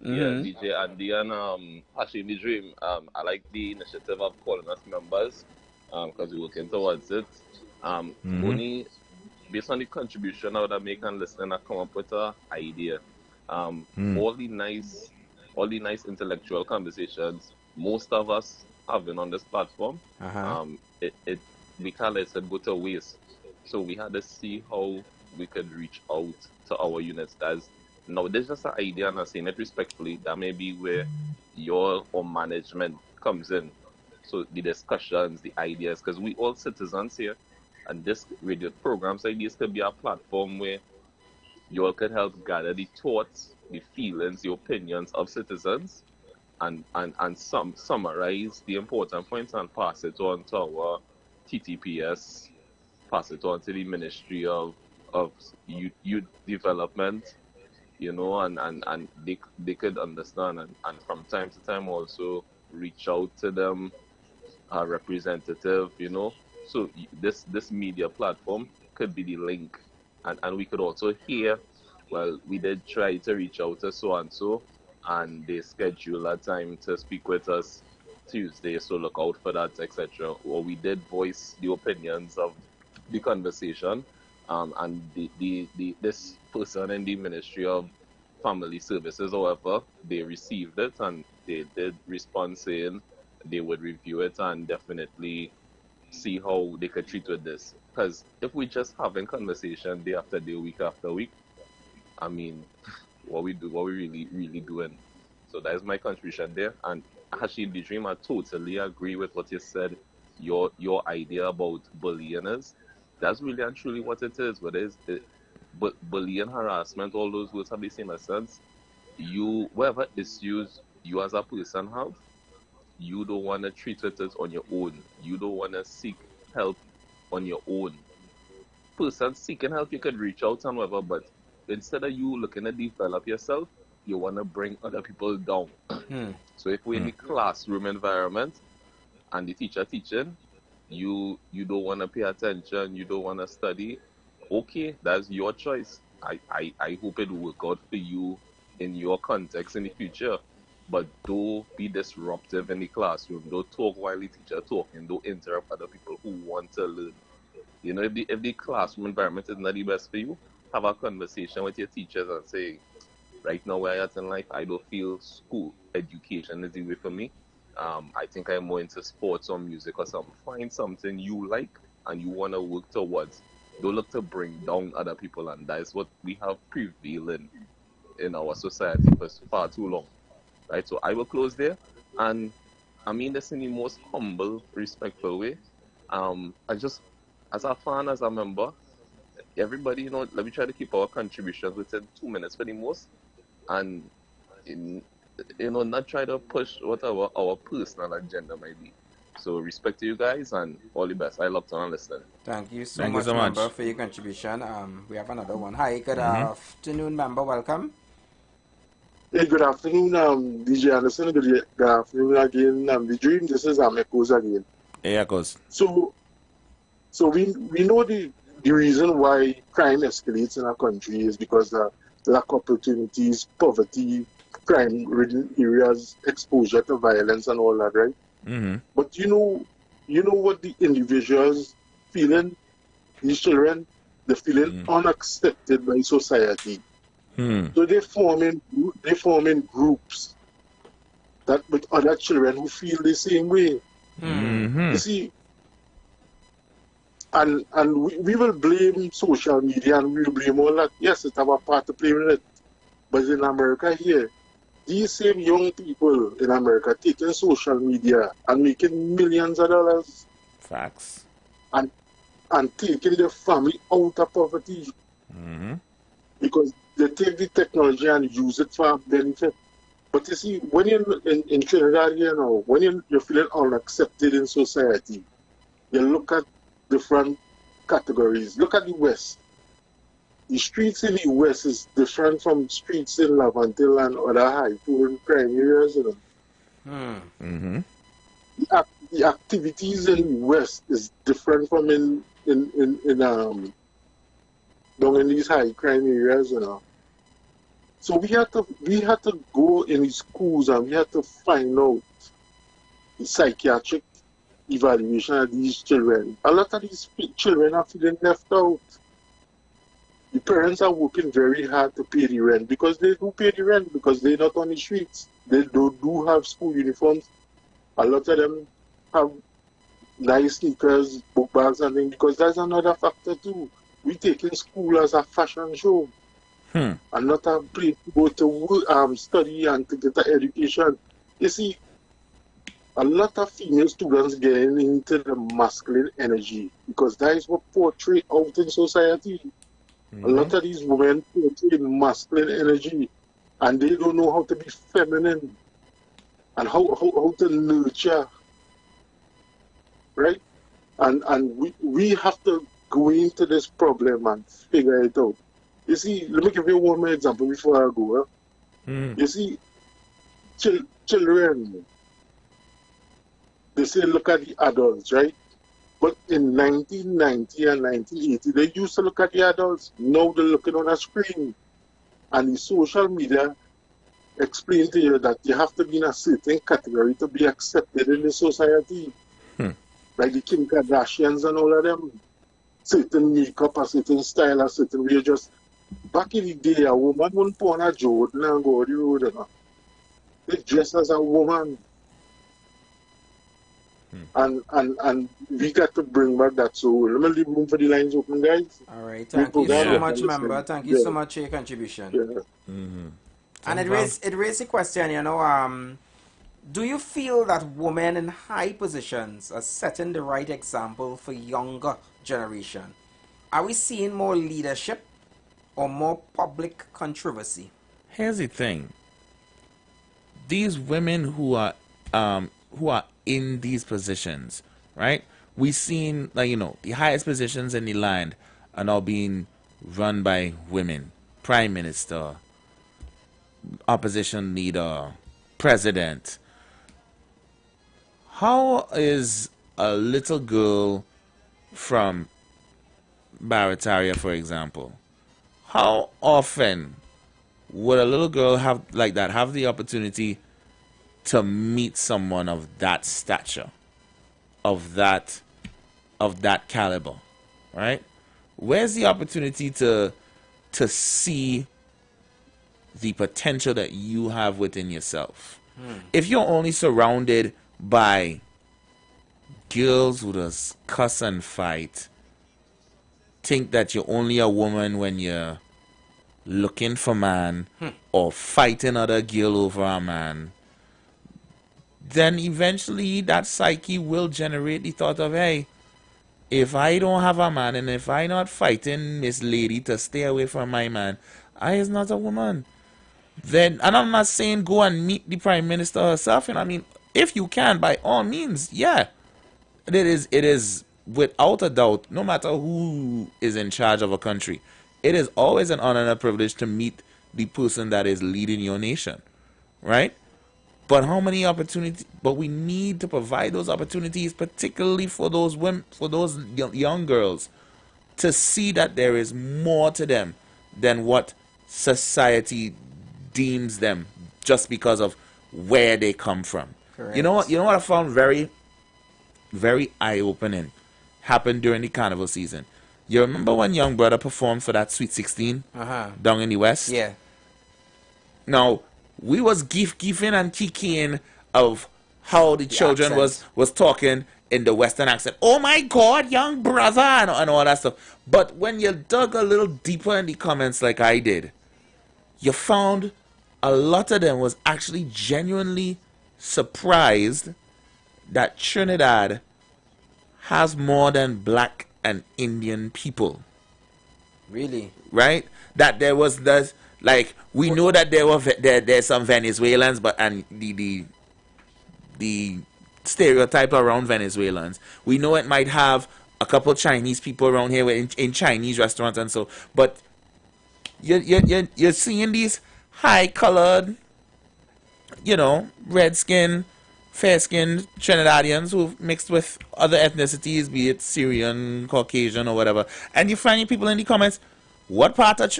Yeah, DJ Andy and Hashim the Dream. I like the initiative of calling us members because we're working towards it. Only based on the contribution I would make and listen, I come up with an idea. All the nice intellectual conversations most of us having on this platform, we can't let it go to waste. So we had to see how we could reach out to our units. Now there's just an idea, and I'm saying it respectfully, that may be where your or management comes in. So the discussions, the ideas, because we all citizens here, and this radio programs like this could be a platform where you all could help gather the thoughts, the feelings, the opinions of citizens, and summarize the important points and pass it on to our TTPS, pass it on to the Ministry of Youth Development, you know, and they could understand, and from time to time also reach out to them, representative, you know. So this media platform could be the link, and we could also hear, well, we did try to reach out to so and so, and they schedule a time to speak with us Tuesday, so look out for that, etc. Or we did voice the opinions of the conversation, and this person in the Ministry of Family Services, however, they received it and they did respond saying they would review it and definitely see how they could treat with this. Because if we just having conversation day after day, week after week, I mean, what we really doing. So that is my contribution there. And actually, the Dream, I totally agree with what you said. Your idea about bullying is, that's really and truly what it is. But bullying, harassment, all those words have the same essence. Whatever issues you as a person have, you don't want to treat it on your own. You don't want to seek help on your own. Person seeking help, you could reach out and whatever, but instead of you looking to develop yourself, you want to bring other people down. So if we're in the classroom environment and the teacher teaching, you don't want to pay attention, you don't want to study, okay, that's your choice. I hope it will work out for you in your context in the future. But don't be disruptive in the classroom. Don't talk while the teacher talking. Don't interrupt other people who want to learn. You know, if the classroom environment is not the best for you, have a conversation with your teachers and say, right now where I am in life, I don't feel school education is the way for me. I think I'm more into sports or music or something. Find something you like and you want to work towards. Don't look to bring down other people, and that is what we have prevailing in our society for far too long. Right, so I will close there, and I mean this in the most humble, respectful way. I just, as a fan, as a member, everybody, you know, let me try to keep our contributions within 2 minutes for the most, and you know, not try to push whatever our personal agenda might be. So respect to you guys, and all the best. I locked on and listening. Thank you so much, member, for your contribution. We have another one. Hi, good afternoon, member. Welcome. Hey, good afternoon, DJ Anderson. Good afternoon again, The Dream. This is Echoes again. Hey, Echoes. So we know the reason why crime escalates in our country is because lack of opportunities, poverty, crime-ridden areas, exposure to violence, and all that, right? Mm-hmm. But you know what the individuals feeling? These children, they're feeling unaccepted by society. So they form in groups that with other children who feel the same way. You see, and we will blame social media and we will blame all that. Yes, it have a part to play with it. But in America here, these same young people in America taking social media and making millions of dollars. Facts. And taking their family out of poverty. Because they take the technology and use it for benefit. But you see, when you're in Trinidad, you know, when you're feeling unaccepted in society, you look at different categories. Look at the West. The streets in the West is different from streets in Laventille and other high-poor crime areas. You know. The activities in the West is different from down in these high crime areas, you know. So we had to go in the schools and we had to find out the psychiatric evaluation of these children. A lot of these children are feeling left out. The parents are working very hard to pay the rent because they do pay the rent because they're not on the streets. They do have school uniforms. A lot of them have nice sneakers, book bags and things because that's another factor too. We taking school as a fashion show. And not a place to go to work, study and to get an education. You see, a lot of female students getting into the masculine energy because that is what portrayed out in society. A lot of these women portray masculine energy and they don't know how to be feminine and how to nurture. Right? And we have to go into this problem and figure it out. You see, let me give you one more example before I go. You see, children, they say look at the adults, right? But in 1990 and 1980, they used to look at the adults. Now they're looking on a screen. And the social media explain to you that you have to be in a certain category to be accepted in the society. Like the Kim Kardashians and all of them. Certain makeup, a certain style, a certain way. Just back in the day, a woman wouldn't put on a Jordan and go on the road. You know? They dress as a woman. And we got to bring back that. So let me leave room for the lines open, guys. All right. Thank you so much, member. Thank you so much for your contribution. And it raised a question, you know, do you feel that women in high positions are setting the right example for younger generation? Are we seeing more leadership or more public controversy? Here's the thing. These women who are in these positions, right? We've seen, like, you know, the highest positions in the land are now being run by women. Prime Minister, opposition leader, president. How is a little girl from Barataria, for example, how often would a little girl have the opportunity to meet someone of that stature, of that caliber, right? Where's the opportunity to see the potential that you have within yourself? If you're only surrounded by girls who just cuss and fight, think that you're only a woman when you're looking for man or fighting other girl over a man, then eventually that psyche will generate the thought of, hey, if I don't have a man and if I not fighting Miss Lady to stay away from my man, I is not a woman. Then, and I'm not saying go and meet the Prime Minister herself, and I mean, if you can, by all means, yeah. It is without a doubt, no matter who is in charge of a country, it is always an honor and a privilege to meet the person that is leading your nation. right? But how many opportunities? But we need to provide those opportunities, particularly for those women, for those young girls, to see that there is more to them than what society deems them, just because of where they come from. Correct. You know what? You know what I found very, very eye-opening happened during the carnival season. You remember when Young Brother performed for that Sweet 16 down in the West? Yeah. Now, we was giving and kicking of how the children was talking in the Western accent. Oh my God, Young Brother, and all that stuff. But when you dug a little deeper in the comments like I did, you found a lot of them was actually genuinely surprised that Trinidad has more than black and Indian people. Really? Right? That there was this, like, we know that there's some Venezuelans, but and the stereotype around Venezuelans. We know it might have a couple Chinese people around here in Chinese restaurants and so, but you're seeing these high-colored, red-skinned, fair-skinned Trinidadians who've mixed with other ethnicities, be it Syrian, Caucasian, or whatever. And you find people in the comments, what part of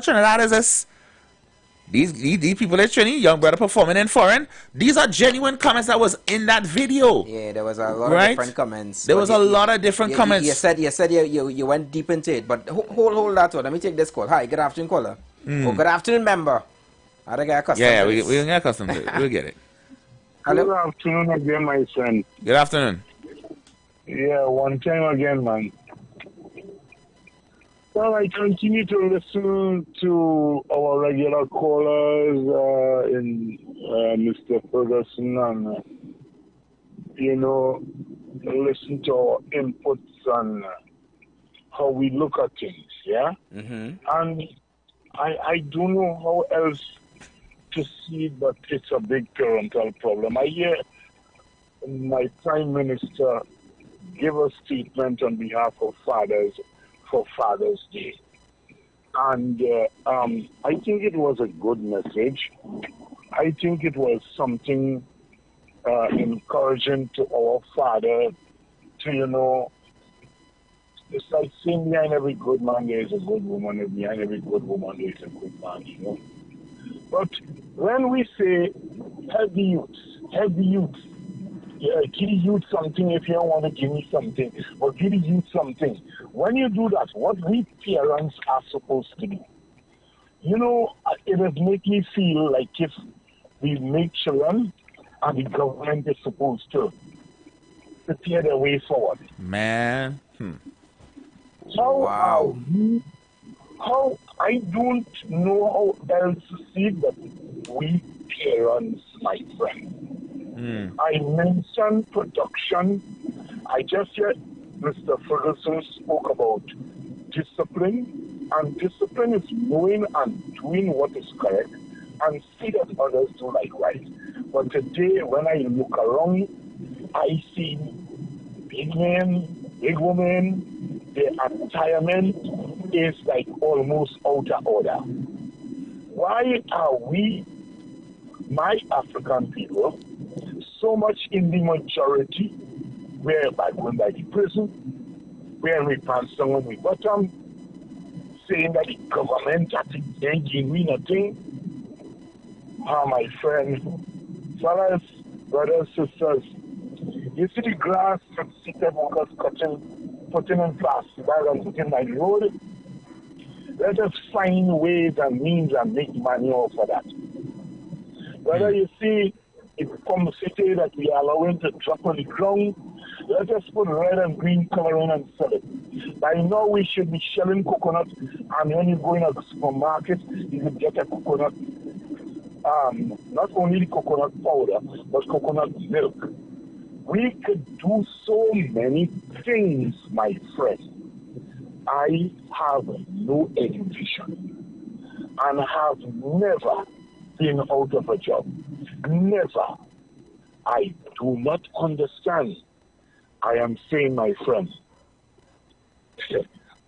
Trinidad is this? These people in Trinidad, Young Brother performing in foreign. These are genuine comments that was in that video. Yeah, there was a lot of different comments. There was a lot of different comments. You said you went deep into it, but hold that one. Let me take this call. Hi, good afternoon, caller. Oh, good afternoon, member. I get accustomed to this. we get accustomed to it. We'll get it. Hello? Good afternoon again, my friend. Good afternoon. Yeah, one time again, man. Well, I continue to listen to our regular callers, Mr. Ferguson, and, listen to our inputs on how we look at things, yeah? Mm-hmm. And I don't know how else to see it, but it's a big parental problem. I hear my Prime Minister give a statement on behalf of fathers for Father's Day. And I think it was a good message. I think it was something encouraging to our father to, it's like saying behind every good man there is a good woman, and behind every good woman there is a good man, But when we say help the youth, yeah, give the youth something if you don't want to give me something, but give the youth something. When you do that, what we parents are supposed to do, it does make me feel like if we make children and the government is supposed to prepare their way forward. Man. How I don't know how else to see it, but we parents, my friend. I mentioned production. I just heard Mr. Ferguson spoke about discipline, and discipline is knowing and doing what is correct and see that others do likewise. But today, when I look around, I see big men, big women, their retirement is like almost out of order. Why are we, my African people, so much in the majority, where by going by the prison, where we pass someone with bottom, saying that the government ain't giving me nothing? My friend, fellas, brothers, sisters, you see the grass that city workers putting in plastic bag and putting by the road? Let us find ways and means and make money off of that. Whether you see it from city that we are allowing to drop on the ground, let us put red and green coloring and sell it. By now we should be shelling coconut, and when you go in a supermarket, you can get a coconut, not only the coconut powder, but coconut milk. We could do so many things, my friend. I have no education and have never been out of a job. Never. I do not understand. I am saying, my friend,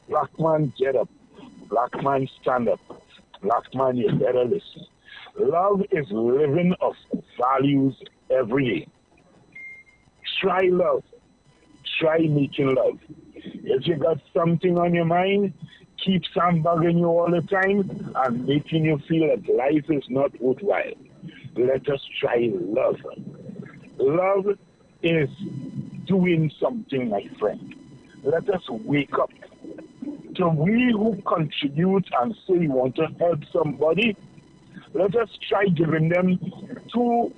black man, get up. Black man, stand up. Black man, you better listen. Love is living of values every day. Try love. Try making love. If you got something on your mind, keep bugging you all the time and making you feel that life is not worthwhile. Let us try love. Love is doing something, my friend. Let us wake up. To we who contribute and say we want to help somebody, let us try giving them 2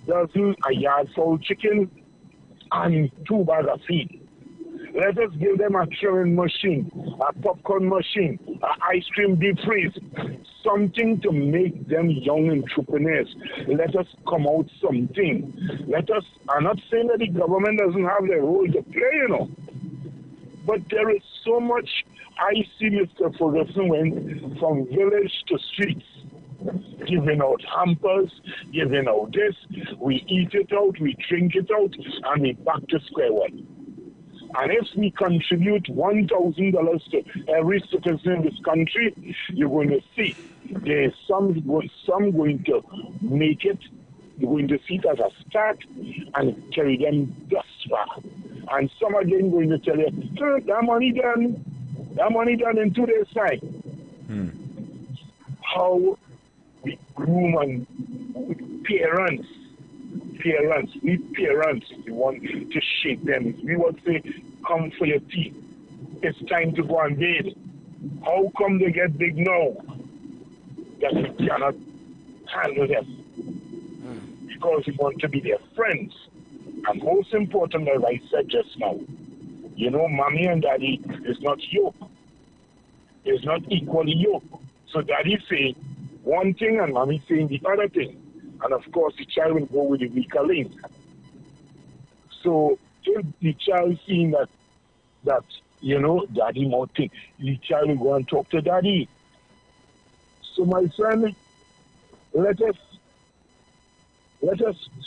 dozen a yard full chicken and 2 bags of feed. Let us give them a churning machine, a popcorn machine, an ice cream deep freeze, something to make them young entrepreneurs. Let us come out something. Let us, I'm not saying that the government doesn't have their role to play, you know, but there is so much. I see Mr. Ferguson went from village to streets, giving out hampers, giving out this. We eat it out, we drink it out, and we back to square one. And if we contribute $1,000 to every citizen in this country, you're going to see there's some going to make it. You're going to see it as a start and carry them thus far. And some again going to tell you, that money done in 2 days' time. How we groom and parents, we parents, we want to shape them. We would say, come for your tea. It's time to go and bathe. How come they get big now? That we cannot handle them. Because we want to be their friends. And most important, as I said just now, you know, mommy and daddy is not yoke. It's not equally yoke. So daddy say one thing and mommy saying the other thing. And of course, the child will go with the weaker link. So if the child seeing that you know, daddy more thing, the child will go and talk to daddy. So my friend, let us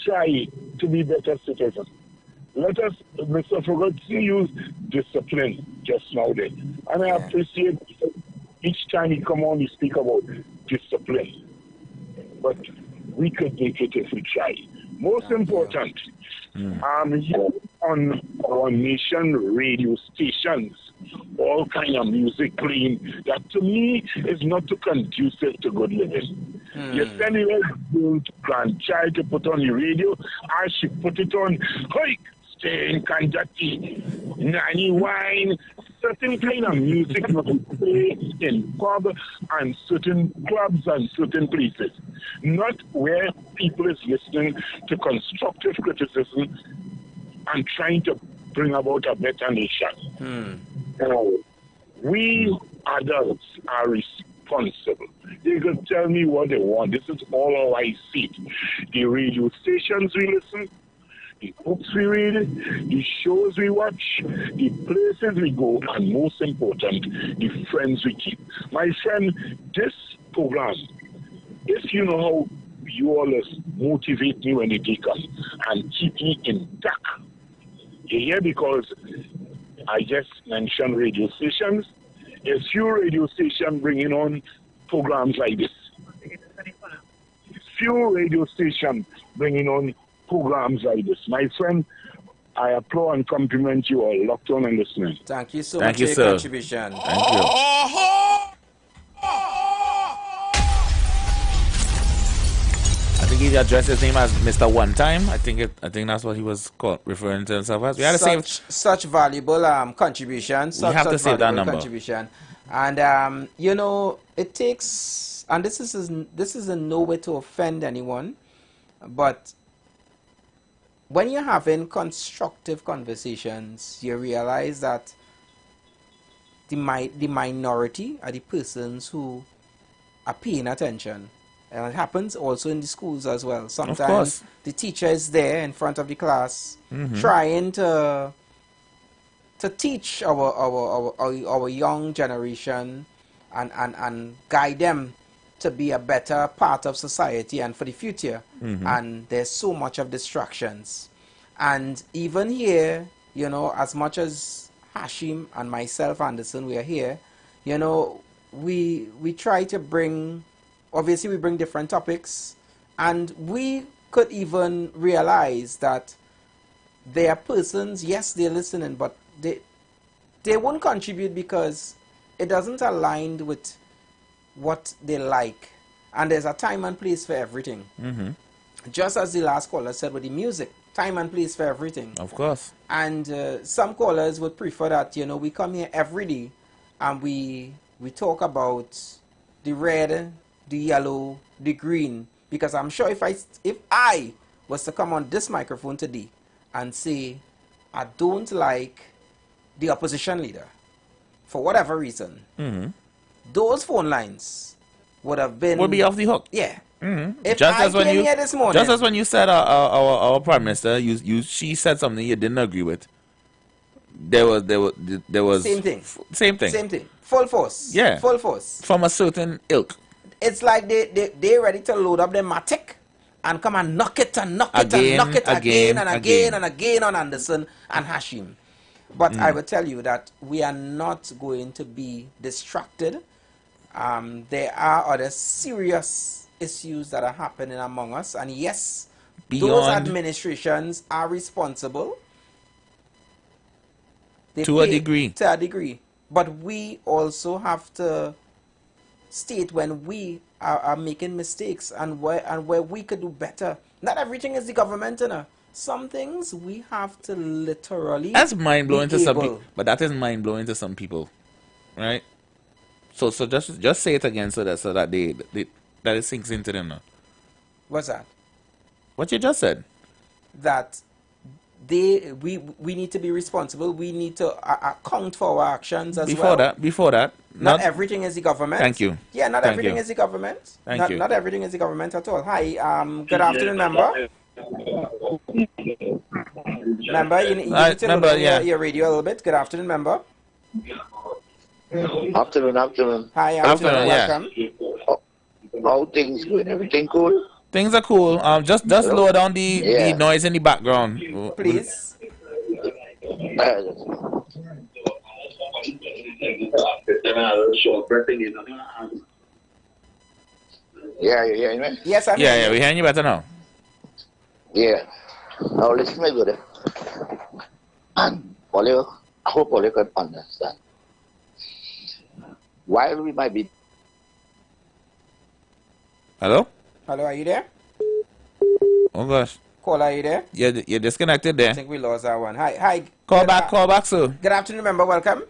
try to be better citizens. Let us, Mr. Ferguson, use discipline just now there. And I appreciate each time he come on, he speak about discipline. But we could make it if we try. Most important, here on our nation radio stations, all kind of music playing that to me is not too conducive to good living. You send your girl to grandchild to put on the radio, and she put it on, hike, stay in Kanjati, nanny wine, certain kind of music that we play in pub and certain clubs and certain places. Not where people is listening to constructive criticism and trying to bring about a better nation. We adults are responsible. They can tell me what they want. This is all how I see it. The radio stations we listen, the books we read, the shows we watch, the places we go, and most important, the friends we keep. My friend, this program, if you know how you always motivate me when you come and keep me intact. You hear, because I just mentioned radio stations. A few radio stations bringing on programs like this. Few radio stations bringing on programs like this. My friend, I applaud and compliment you all locked on and listening. Thank you so much for your contribution. Thank you. I think he addressed his name as Mr. One Time. I think that's what he was referring to himself as. We had such valuable contribution. We have to save that number. Contribution. And you know, it takes, and this is in no way to offend anyone, but when you're having constructive conversations, you realize that the minority are the persons who are paying attention. And it happens also in the schools as well. Sometimes the teacher is there in front of the class trying to teach our young generation and guide them to be a better part of society and for the future. And there's so much of distractions. And even here, you know, as much as Hashim and myself, Anderson, we are here, you know, we try to bring obviously we bring different topics, and we could even realize that there are persons, yes, they're listening, but they won't contribute because it doesn't align with what they like. And there's a time and place for everything. Just as the last caller said with the music, time and place for everything. Of course. And some callers would prefer that, you know, we come here every day and we talk about the red, the yellow, the green. Because I'm sure if I was to come on this microphone today and say, I don't like the opposition leader, for whatever reason, those phone lines would be off the hook. Yeah. If just I as when you, here this morning, just as when you said our prime minister, she said something you didn't agree with. There was same thing. Same thing. Full force. Yeah. Full force. From a certain ilk. It's like they ready to load up their matic and come and knock it and knock it and knock it again and again and again on Anderson and Hashim. But I will tell you that we are not going to be distracted. There are other serious issues that are happening among us, and yes, those administrations are responsible to a degree. But we also have to state when we are making mistakes and where we could do better. Not everything is the government, you know. Some things we have to literally. That's mind blowing to some people, but that is mind blowing to some people, right? So just say it again so that that it sinks into them now. What's that? What you just said. That we need to be responsible. We need to account for our actions as well. Before that. Not everything is the government. Thank you. Yeah, not everything is the government. Thank you. Not everything is the government at all. Hi, good afternoon, member. Member, you need to load on your radio a little bit. Good afternoon, member. Afternoon. Hi, afternoon. Welcome. How things going? Everything cool? Things are cool. Just lower down the noise in the background, please. Yeah, you hear me? Yes, I'm here. Yeah, we hearing you better now. Yeah. Now listen, my brother. And I hope all you can understand. While we might be. Hello? Hello, are you there? Oh gosh. Caller, are you there? You're disconnected there. I think we lost that one. Hi. Call back, sir. Good afternoon, member. Welcome.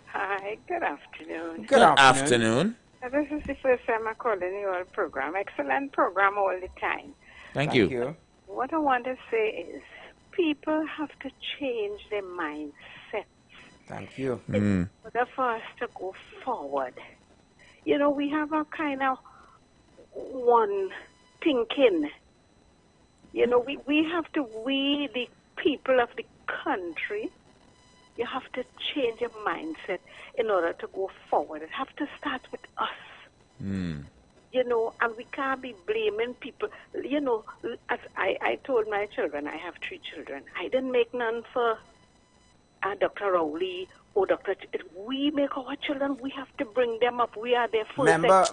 Hi, good afternoon. Good afternoon. This is the first time I'm calling your program. Excellent program all the time. Thank you. What I want to say is people have to change their mindset. Thank you. In order for us to go forward. You know, we have a kind of one thinking. You know, we have to, the people of the country, you have to change your mindset in order to go forward. It have to start with us. You know, and we can't be blaming people. You know, as I told my children, I have 3 children. I didn't make none for Dr. Rowley or Dr. We make our children, we have to bring them up. We are their full Member.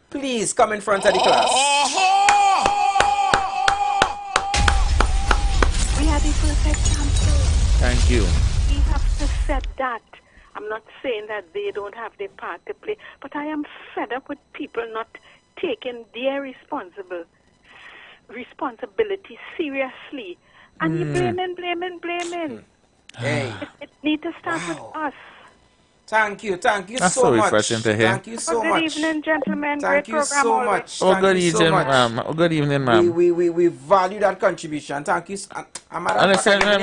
Please come in front of the class. We are the first example. Thank you. We have to set that. I'm not saying that they don't have their part to play, but I am fed up with people not taking their responsibility seriously. And you blaming. Hey. It needs to start with us. Thank you That's so much. Refreshing to hear. Thank you so much. Good evening, gentlemen. Thank Great you program so always. much. Oh, good evening, ma'am. Oh, good evening, ma'am. We value that contribution. Thank you. And listen, And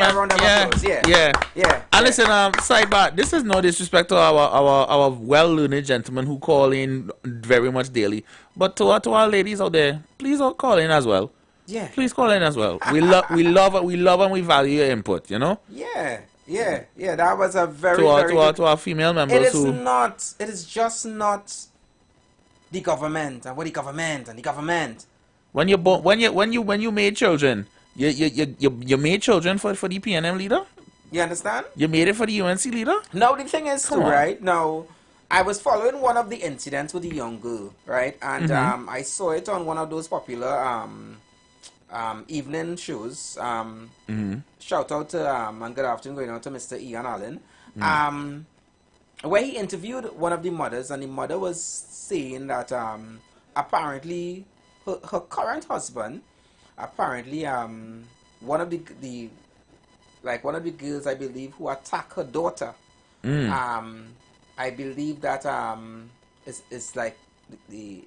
listen, sidebar. This is no disrespect to our well-learned gentlemen who call in very much daily, but to our ladies out there, please call in as well. Yeah. Please call in as well. We love and we value your input. You know. Yeah. That was a very to our female members It is just not the government and what the government. When you made children, you made children for the PNM leader. You understand? You made it for the UNC leader. Now the thing is, right now, I was following one of the incidents with the young girl, right? And I saw it on one of those popular evening shows. Shout out to and good afternoon going out to Mr. Ian Allen. Where he interviewed one of the mothers, and the mother was saying that apparently her current husband, apparently one of the girls, I believe, who attacked her daughter. I believe that it's like the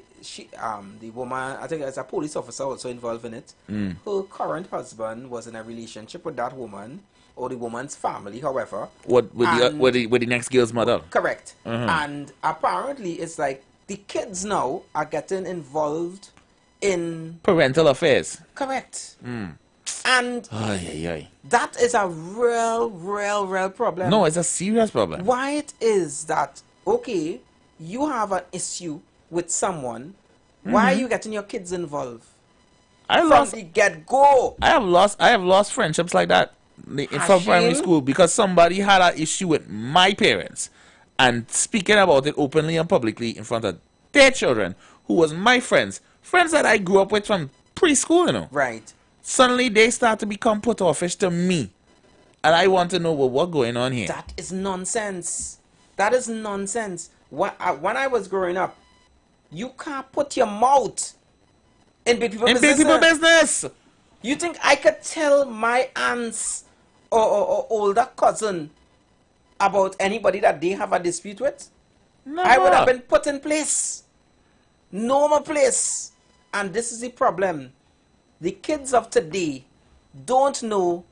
woman, I think there's a police officer also involved in it. Her current husband was in a relationship with that woman, or the woman's family, however. With the next girl's mother? Correct. And apparently it's like the kids now are getting involved in parental affairs. Correct. And that is a real problem. No, it's a serious problem. Why it is that, okay, you have an issue with someone, why are you getting your kids involved? From the get-go. I have lost friendships like that from primary school because somebody had an issue with my parents and speaking about it openly and publicly in front of their children, who was my friends that I grew up with from preschool, you know. Right. Suddenly they start to become put offish to me. And I want to know, well, what's going on here? That is nonsense. That is nonsense. When I was growing up, you can't put your mouth in big people's business. You think I could tell my aunts or older cousin about anybody that they have a dispute with? No. I would have been put in place. No more place. And this is the problem. The kids of today don't know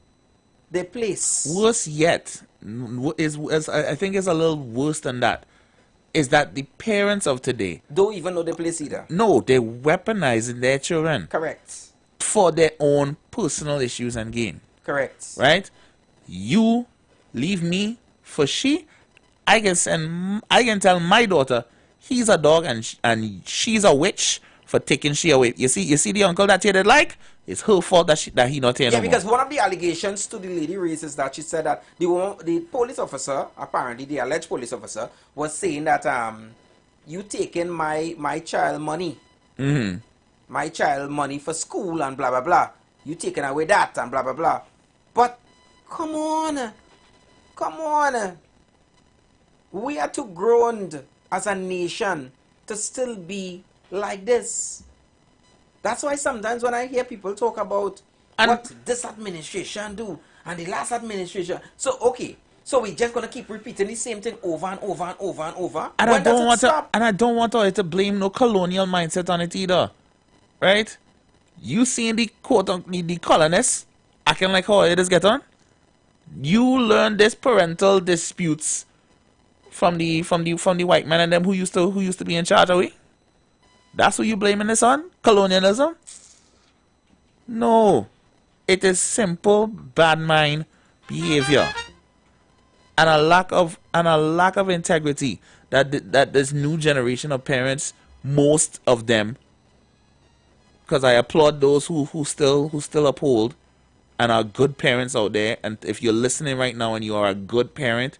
their place. Worse yet, I think it's a little worse than that, is that the parents of today don't even know their place either. No, they're weaponizing their children. Correct. For their own personal issues and gain. Correct. Right? You leave me for she. I can tell my daughter he's a dog and she's a witch for taking she away. You see the uncle that you did like? It's her fault that he not here no more. Because one of the allegations to the lady raised is that she said that the police officer, apparently the alleged police officer, was saying that you taking my child money. My child money for school and blah blah blah. You taking away that and blah blah blah. But come on. We are too grown as a nation to still be like this. That's why sometimes when I hear people talk about what this administration do and the last administration, so we're just gonna keep repeating the same thing over and over and over and over. And I don't want to blame no colonial mindset on it either, right? You seen the the colonists acting like how it is get on. You learn this parental disputes from the white men and them who used to be in charge of we. That's who you blaming this on? Colonialism? No. It is simple bad mind behavior. And a lack of integrity that this new generation of parents, most of them, because I applaud those who still uphold and are good parents out there, and if you're listening right now and you are a good parent,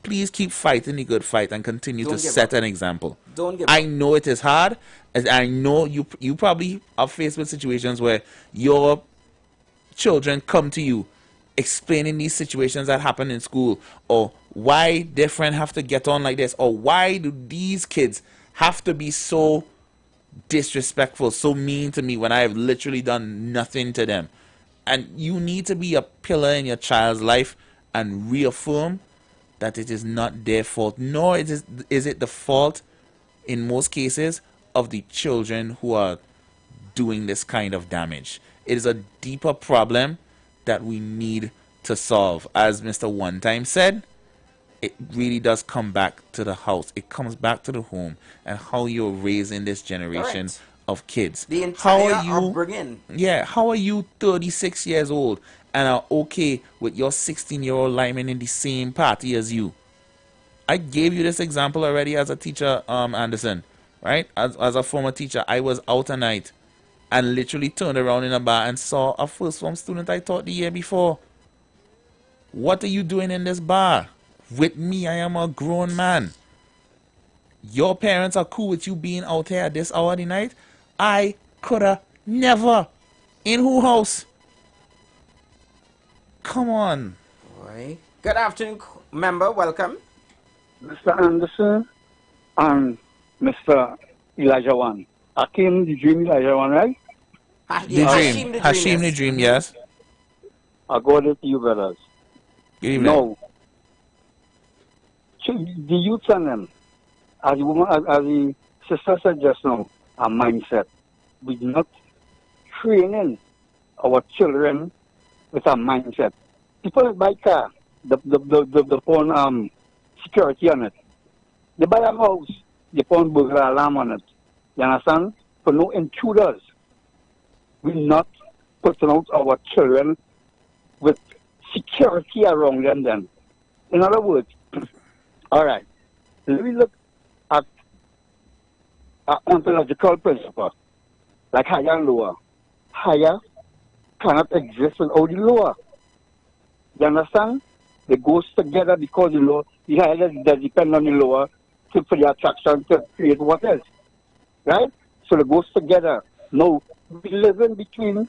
please keep fighting the good fight and continue to set an example. Don't give I know it is hard. I know you probably are faced with situations where your children come to you explaining these situations that happen in school, or why their friend have to get on like this, or why do these kids have to be so disrespectful, so mean to me when I have literally done nothing to them. And you need to be a pillar in your child's life and reaffirm that it is not their fault, nor is it the fault, in most cases, of the children who are doing this kind of damage. It is a deeper problem that we need to solve. As Mr. One Time said, it really does come back to the house. It comes back to the home and how you're raising this generation of kids. The entire upbringing. Yeah, how are you 36 years old and are okay with your 16-year-old lineman in the same party as you? I gave you this example already as a teacher, Anderson, right? As a former teacher, I was out at night and literally turned around in a bar and saw a first form student I taught the year before. What are you doing in this bar? With me, I am a grown man. Your parents are cool with you being out here at this hour of the night? I coulda never. In who house? Come on. Boy. Good afternoon, member. Welcome. Mr. Anderson and Mr. Elijah One. Hakim the Dream Elijah One, right? Hashim the Dream, yes. I go to you, brothers. Good evening. No. The youth and them, as the woman, as the sister said just now, a mindset. We're not training our children with a mindset. People that buy car, the phone security on it. They buy a house, they put burglar alarm on it. You understand? For no intruders. We're not putting out our children with security around them then. In other words, all right, let me look at ontological principle, like higher and lower. Higher cannot exist without the lower. You understand? They go together because the lower, the higher does depend on the lower for the attraction to create what else. Right? So they go together. Now, we live in between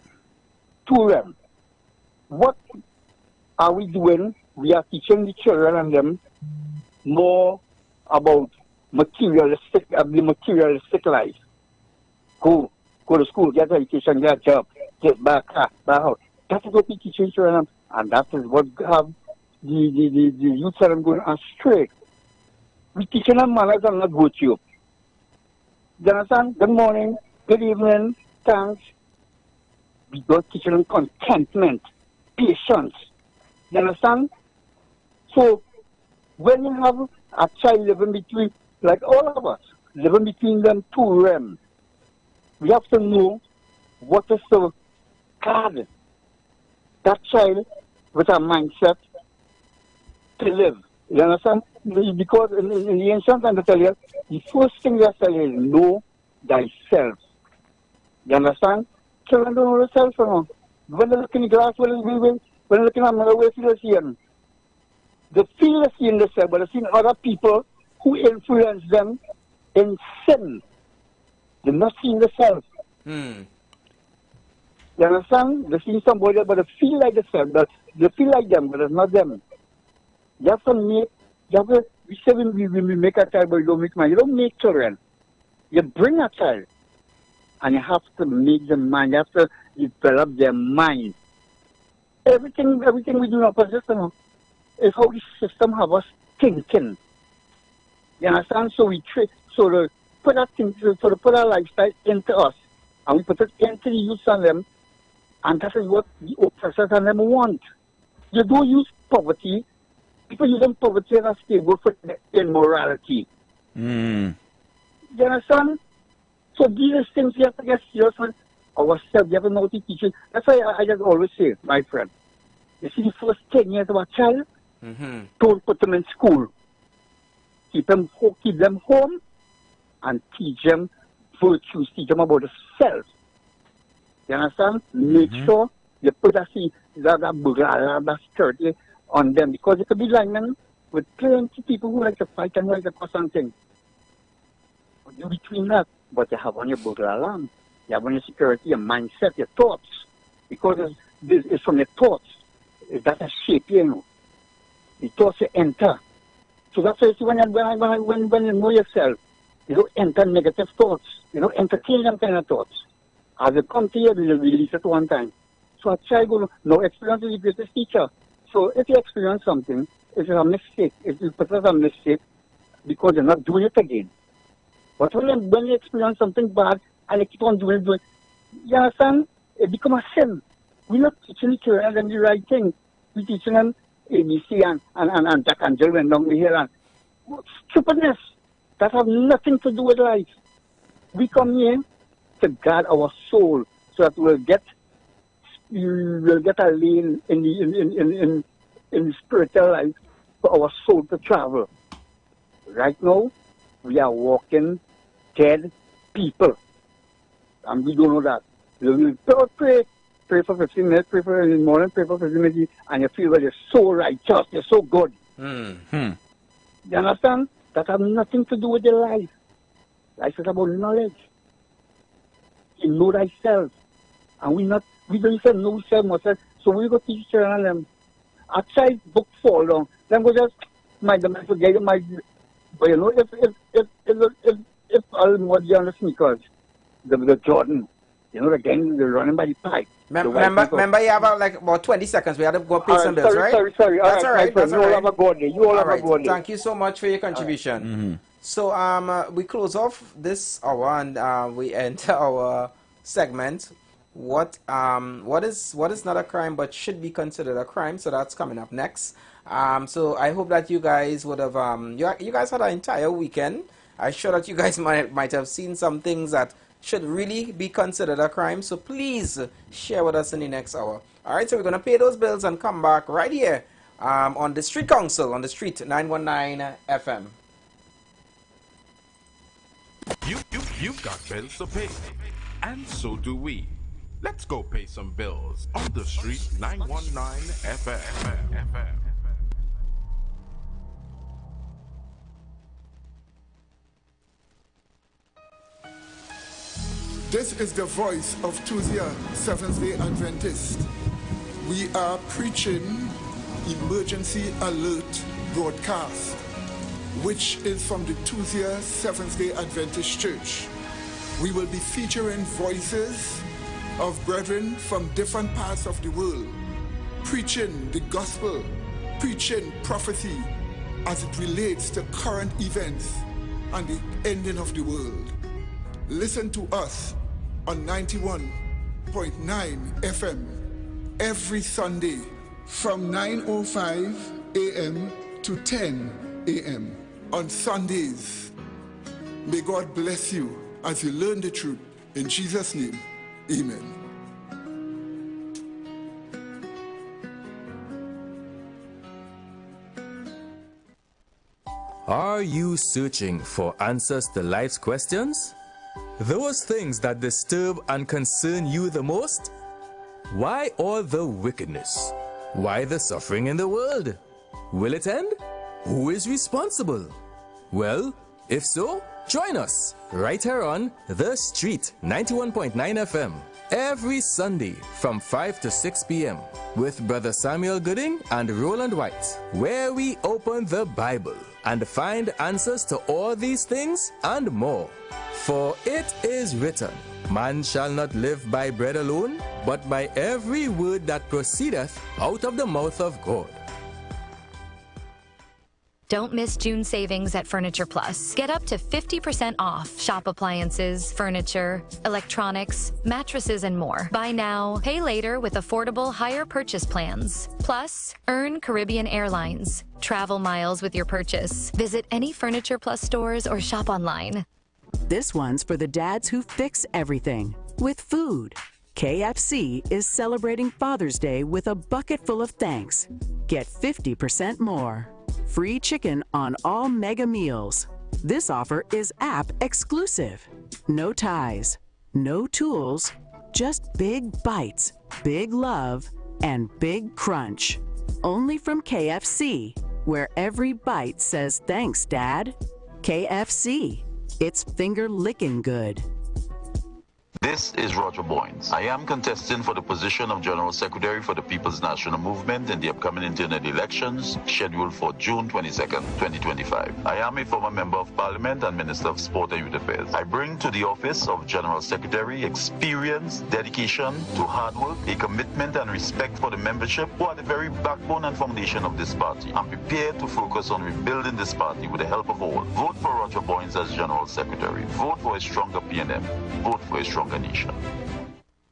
two realms. What are we doing? We are teaching the children and them more about the materialistic life. Go to school, get education, get a job, get back house. That is what we teach children, and that is what have the youth are going astray. We teaching them manners and not virtue. You understand? Good morning, good evening, thanks. We don't teach them contentment, patience. You understand? So, when you have a child living between, like all of us, living between them two realms, we have to know what is the card that child with a mindset to live. You understand? Because in the ancient time, they tell you, the first thing they tell you is know thyself. You understand? Children don't know themselves. When they look in the glass, when they look in another way, they see them. They feel they see themselves, but they see other people who influence them in sin. They're not seeing themselves. You understand? They see somebody, but they feel like themselves. They feel like them, but it's not them. You have to make, we say we make a child, but you don't make man. You don't make children. You bring a child, and you have to make them mind. You have to develop their mind. Everything we do in our system is how the system have us thinking. You understand? So we trick, so to put our lifestyle into us, and we put it into the youth and them, and that is what the oppressors and them want. You don't use poverty. People use poverty as a scapegoat for immorality. You understand? So these things you have to get serious with ourselves. You have to know what to teach. That's why I just always say, my friend, you see the first 10 years of a child, don't put them in school. Keep them home and teach them virtues, teach them about the self. You understand? Make sure you put that security on them, because you could be linemen with plenty people who like to fight and like to cause something. But you're between that, but you have on your burglar alarm, you have on your security, your mindset, your thoughts, because it's from your thoughts that has shaped you. The thoughts you enter. So that's why you see when you know yourself, you don't enter negative thoughts. You don't entertain them kind of thoughts. As they come to you, you release it one time. So a child will know experience is the greatest teacher. So if you experience something, if it's a mistake, if you put it as a mistake, because you're not doing it again. But when you experience something bad and you keep on doing it, you understand? It becomes a sin. We're not teaching the children the right thing. We're teaching them ABC and Jack and Jill went down the hill and stupidness that have nothing to do with life. We come here to guard our soul so that we'll get a lane in the spiritual life for our soul to travel. Right now, we are walking dead people. And we don't know that. We pray for 15 minutes, pray for in the morning, pray for 15 minutes, and you feel that you're so righteous, you're so good. You understand? That has nothing to do with the life. Life is about knowledge. You know thyself. And we don't say know self myself. So we go teach children and them. I try book fall down. Them go just mind them and forget it. But you know, if all more on the sneakers, the Jordan, you know, the gang, they're running by the pipe. Remember, you have like about 20 seconds. We have to go pay some bills, right? Sorry. That's all right. That's all right. You all have a good day. You all have a good day. Thank you so much for your contribution. So we close off this hour and we enter our segment. What is not a crime but should be considered a crime? So that's coming up next. So I hope that you guys would have you guys had an entire weekend. I'm sure that you guys might have seen some things that should really be considered a crime. So please share with us in the next hour. All right, so we're going to pay those bills and come back right here on the Street Council, on the Street 919 FM. You've got bills to pay, and so do we. Let's go pay some bills on the Street 919 FM. This is the voice of Tuesday, Seventh-day Adventist. We are preaching Emergency Alert broadcast, which is from the Tuesday, Seventh-day Adventist Church. We will be featuring voices of brethren from different parts of the world, preaching the gospel, preaching prophecy as it relates to current events and the ending of the world. Listen to us on 91.9 FM every Sunday from 9:05 a.m. to 10 a.m. on Sundays. May God bless you as you learn the truth. In Jesus' name, amen. Are you searching for answers to life's questions? Those things that disturb and concern you the most? Why all the wickedness? Why the suffering in the world? Will it end? Who is responsible? Well, if so, join us right here on The Street 91.9 FM every Sunday from 5 to 6 p.m. with Brother Samuel Gooding and Roland White, where we open the Bible and find answers to all these things and more. For it is written, man shall not live by bread alone, but by every word that proceedeth out of the mouth of God. Don't miss June savings at Furniture Plus. Get up to 50% off shop appliances, furniture, electronics, mattresses, and more. Buy now, pay later with affordable higher purchase plans. Plus, earn Caribbean Airlines. Travel miles with your purchase. Visit any Furniture Plus stores or shop online. This one's for the dads who fix everything with food. KFC is celebrating Father's Day with a bucket full of thanks. Get 50% more. Free chicken on all mega meals. This offer is app exclusive. No ties, no tools, just big bites, big love, and big crunch. Only from KFC, where every bite says thanks, Dad. KFC. It's finger-licking good. This is Roger Boynes. I am contesting for the position of General Secretary for the People's National Movement in the upcoming internet elections scheduled for June 22nd, 2025. I am a former Member of Parliament and Minister of Sport and Youth Affairs. I bring to the office of General Secretary experience, dedication to hard work, a commitment and respect for the membership who are the very backbone and foundation of this party. I'm prepared to focus on rebuilding this party with the help of all. Vote for Roger Boynes as General Secretary. Vote for a stronger PNM. Vote for a stronger nation.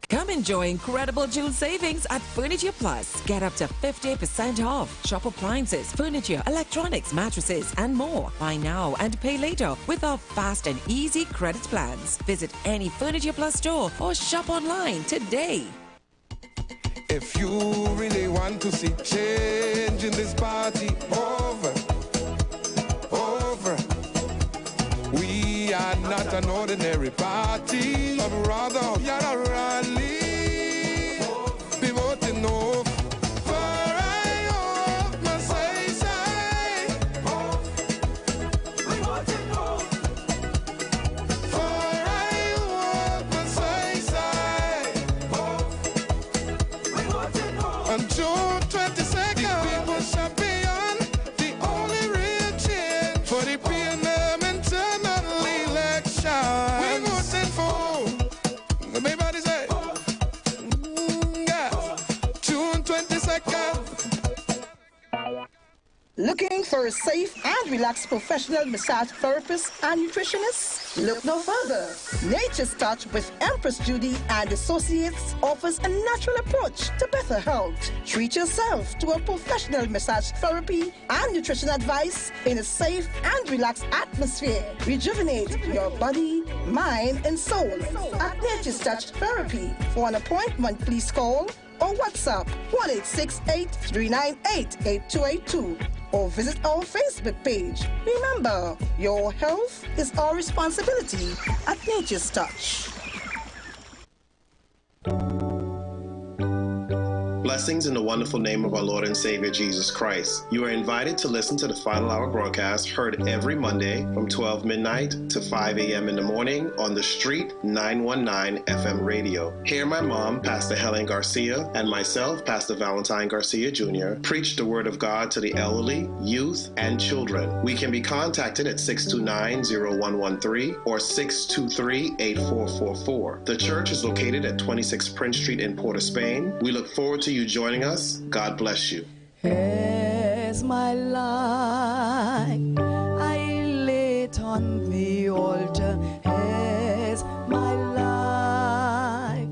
Come enjoy incredible June savings at Furniture Plus. Get up to 50% off. Shop appliances, furniture, electronics, mattresses, and more. Buy now and pay later with our fast and easy credit plans. Visit any Furniture Plus store or shop online today. If you really want to see change in this party, we are not an ordinary party, but rather we are a rally. Be voting no for I hope my say for a safe and relaxed professional massage therapist and nutritionist? Look no further. Nature's Touch with Empress Judy and Associates offers a natural approach to better health. Treat yourself to a professional massage therapy and nutrition advice in a safe and relaxed atmosphere. Rejuvenate your body, mind, and soul at Nature's Touch Therapy. For an appointment, please call or WhatsApp 1-868-398-8282 or visit our Facebook page. Remember, your health is our responsibility at Nature's Touch. Blessings in the wonderful name of our Lord and Savior Jesus Christ. You are invited to listen to the Final Hour broadcast heard every Monday from 12 midnight to 5 a.m. in the morning on the Street 919 FM radio. Here my mom, Pastor Helen Garcia, and myself, Pastor Valentine Garcia Jr., preach the Word of God to the elderly, youth, and children. We can be contacted at 629-0113 or 623-8444. The church is located at 26 Prince Street in Port of Spain. We look forward to you joining us. God bless you. As my life I lay it on the altar, as my life.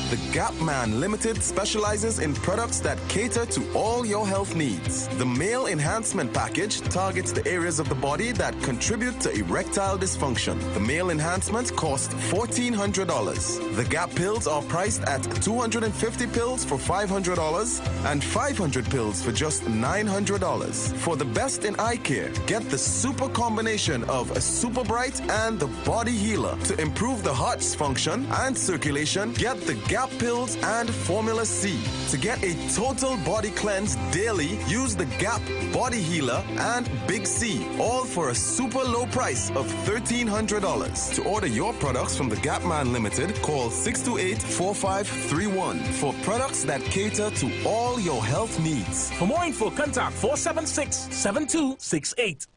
The Gap Man Limited specializes in products that cater to all your health needs. The Male Enhancement Package targets the areas of the body that contribute to erectile dysfunction. The Male Enhancement costs $1,400. The Gap pills are priced at 250 pills for $500 and 500 pills for just $900. For the best in eye care, get the super combination of a Super Bright and the Body Healer. To improve the heart's function and circulation, get the Gap pills and Formula C. To get a total body cleanse daily, use the Gap Body Healer and Big C, all for a super low price of $1,300. To order your products from the Gap Man Limited, call 628-4531 for products that cater to all your health needs. For more info, contact 476-7268.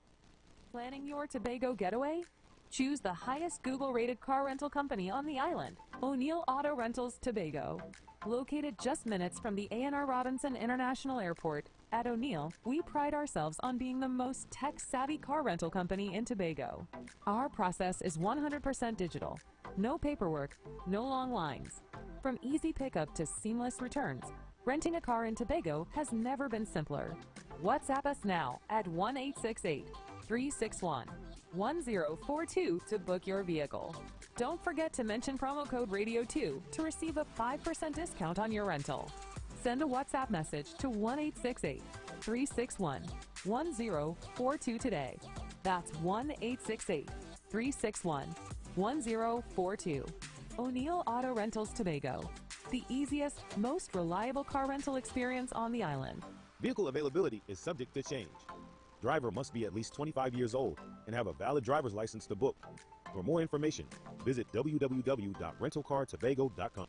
Planning your Tobago getaway? Choose the highest Google-rated car rental company on the island, O'Neill Auto Rentals Tobago. Located just minutes from the A&R Robinson International Airport, at O'Neill, we pride ourselves on being the most tech-savvy car rental company in Tobago. Our process is 100% digital. No paperwork, no long lines. From easy pickup to seamless returns, renting a car in Tobago has never been simpler. WhatsApp us now at 1-868-361-1042 to book your vehicle. Don't forget to mention promo code RADIO2 to receive a 5% discount on your rental. Send a WhatsApp message to 1-868-361-1042 today. That's 1-868-361-1042. O'Neill Auto Rentals Tobago, the easiest, most reliable car rental experience on the island. Vehicle availability is subject to change. Driver must be at least 25 years old and have a valid driver's license to book. For more information, visit www.rentalcartobago.com.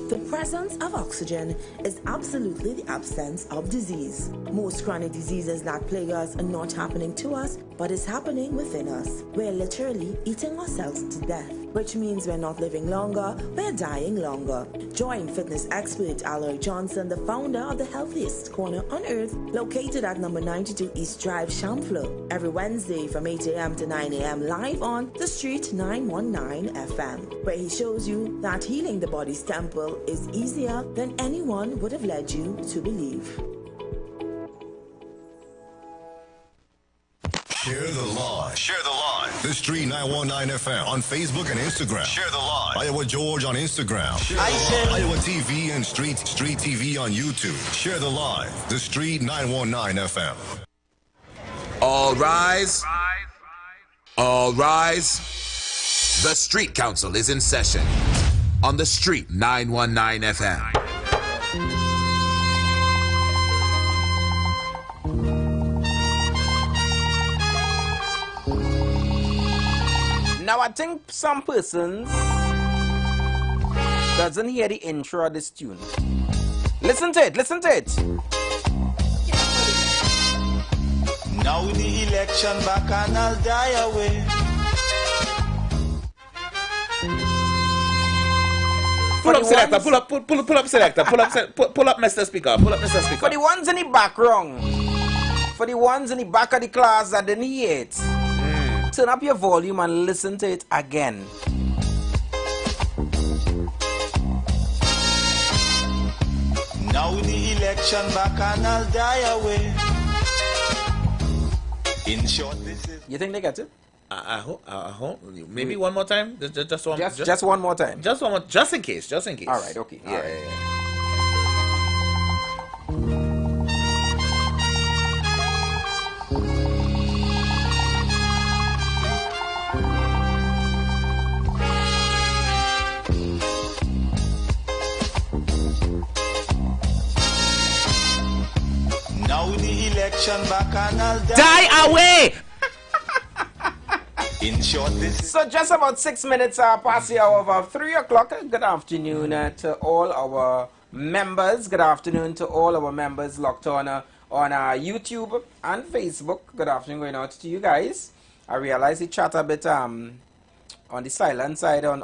The presence of oxygen is absolutely the absence of disease. Most chronic diseases that plague us are not happening to us, but is happening within us. We're literally eating ourselves to death, which means we're not living longer, we're dying longer. Join fitness expert Aloy Johnson, the founder of the healthiest corner on earth, located at number 92 East Drive, Chamfleur, every Wednesday from 8 a.m. to 9 a.m. live on the Street 919 FM, where he shows you that healing the body's temple is easier than anyone would have led you to believe. Share the live. Share the live. The Street 919 FM on Facebook and Instagram. Share the live. Iowa George on Instagram. Share the live. Iowa TV and Street TV on YouTube. Share the live. The Street 919 FM. All rise. All rise. The Street Council is in session on the Street 919 FM. Now I think some persons doesn't hear the intro of this tune. Listen to it, listen to it. Now with the election back and I'll die away. Pull up selector. Pull up selector. Pull up Mr. Speaker. Pull up Mr. Speaker. For the ones in the background, for the ones in the back of the class that didn't hear it, turn up your volume and listen to it again. Now the election back and I'll die away. In short, this is... You think they get it? I hope. Maybe one more time. Just one. Just one more time. Just one more. Just in case. All right. Okay. Yeah. Now the election back and I'll die away. In short, this is... So just about 6 minutes past the hour of 3 o'clock. Good afternoon to all our members. Good afternoon to all our members locked on YouTube and Facebook. Good afternoon going out to you guys. I realize the chat a bit on the silent side on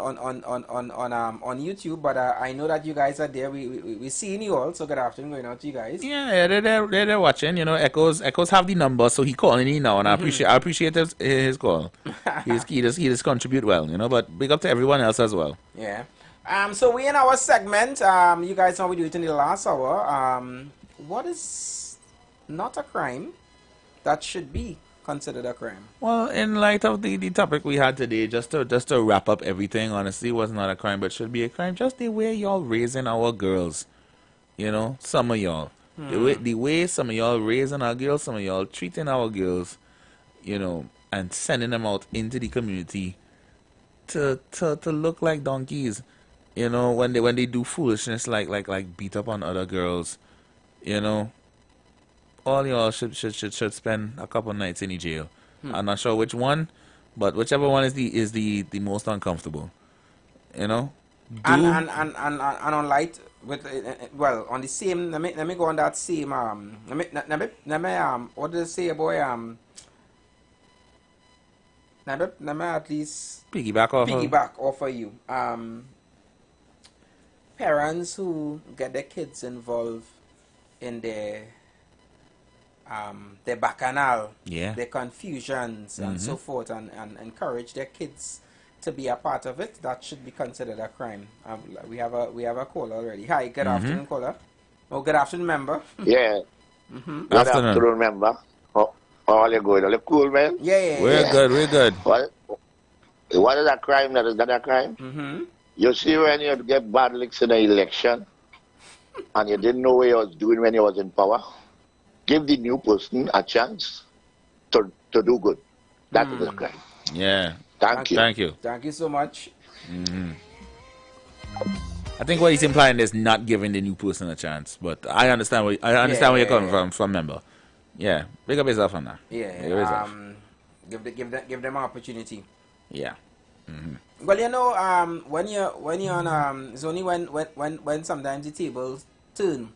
YouTube, but I know that you guys are there. We seeing you all, so good afternoon going out to you guys. Yeah, they're watching. You know, Echoes have the number, so he calling in now, and I appreciate his call. he does contribute well, you know. But big up to everyone else as well. Yeah. So we in our segment. You guys know we do it in the last hour. What is not a crime that should be considered a crime? Well, in light of the topic we had today, just to wrap up everything, honestly, was not a crime, but should be a crime. Just the way y'all raising our girls, you know, some of y'all, the way some of y'all raising our girls, some of y'all treating our girls, you know, and sending them out into the community to look like donkeys, you know, when they do foolishness like beat up on other girls, you know. All y'all should spend a couple nights in the jail. I'm not sure which one, but whichever one is the most uncomfortable. You know. And on light with well on the same. Let me go on that same. Let me what did it say, boy? Let me at least piggyback off of you. Parents who get their kids involved in their bacchanal, their confusions and so forth, and encourage their kids to be a part of it, that should be considered a crime. We have a caller already. Hi, good afternoon, caller. Oh, good afternoon, member. Yeah. Good afternoon, member. How are you going? Are you cool, man? Yeah. We're good. What is a crime? Is that a crime? You see, when you get bad licks in an election and you didn't know what you was doing when you was in power, give the new person a chance to do good. That is a crime. Yeah. Thank you. Thank you so much. I think what he's implying is not giving the new person a chance, but I understand where you're coming from, member. Yeah, big up yourself on that. Yeah. Give them an opportunity. Yeah. Well, you know, when you're on it's only when sometimes the tables turn.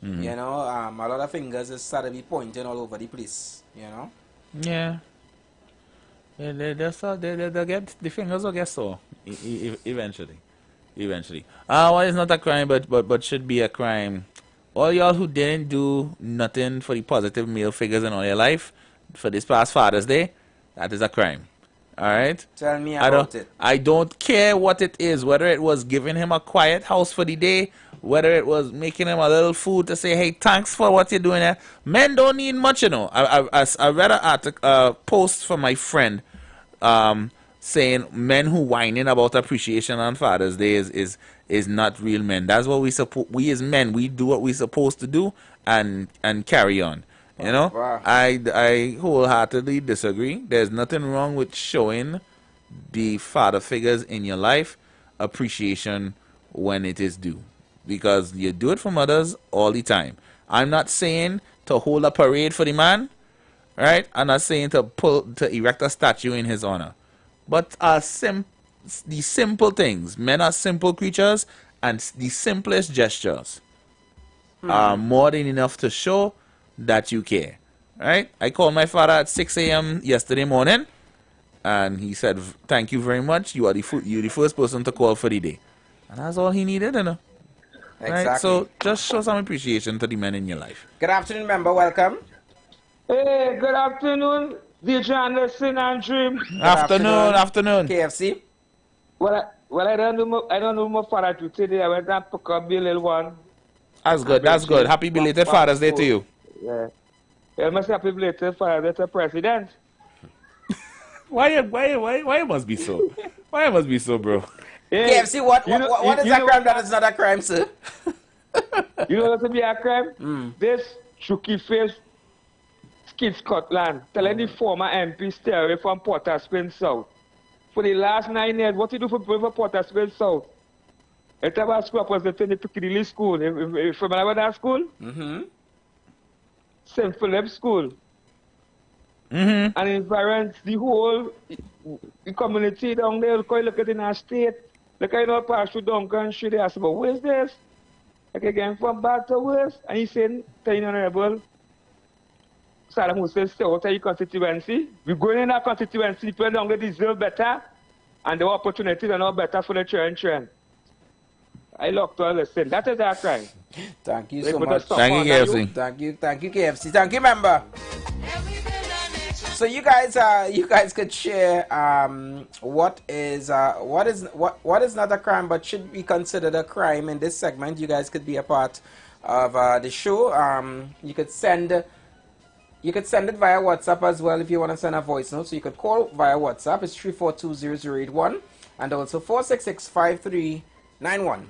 You know, a lot of fingers just start to be pointing all over the place, you know? Yeah. They'll get, the fingers will get sore eventually. Well, it's not a crime, but should be a crime. All y'all who didn't do nothing for the positive male figures in all your life for this past Father's Day, that is a crime. All right? Tell me about it. I don't care what it is, whether it was giving him a quiet house for the day, whether it was making him a little food to say, hey, thanks for what you're doing there. Men don't need much, you know. I read a post from my friend saying men who whining about appreciation on Father's Day is not real men. That's what we as men, we do what we're supposed to do and carry on. You know, wow. I wholeheartedly disagree. There's nothing wrong with showing the father figures in your life appreciation when it is due, because you do it for mothers all the time. I'm not saying to hold a parade for the man, right? I'm not saying to erect a statue in his honor, but the simple things. Men are simple creatures, and the simplest gestures are more than enough to show that you care, right? I called my father at 6 a.m. yesterday morning, and he said, thank you very much. You're the first person to call for the day. And that's all he needed, you know. Exactly. Right? So just show some appreciation to the men in your life. Good afternoon, member. Welcome. Hey, good afternoon, DJ Anderson and Dream. Afternoon. KFC. Well, I don't know my father to today. I went and pick up the little one. That's good. Happy belated Father's Day to you. Yeah. You must happy belated Father's Day to President. Why it must be so? Why it must be so, bro? Hey, KFC, what is a crime that is not a crime, sir? You know what to be a crime? This chooky face Skid Scotland telling the former MP stay away from Port-au-Prince South. For the last 9 years, what you do for Port-au-Prince South? It ever school opposite the Piccadilly School. You familiar with that school? St. Philip's School. And his parents, the whole the community down there, look at it in our state. Look at it pass through Duncan Street. They ask about, where's this? Like again, from bad to worse. And he said, tell you, Honorable, Saddam Hussein stay out of your constituency. We're going in our constituency, people don't deserve better, and the opportunities are not better for the children. I love to listen. That is our crime. Thank you so much. Thank you, KFC. Thank you, KFC. Thank you, member. So you guys could share what is not a crime but should be considered a crime in this segment. You guys could be a part of the show. You could send it via WhatsApp as well if you want to send a voice note. So you could call via WhatsApp. It's 3420081 and also 4665391.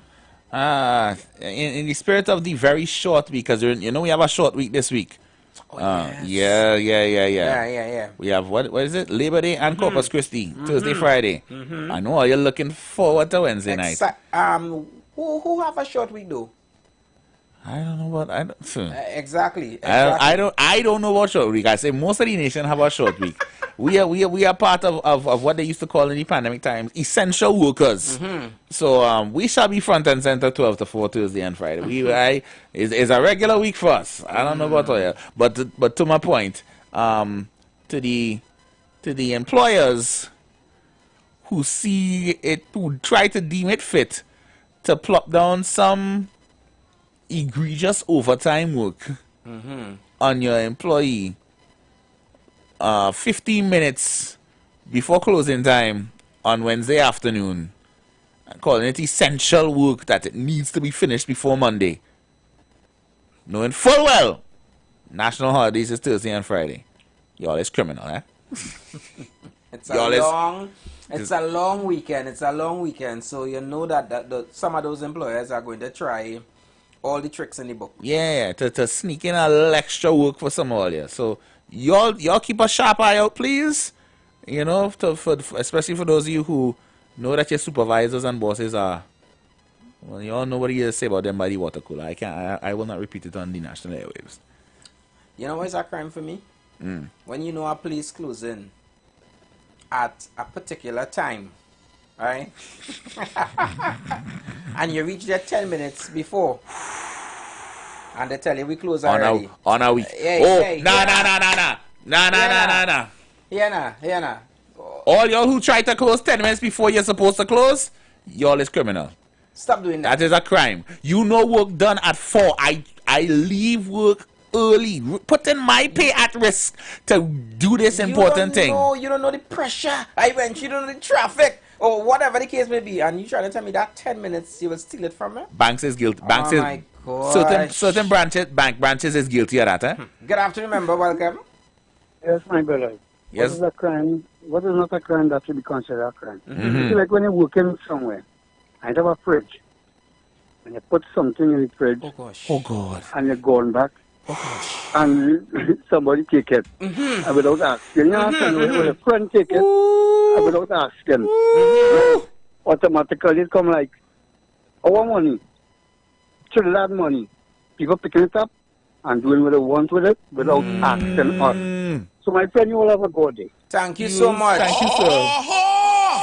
In the spirit of the very short week, because we have a short week this week. Yes. Yeah. We have what is it? Labor Day and Corpus Christi, Thursday, Friday. I know you're looking forward to Wednesday night. Who have a short week though? I don't know what exactly. I don't know about short week. I say most of the nation have a short week. we are part of what they used to call in the pandemic times essential workers. So we shall be front and center 12 to 4 Thursday and Friday. It's a regular week for us. I don't know about all, but to my point, to the employers who try to deem it fit to plop down some egregious overtime work on your employee 15 minutes before closing time on Wednesday afternoon, calling it essential work that it needs to be finished before Monday, knowing full well national holidays is Thursday and Friday. Y'all is criminal, eh? It's a long weekend. So you know that some of those employers are going to try all the tricks in the book. Yeah, to sneak in a little extra work for some of you. So y'all keep a sharp eye out, please. You know, especially for those of you who know that your supervisors and bosses are. Well, you all know what you say about them by the water cooler. I will not repeat it on the national airwaves. You know what is a crime for me? When you know a place closing at a particular time, right? And you reach there 10 minutes before, and they tell you we close already. On a week. Nah. Yeah. All y'all who try to close 10 minutes before you're supposed to close, y'all is criminal. Stop doing that. That is a crime. You know work done at 4. I leave work early, putting my pay at risk to do this important thing. You don't know the pressure. You don't know the traffic. Or whatever the case may be, and you trying to tell me that 10 minutes you will steal it from me? Banks is guilty. My God. Certain bank branches is guilty of that, eh? Good afternoon, member. Welcome. Yes, my brother. Yes. What is a crime? What is not a crime that should be considered a crime? It's like when you're working somewhere, and you have a fridge, and you put something in the fridge. Oh gosh. Oh God. And you're going back. Oh gosh. And somebody take it and without asking. You understand? When a friend take it and without asking, automatically it come like our money, children's money. People picking it up and doing what they want with it without asking us. So my friend, you will have a good day. Thank you so much. Thank you, sir.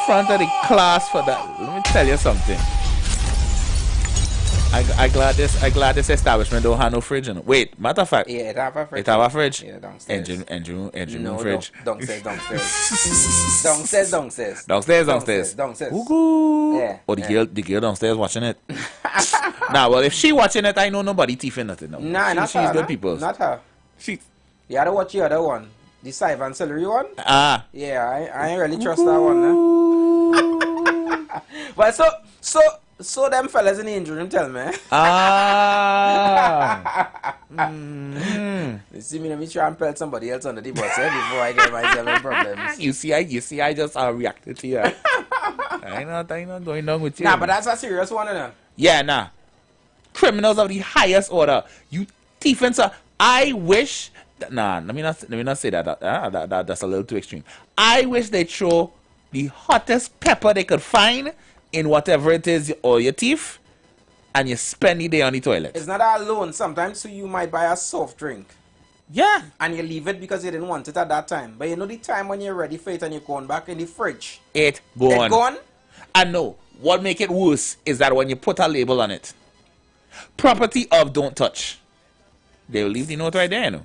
Front of the class for that. Let me tell you something. I glad this establishment don't have no fridge in it. Wait, matter of fact. Yeah, it have a fridge. It have a fridge? Yeah, downstairs. Engine No, fridge. downstairs. Downstairs. Downstairs. Ooh. Yeah. Oh, the girl downstairs watching it. Nah, well, if she watching it, I know nobody teething nothing. No. Nah, not she's her. good people. Not her. She. You gotta watch the other one. The Sivan Celery one. Ah. Yeah, I ain't really trust that one. Well, so them fellas in the engine room tell me. Ah. You see me, let me try and pelt somebody else under the bus before I get myself in problems. You see, I just reacted to you. I not going down with you. Nah, but that's a serious one, innit? Yeah, nah. Criminals of the highest order. You thief and sir. I wish. Nah, let me not say that. That's a little too extreme. I wish they throw the hottest pepper they could find in whatever it is or your teeth, and you spend the day on the toilet. It's not that alone. Sometimes so you might buy a soft drink. Yeah. And you leave it because you didn't want it at that time. But you know the time when you're ready for it and you're going back in the fridge. It gone. It gone? And no, what make it worse is that when you put a label on it, property of don't touch, they will leave the note right there, you know.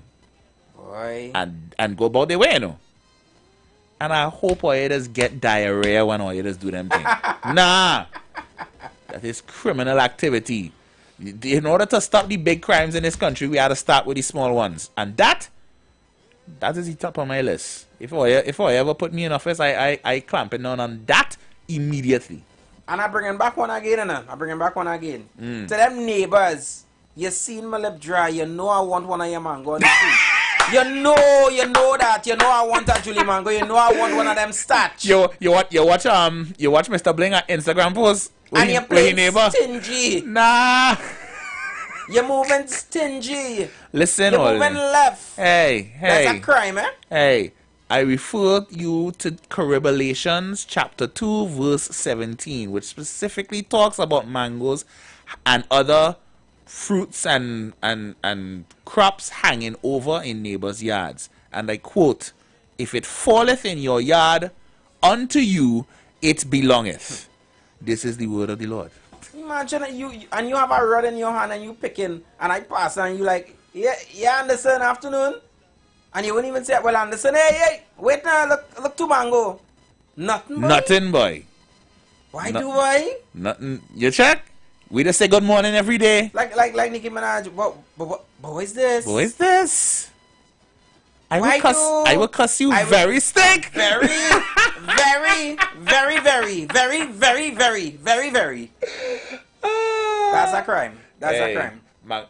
Boy. And go about their way, you know. And I hope others get diarrhea when others do them things. Nah. That is criminal activity. In order to stop the big crimes in this country, we had to start with the small ones. And that is the top of my list. If I ever put me in office, I clamp it down on that immediately. And I bringing back one again, To them neighbors, you seen my lip dry, you know I want one of your mango on the street. You know that. You know I want a Julie Mango. You know I want one of them starch. You watch Mr. Bling at Instagram post and you're playing stingy. Nah. You're moving stingy. Listen, you're moving left. Hey. That's a crime, eh? Hey, I refer you to Correlations chapter 2 verse 17, which specifically talks about mangoes and other fruits and crops hanging over in neighbors' yards. And I quote, "If it falleth in your yard, unto you it belongeth." This is the word of the Lord. Imagine you have a rod in your hand and you picking, and I pass and you like, yeah, Anderson, afternoon. And you wouldn't even say, well, Anderson, hey, wait now, look to mango. Nothing, boy. Nothing, boy. Why do I? Nothing. You check? We just say good morning every day. Like Nicki Minaj. But what is this? What is this? I will cuss you very stink. Very, very, very, very, very, very, very, very, very. That's a crime. That's a crime.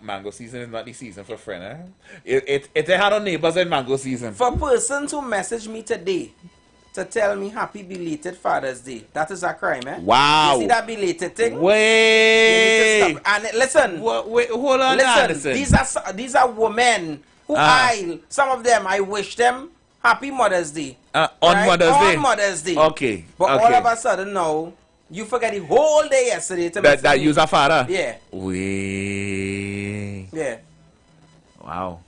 Mango season is not the season for friend, eh? It had on neighbors in mango season. For persons who message me today to tell me happy belated Father's Day, that is a crime, eh? Wow. You see that belated thing? Wait. You need to stop. And listen. Wait, hold on. Listen, these are women who some of them, I wish them happy Mother's Day. On Mother's Day? On Mother's Day. Okay. But all of a sudden now, you forget the whole day yesterday to that use a father? Yeah. Wait. Yeah. Wow.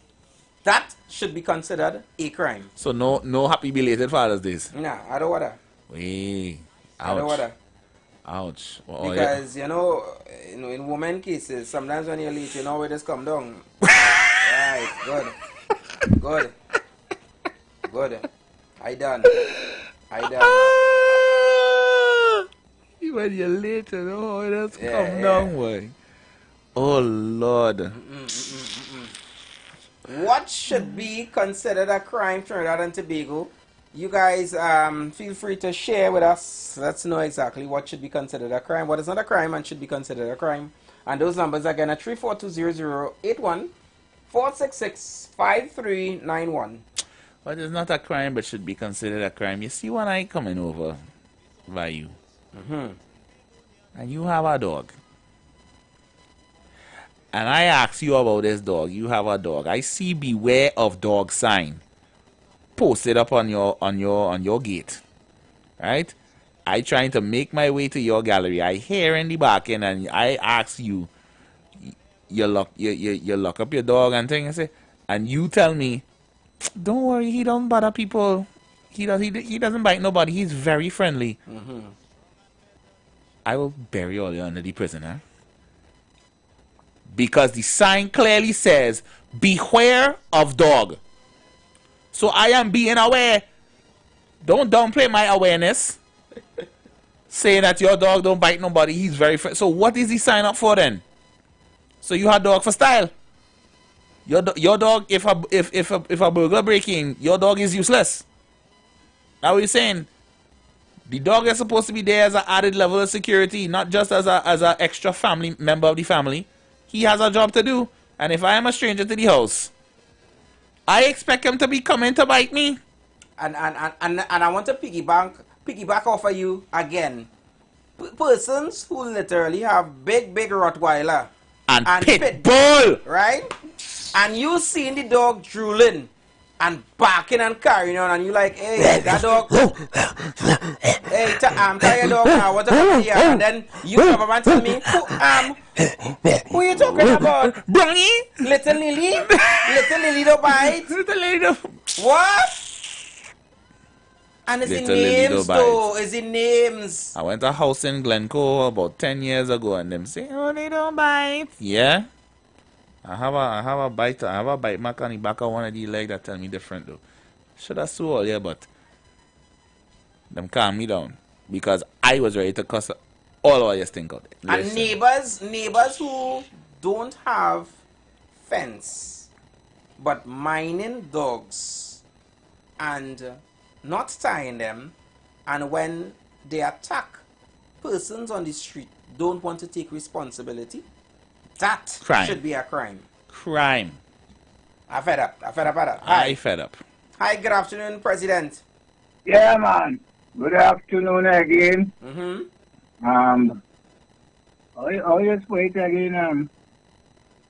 That should be considered a crime. So no happy belated Father's Days? Nah, I don't want that. Wait. Ouch. I don't want that. Ouch. Because, you know, in women cases, sometimes when you're late, you know where this come down. Right, good. I done. When you're late, you know where this come down, boy. Oh, Lord. What should be considered a crime, Trinidad and Tobago? You guys feel free to share with us. Let's know exactly what should be considered a crime, what is not a crime and should be considered a crime. And those numbers again are 3420081, 466-5391. What is not a crime but should be considered a crime? You see when I coming over by you, and you have a dog, and I ask you about this dog. You have a dog. I see beware of dog sign posted up on your gate, right? I trying to make my way to your gallery. I hear in the back end, and I ask you, you lock up your dog and things, and you tell me, don't worry, he don't bother people. He doesn't bite nobody. He's very friendly. I will bury all you under the prison, huh? because the sign clearly says, beware of dog. So I am being aware. Don't downplay my awareness. Saying that your dog don't bite nobody. He's very so what is he sign up for then? So you have dog for style. Your dog, if a burglar break in, your dog is useless. Now what you're saying? The dog is supposed to be there as an added level of security, not just as a extra family member of the family. He has a job to do. And if I am a stranger to the house, I expect him to be coming to bite me. And I want to piggyback off of you again. Persons who literally have big Rottweiler and pit bull, right? And you seeing the dog drooling and barking and carrying on, and you like, hey, that dog, hey, I'm tired dog now, what about here? And then you come up and tell me, who you talking about? Brownie? Little Lily? Little Lily don't bite? Little Lily don't... What? And it's in names though, it's in names. I went to a house in Glencoe about 10 years ago and them say, oh, they don't bite. Yeah. I have a bite mark on the back of one of the legs that tell me different though. Should have sue all yeah, but them calm me down because I was ready to cuss all our think out there. And neighbors who don't have fence but mining dogs and not tying them, and when they attack persons on the street don't want to take responsibility, that should be a crime. Crime. I fed up at that. I fed up. Hi, good afternoon, President. Yeah, man. Good afternoon again. How you wait again?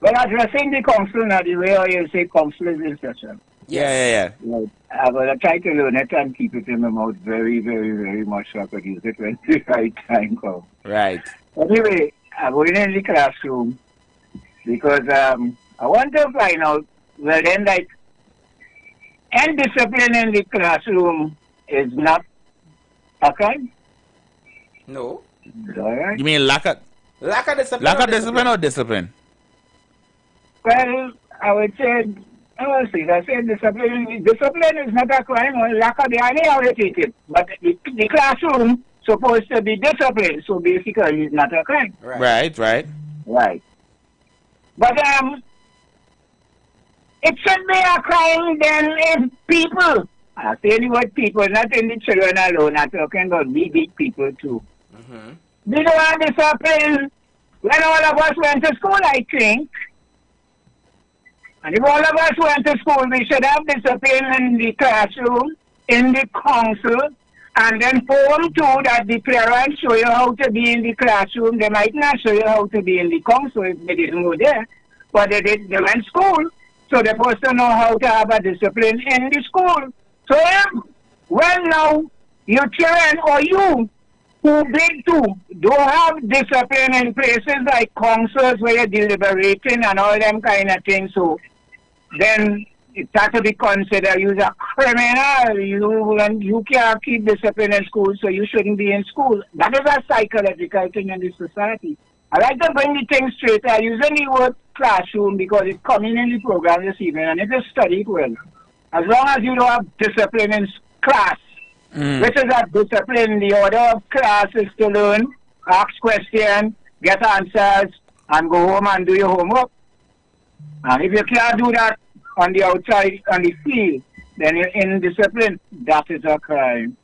Well, addressing the council now, the way how you say council is in session. Yeah. I'm going to try to learn it and keep it in my mouth very, very, very much so I could use it when the right time comes. Right. Anyway, I'm going in the classroom because I want to find out, well then, like, indiscipline in the classroom is not a crime? No. Right. You mean lack of discipline? Lack of discipline or discipline? Well, I would say discipline. Discipline is not a crime, or lack of the idea how they take it. But the classroom supposed to be disciplined, so basically it's not a crime. Right. But it should be a crime then if people, I say the word people, not in the children alone, I'm talking about we big people too. They don't have discipline when all of us went to school, I think. And if all of us went to school, we should have discipline in the classroom, in the council, and then form too that the parents show you how to be in the classroom. They might not show you how to be in the council if they didn't go there, but they went to school, so they're supposed to know how to have a discipline in the school. So when now your children or you who big too don't have discipline in places like councils where you're deliberating and all them kind of things, so then it has to be considered you a criminal. You can't keep discipline in school, so you shouldn't be in school. That is a psychological thing in this society. I like to bring the thing straight. I using the word classroom because it's coming in the program this evening, and if you study it well, as long as you don't have discipline in class, which is a discipline, the order of class is to learn, ask questions, get answers, and go home and do your homework. And if you can't do that on the outside, on the field, then you're indisciplined. That is a crime.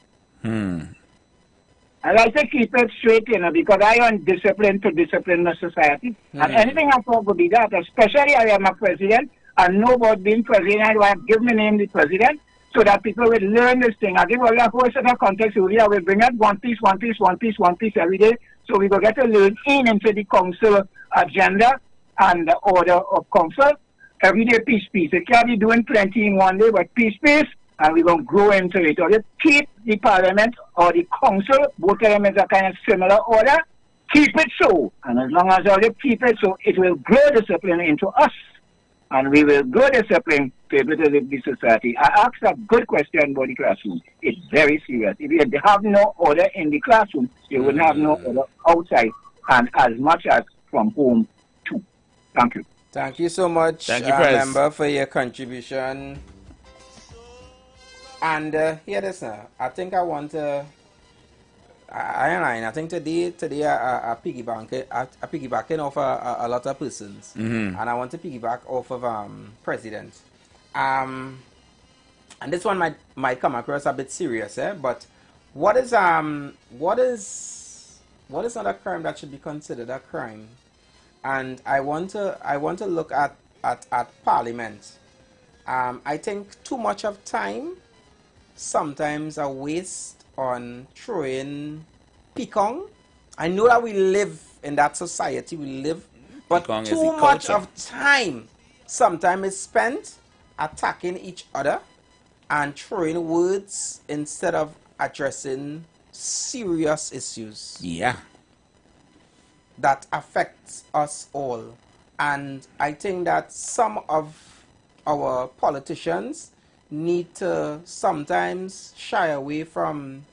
I like to keep it straight, because I want discipline to discipline the society. And anything I thought would be that, especially I am a president, and know about being president, I want to give my name the president, so that people will learn this thing. I give all a whole set of context. I will bring out one piece every day, so we will get to learn into the council agenda and the order of council. Every day, piece. It can't be doing plenty in one day, but piece, and we're going to grow into it. Or just keep the parliament or the council, both of them is a kind of similar order, keep it so. And as long as you keep it so, it will grow discipline into us. And we will grow discipline to be able to live the society. I asked a good question about the classroom. It's very serious. If you have no order in the classroom, you will have no order outside, and as much as from home too. Thank you. Thank you so much, Thank you, Prez. member, for your contribution. And hear this now. I think I want to. I think today I piggybacking off a lot of persons, and I want to piggyback off of president. And this one might come across a bit serious, but what is not a crime that should be considered a crime? And I want to look at Parliament. I think too much of time, sometimes a waste on throwing pecan. I know that we live in that society, but Pecan is too the much culture. of time sometimes is spent attacking each other and throwing words instead of addressing serious issues. Yeah. That affects us all. And I think that some of our politicians need to sometimes shy away from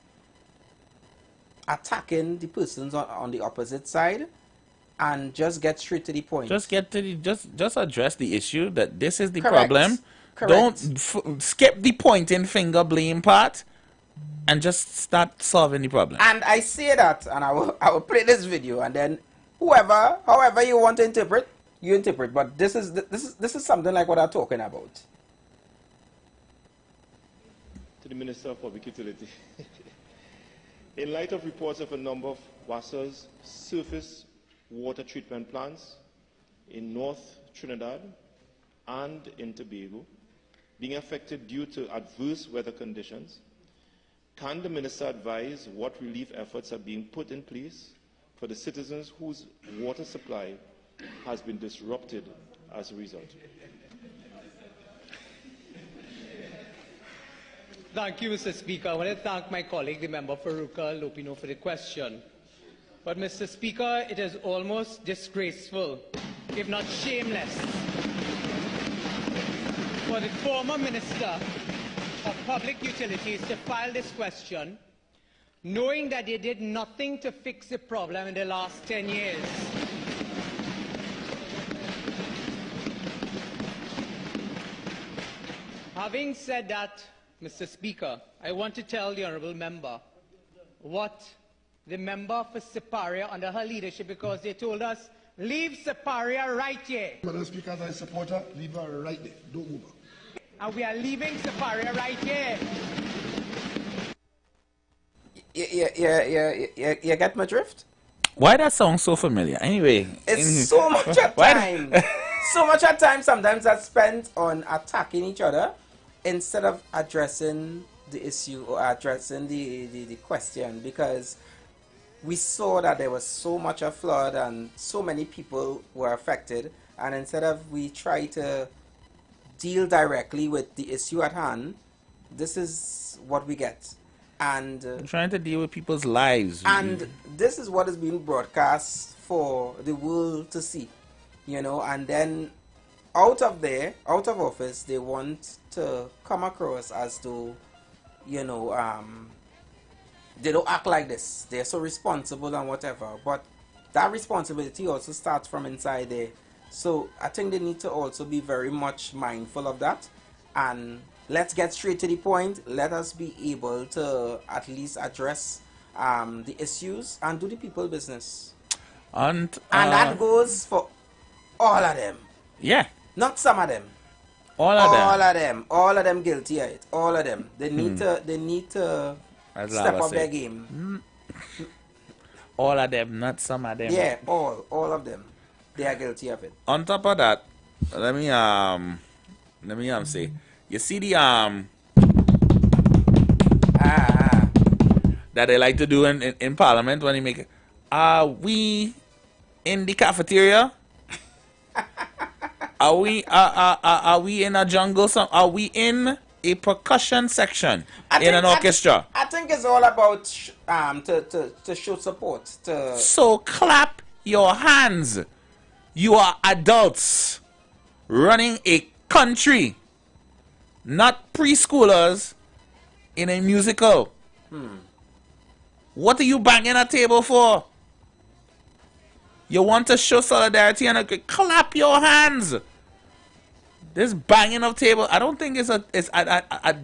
attacking the persons on the opposite side and just get straight to the point. Just address the issue that this is the Correct. problem. Correct. Don't skip the pointing finger blame part and just start solving the problem. And I say that, and I will play this video, and then however you want to interpret, you interpret. But this is something like what I'm talking about. To the Minister of Public Utility. In light of reports of a number of WASA's surface water treatment plants in North Trinidad and in Tobago being affected due to adverse weather conditions, can the Minister advise what relief efforts are being put in place for the citizens whose water supply has been disrupted as a result? Thank you, Mr. Speaker. I want to thank my colleague, the member Faruqa Lopino, for the question. But, Mr. Speaker, it is almost disgraceful, if not shameless, for the former Minister of Public Utilities to file this question, knowing that they did nothing to fix the problem in the last 10 years. Having said that, Mr. Speaker, I want to tell the honourable member what the member for Siparia under her leadership, because they told us, leave Siparia right here. Madam Speaker, as I support her, leave her right there. Don't move her. And we are leaving Siparia right here. You get my drift? Why that song so familiar? Anyway. It's so much of time. So much of time sometimes that's spent on attacking each other instead of addressing the issue or addressing the question, because we saw that there was so much of flood and so many people were affected, and instead of we try to deal directly with the issue at hand, this is what we get. And I'm trying to deal with people's lives. And this is what is being broadcast for the world to see, you know, and then out of office, they want to come across as though, you know, they don't act like this. They're so responsible and whatever. But that responsibility also starts from inside there. So I think they need to also be very much mindful of that. And let's get straight to the point. Let us be able to at least address the issues and do the people business. And that goes for all of them. Yeah. Not some of them. All of them. All of them. All of them guilty of it. All of them. They need to As step Lava up their said. game. All of them, not some of them. Yeah, all of them. They are guilty of it. On top of that, let me say, you see the that they like to do in Parliament when they make it. Are we in the cafeteria? Are we in a jungle? Are we in a percussion section in an orchestra? I think it's all about to show support. So clap your hands. You are adults running a country, not preschoolers in a musical. What are you banging a table for? You want to show solidarity and clap your hands. This banging of table, I don't think I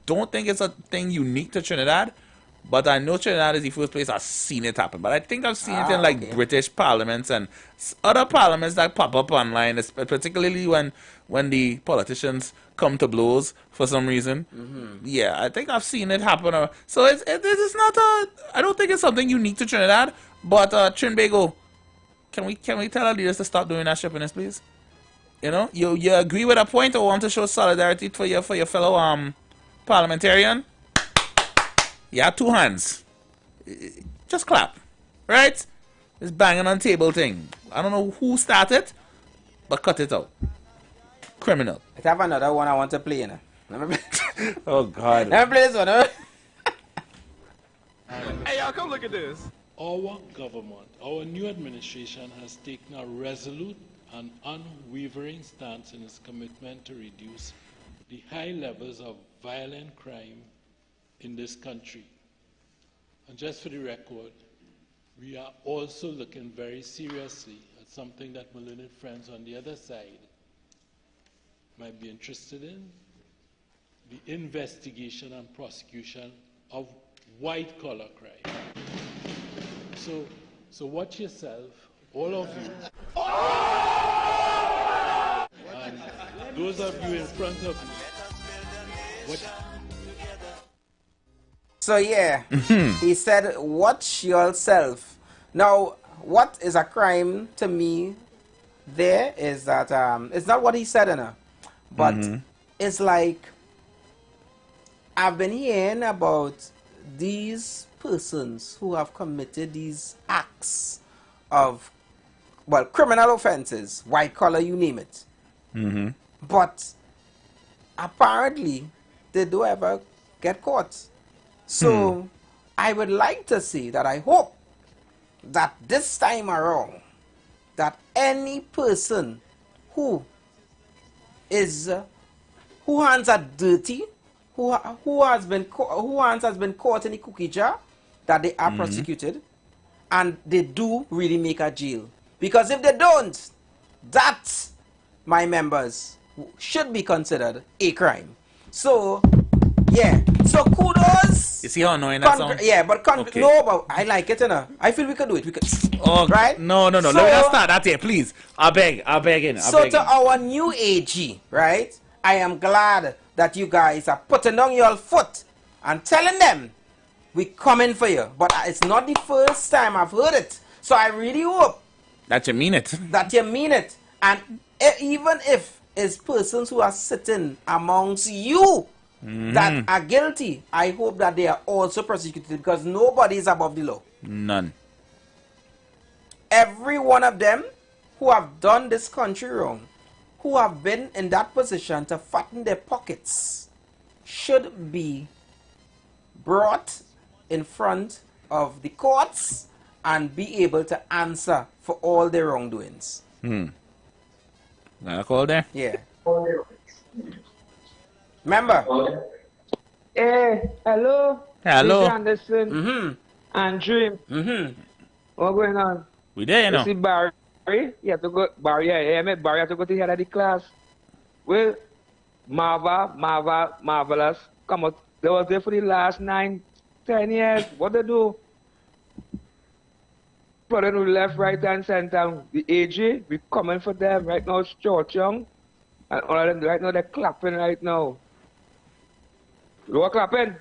don't think it's a thing unique to Trinidad, but I know Trinidad is the first place I've seen it happen. But I think I've seen it in like British parliaments and other parliaments that pop up online, particularly when the politicians come to blows for some reason. Yeah, I think I've seen it happen. So it's not I don't think it's something unique to Trinidad, but Trinbago, can we tell our leaders to stop doing that shippiness, please? You know, you agree with a point or want to show solidarity for your fellow parliamentarian? Yeah, 2 hands. Just clap, right? This banging on table thing. I don't know who started, but cut it out. Criminal. I have another one I want to play, you know. Oh God. Let me play this one. Hey, y'all, come look at this. Our government, our new administration has taken a resolute and unwavering stance in its commitment to reduce the high levels of violent crime in this country. And just for the record, we are also looking very seriously at something that my learned friends on the other side might be interested in, the investigation and prosecution of white-collar crime. So watch yourself, all of you. And those of you in front of me. So yeah, he said, watch yourself. Now, what is a crime to me there is that, it's not what he said, but it's like, I've been hearing about these persons who have committed these acts of, well, criminal offenses, white collar, you name it. But apparently, they don't ever get caught. So I would like to say that I hope that this time around, that any person who hands are dirty, who hands has been caught in the cookie jar, that they are prosecuted, and they do really make a jail. Because if they don't, that, my members, should be considered a crime. So, yeah. So kudos. You see how annoying that sounds? Yeah, but no, but I like it, I feel we could do it. We could. Oh, right? No. So, Let me start that here, please. I beg in. Our new AG, right? I am glad that you guys are putting on your foot and telling them we coming for you. But it's not the first time I've heard it. So I really hope that you mean it. That you mean it. And even if it's persons who are sitting amongst you that are guilty, I hope that they are also prosecuted, because nobody is above the law. None. Every one of them who have done this country wrong, who have been in that position to fatten their pockets, should be brought in front of the courts and be able to answer for all their wrongdoings. Got a call there? Yeah. Remember? Hey, hello. Hello. This Anderson. Andrew. What's going on? We there, you know. You see Barry? You have to go. Barry, yeah, I met Barry. You have to go to the head of the class. Well, marvelous. Come on. They was there for the last 9, 10 years. What they do? Brother who left, right, and center. The AG, we coming for them right now. It's George Young. And all of them right now, they're clapping right now. You know what clapping?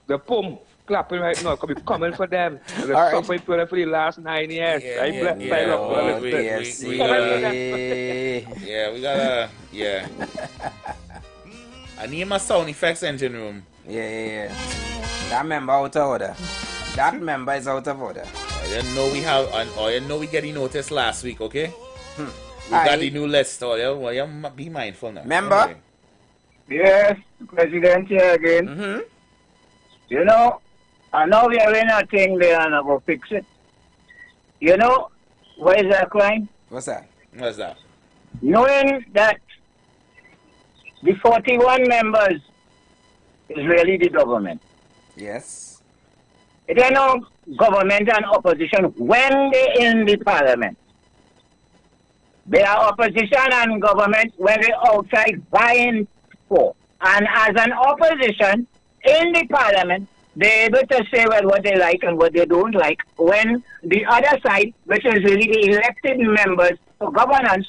The pum clapping right now. Because we coming for them. They're suffering for the last 9 years. We gotta, I need my sound effects engine room. Yeah. That member out of order. That member is out of order. I didn't know we getting notice last week, okay? We got the new list. You be mindful now. Member? Anyway. Yes, President here again. You know, I know we are in a thing there and I go fix it. You know, what is that crime? What's that? What's that? Knowing that the 41 members is really the government. Yes. It ain't no government and opposition when they in the parliament. They are opposition and government when they outside vying for. And as an opposition in the parliament, they're able to say well what they like and what they don't like when the other side, which is really the elected members for governance,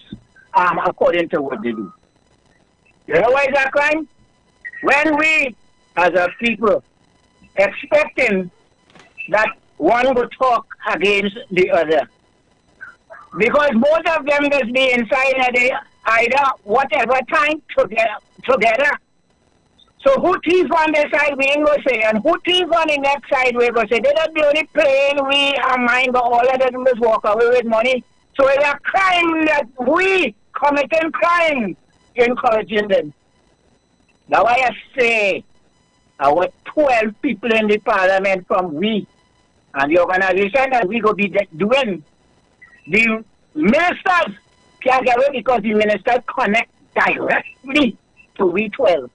according to what they do. You know why is that crime? When we, as a people, expecting that one will talk against the other. Because both of them must be inside of the either whatever time together. So who thief on this side we ain't gonna say, and who thief on the next side we gonna say. They don't be only playing we are mine, but all of them must walk away with money. So it's a crime that we committing crime encouraging them. That's why I say our 12 people in the parliament from we and the organization that we go be doing. The ministers can't get away because the ministers connect directly to we 12.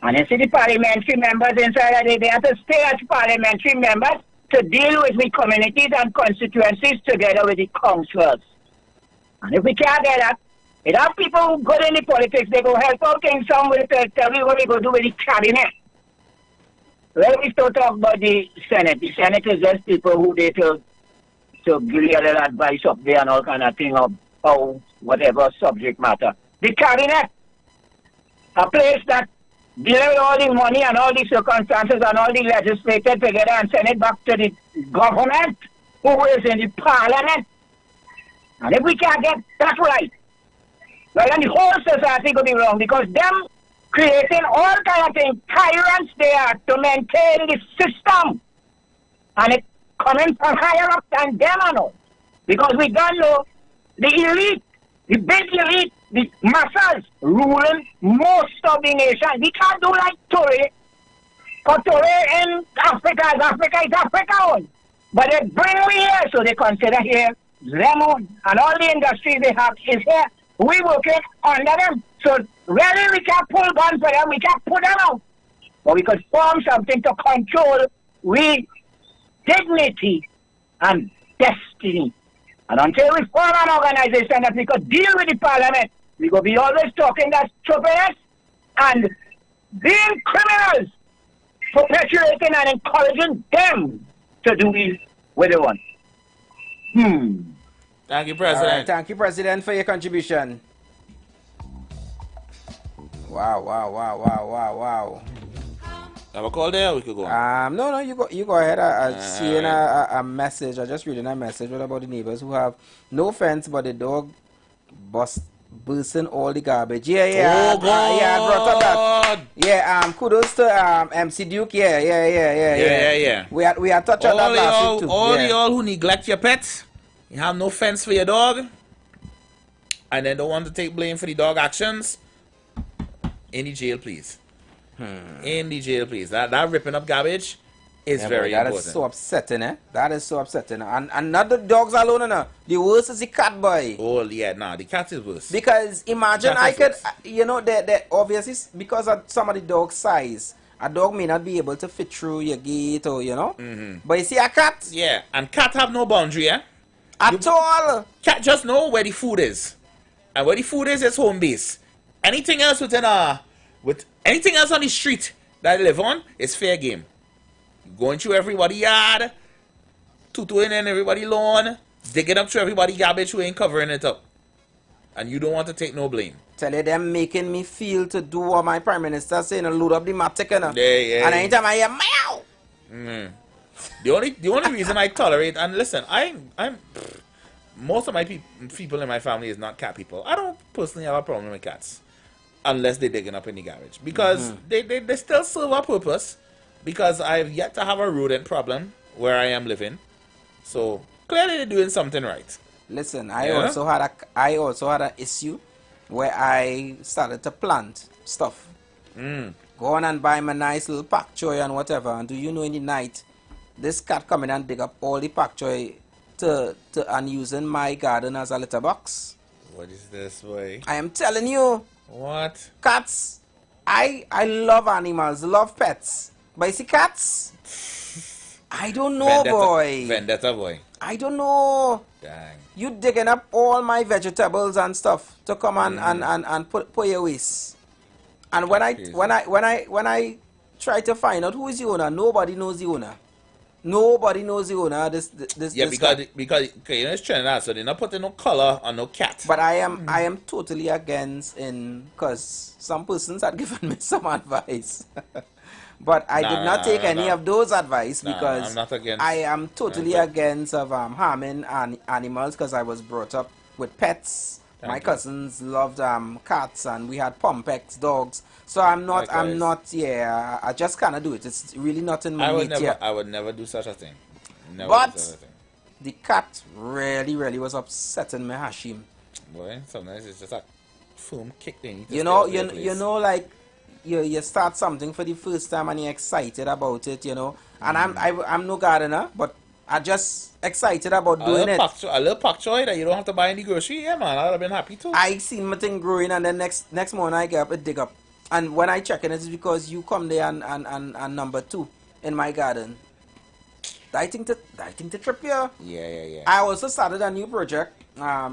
And you see the parliamentary members inside of it, they have to stay as parliamentary members to deal with the communities and constituencies together with the councillors. And if we can't get that, it have people who go in the politics, they go help out in some way to tell you what we go do with the cabinet. Well, we still talk about the Senate. The Senate is just people who they to give you a little advice up there and all kind of thing of how whatever subject matter. The cabinet, a place that deal with all the money and all the circumstances and all the legislators together and send it back to the government who is in the parliament. And if we can't get that right, well, then the whole society could be wrong because them creating all kind of things, tyrants there to maintain the system. And it coming from higher up than them and all. Because we don't know the elite, the big elite, the masses ruling most of the nation. We can't do like Tory. Because Tory in Africa is Africa own. But they bring we here, so they consider here them own. And all the industries they have is here. We working under them. So really we can't pull guns for them, we can't put them out. But we could form something to control we dignity and destiny. And until we form an organization that we could deal with the parliament, we will be always talking that stupidness and being criminals, perpetuating and encouraging them to do what they want. Thank you, President. Right, thank you, President, for your contribution. Wow. Have a call there? We could go on. No, you go ahead. I seeing a message. I just reading a message about the neighbors who have no fence, but the dog bursting all the garbage. Yeah. Oh, God. I brought up that. Yeah. Kudos to MC Duke. Yeah. We had touched on that last week too. All y'all who neglect your pets, you have no fence for your dog, and then don't want to take blame for the dog actions. In the jail, please. In the jail, please. That ripping up garbage is very important. That is so upsetting, eh? That is so upsetting. And not the dogs alone, no. The worst is the cat, boy. Oh, yeah, the cat is worse. Because imagine I could, that obviously because of some of the dog size, a dog may not be able to fit through your gate or, But you see a cat? Yeah, and cat have no boundary, eh? At all. Cat just know where the food is. And where the food is home base. Anything else with anything else on the street that they live on is fair game. Going through everybody's yard, tutoing in everybody's lawn, digging up through everybody's garbage who ain't covering it up. And you don't want to take no blame. Tell you them making me feel to do what my prime minister saying and load up the matic, Yeah. And anytime I hear meow. The only reason I tolerate, and listen, I'm most of my people in my family is not cat people. I don't personally have a problem with cats. Unless they're digging up in the garbage. Because they still serve a purpose. Because I've yet to have a rodent problem where I am living. So clearly they're doing something right. Listen, I also had an issue where I started to plant stuff. Go on and buy my nice little pak choy and whatever. And do you know in the night, this cat come in and dig up all the pak choy and using my garden as a litter box. What is this way? I am telling you. What? Cats. I love animals, love pets. But you see cats? I don't know, boy. Vendetta boy. I don't know. Dang. You digging up all my vegetables and stuff to come and put your waste. And when I try to find out who is the owner, nobody knows the owner. Nobody knows the owner. This because you know it's Trinidad, so they're not putting no color on no cat. But I am totally against because some persons had given me some advice. But I did not take any of those advice because I'm not against, I am totally against of harming animals because I was brought up with pets. My cousins loved cats and we had Pompex dogs. So I just cannot do it. It's really not in my nature. I would never do such a thing. But the cat really was upsetting me, Hashim. Boy, sometimes it's just a firm kick thing. You know, like you start something for the first time and you're excited about it, you know. And I'm no gardener, but I just excited about doing it. A little pak choy that you don't have to buy in the grocery, yeah, man. I'd have been happy too. I seen my thing growing, and then next morning I get up and dig up. And when I check it, it's because you come there and number 2 in my garden. I think to trip you. Yeah. I also started a new project. I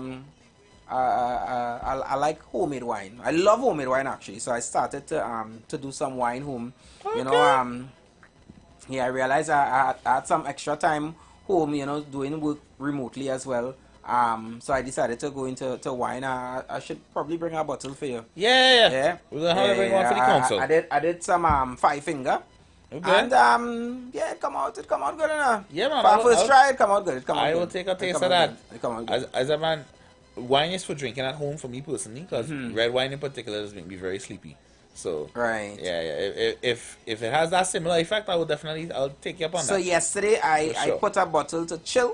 like homemade wine. I love homemade wine actually. So I started to do some wine home. Okay. You know, I realized I had some extra time home, you know, doing work remotely as well. So I decided to go into wine. I should probably bring a bottle for you. Yeah. We're gonna have to bring one for the council. I did some 5 finger. Okay. And it come out good enough. Yeah, man. For first try, it come out good. I will take a taste of that. It come out good. As a man, wine is for drinking at home for me personally, because red wine in particular does make me very sleepy. So right. Yeah. If it has that similar effect, I'll take you up on that. So yesterday I put a bottle to chill.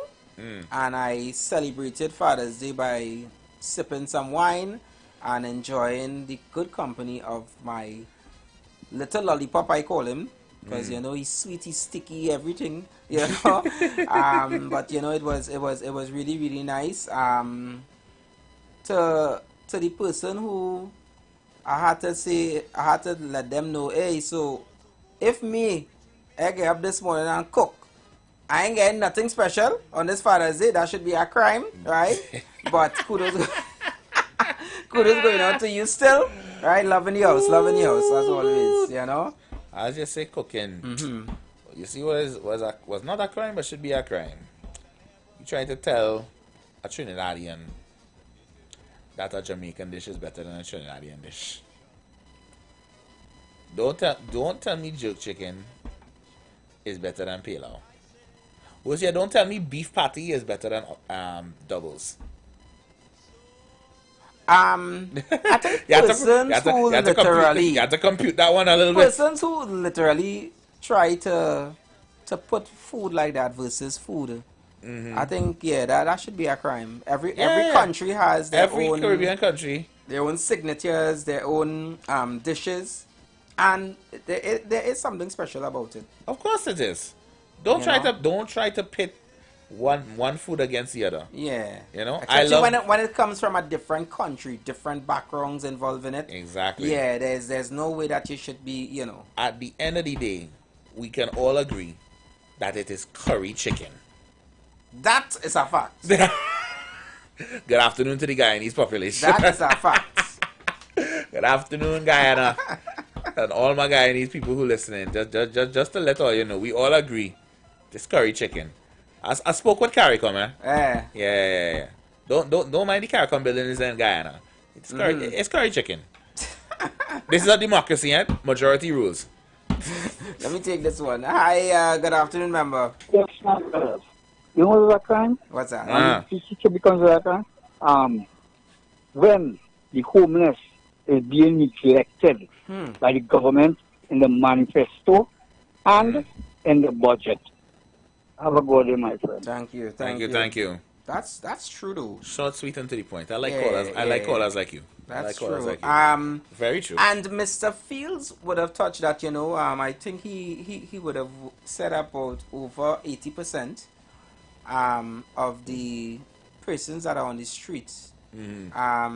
And I celebrated Father's Day by sipping some wine and enjoying the good company of my little lollipop, I call him, because you know he's sweet, he's sticky, everything, you know. But you know it was really, really nice. To the person who I had to let them know, hey, so if me I get up this morning and cook, I ain't getting nothing special on this Father's Day. That should be a crime, right? But kudos going out to you still, right? Loving the house as always, you know. As you say, cooking. You see, was not a crime, but should be a crime. You trying to tell a Trinidadian that a Jamaican dish is better than a Trinidadian dish. Don't tell me jerk chicken is better than pilau. Don't tell me beef patty is better than doubles. I think persons who literally... You have to compute that one a little bit. Persons who literally try to put food like that versus food. I think, that should be a crime. Every country has their own... Every Caribbean country. Their own signatures, their own dishes. And there is something special about it. Of course it is. Don't try to pit one food against the other. Yeah. You know, when it comes from a different country, different backgrounds involved in it. Exactly. Yeah, there's no way that you should be, you know. At the end of the day, we can all agree that it is curry chicken. That is a fact. Good afternoon to the Guyanese population. That is a fact. Good afternoon, Guyana. And all my Guyanese people who listening, just to let all you know, we all agree, this curry chicken. I spoke with CARICOM, eh? Yeah. Don't mind the CARICOM buildings in Guyana. It's curry chicken. This is a democracy, eh? Majority rules. Let me take this one. Hi, good afternoon, member. Yes, you know what's that crime? What's that? It becomes that crime. When the homeless is being neglected by the government in the manifesto and in the budget. Have a good day, my friend. Thank you. Thank you. That's true though. Short, sweet, and to the point. I like callers like you. That's true. Very true. And Mr. Fields would have touched that, you know. I think he would have said about over 80% of the persons that are on the streets are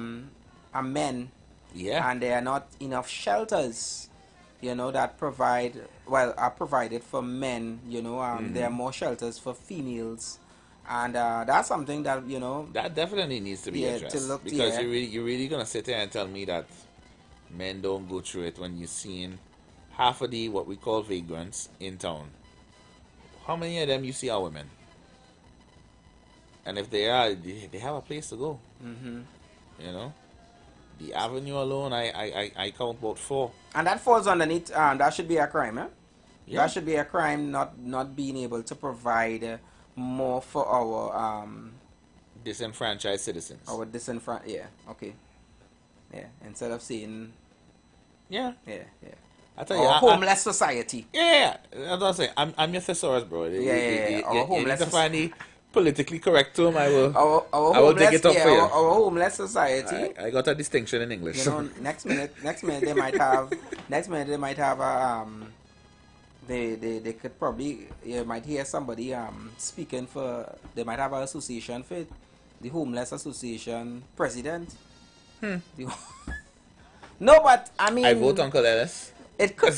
men. Yeah. And there are not enough shelters, you know, that are provided for men, you know. There are more shelters for females, And that's something that, you know, that definitely needs to be addressed. to look, because you're really gonna sit there and tell me that men don't go through it when you're seeing half of the what we call vagrants in town. How many of them you see are women? And if they are, they have a place to go. You know, the avenue alone, I count about 4. And that falls underneath. That should be a crime, eh? Yeah. That should be a crime. Not being able to provide more for our disenfranchised citizens. Yeah. Okay. Yeah. Instead of saying. Yeah. I tell our homeless society. Yeah. That's what I'm saying. I'm your thesaurus, bro. Yeah. Our homeless society. Find the politically correct term. I will. I will dig it up for you. Our homeless society. I got a distinction in English. You know, next minute they might have. They could probably, you might hear somebody speaking for, they might have an association for it, the Homeless Association president. No, but I mean, I vote Uncle Ellis. It could.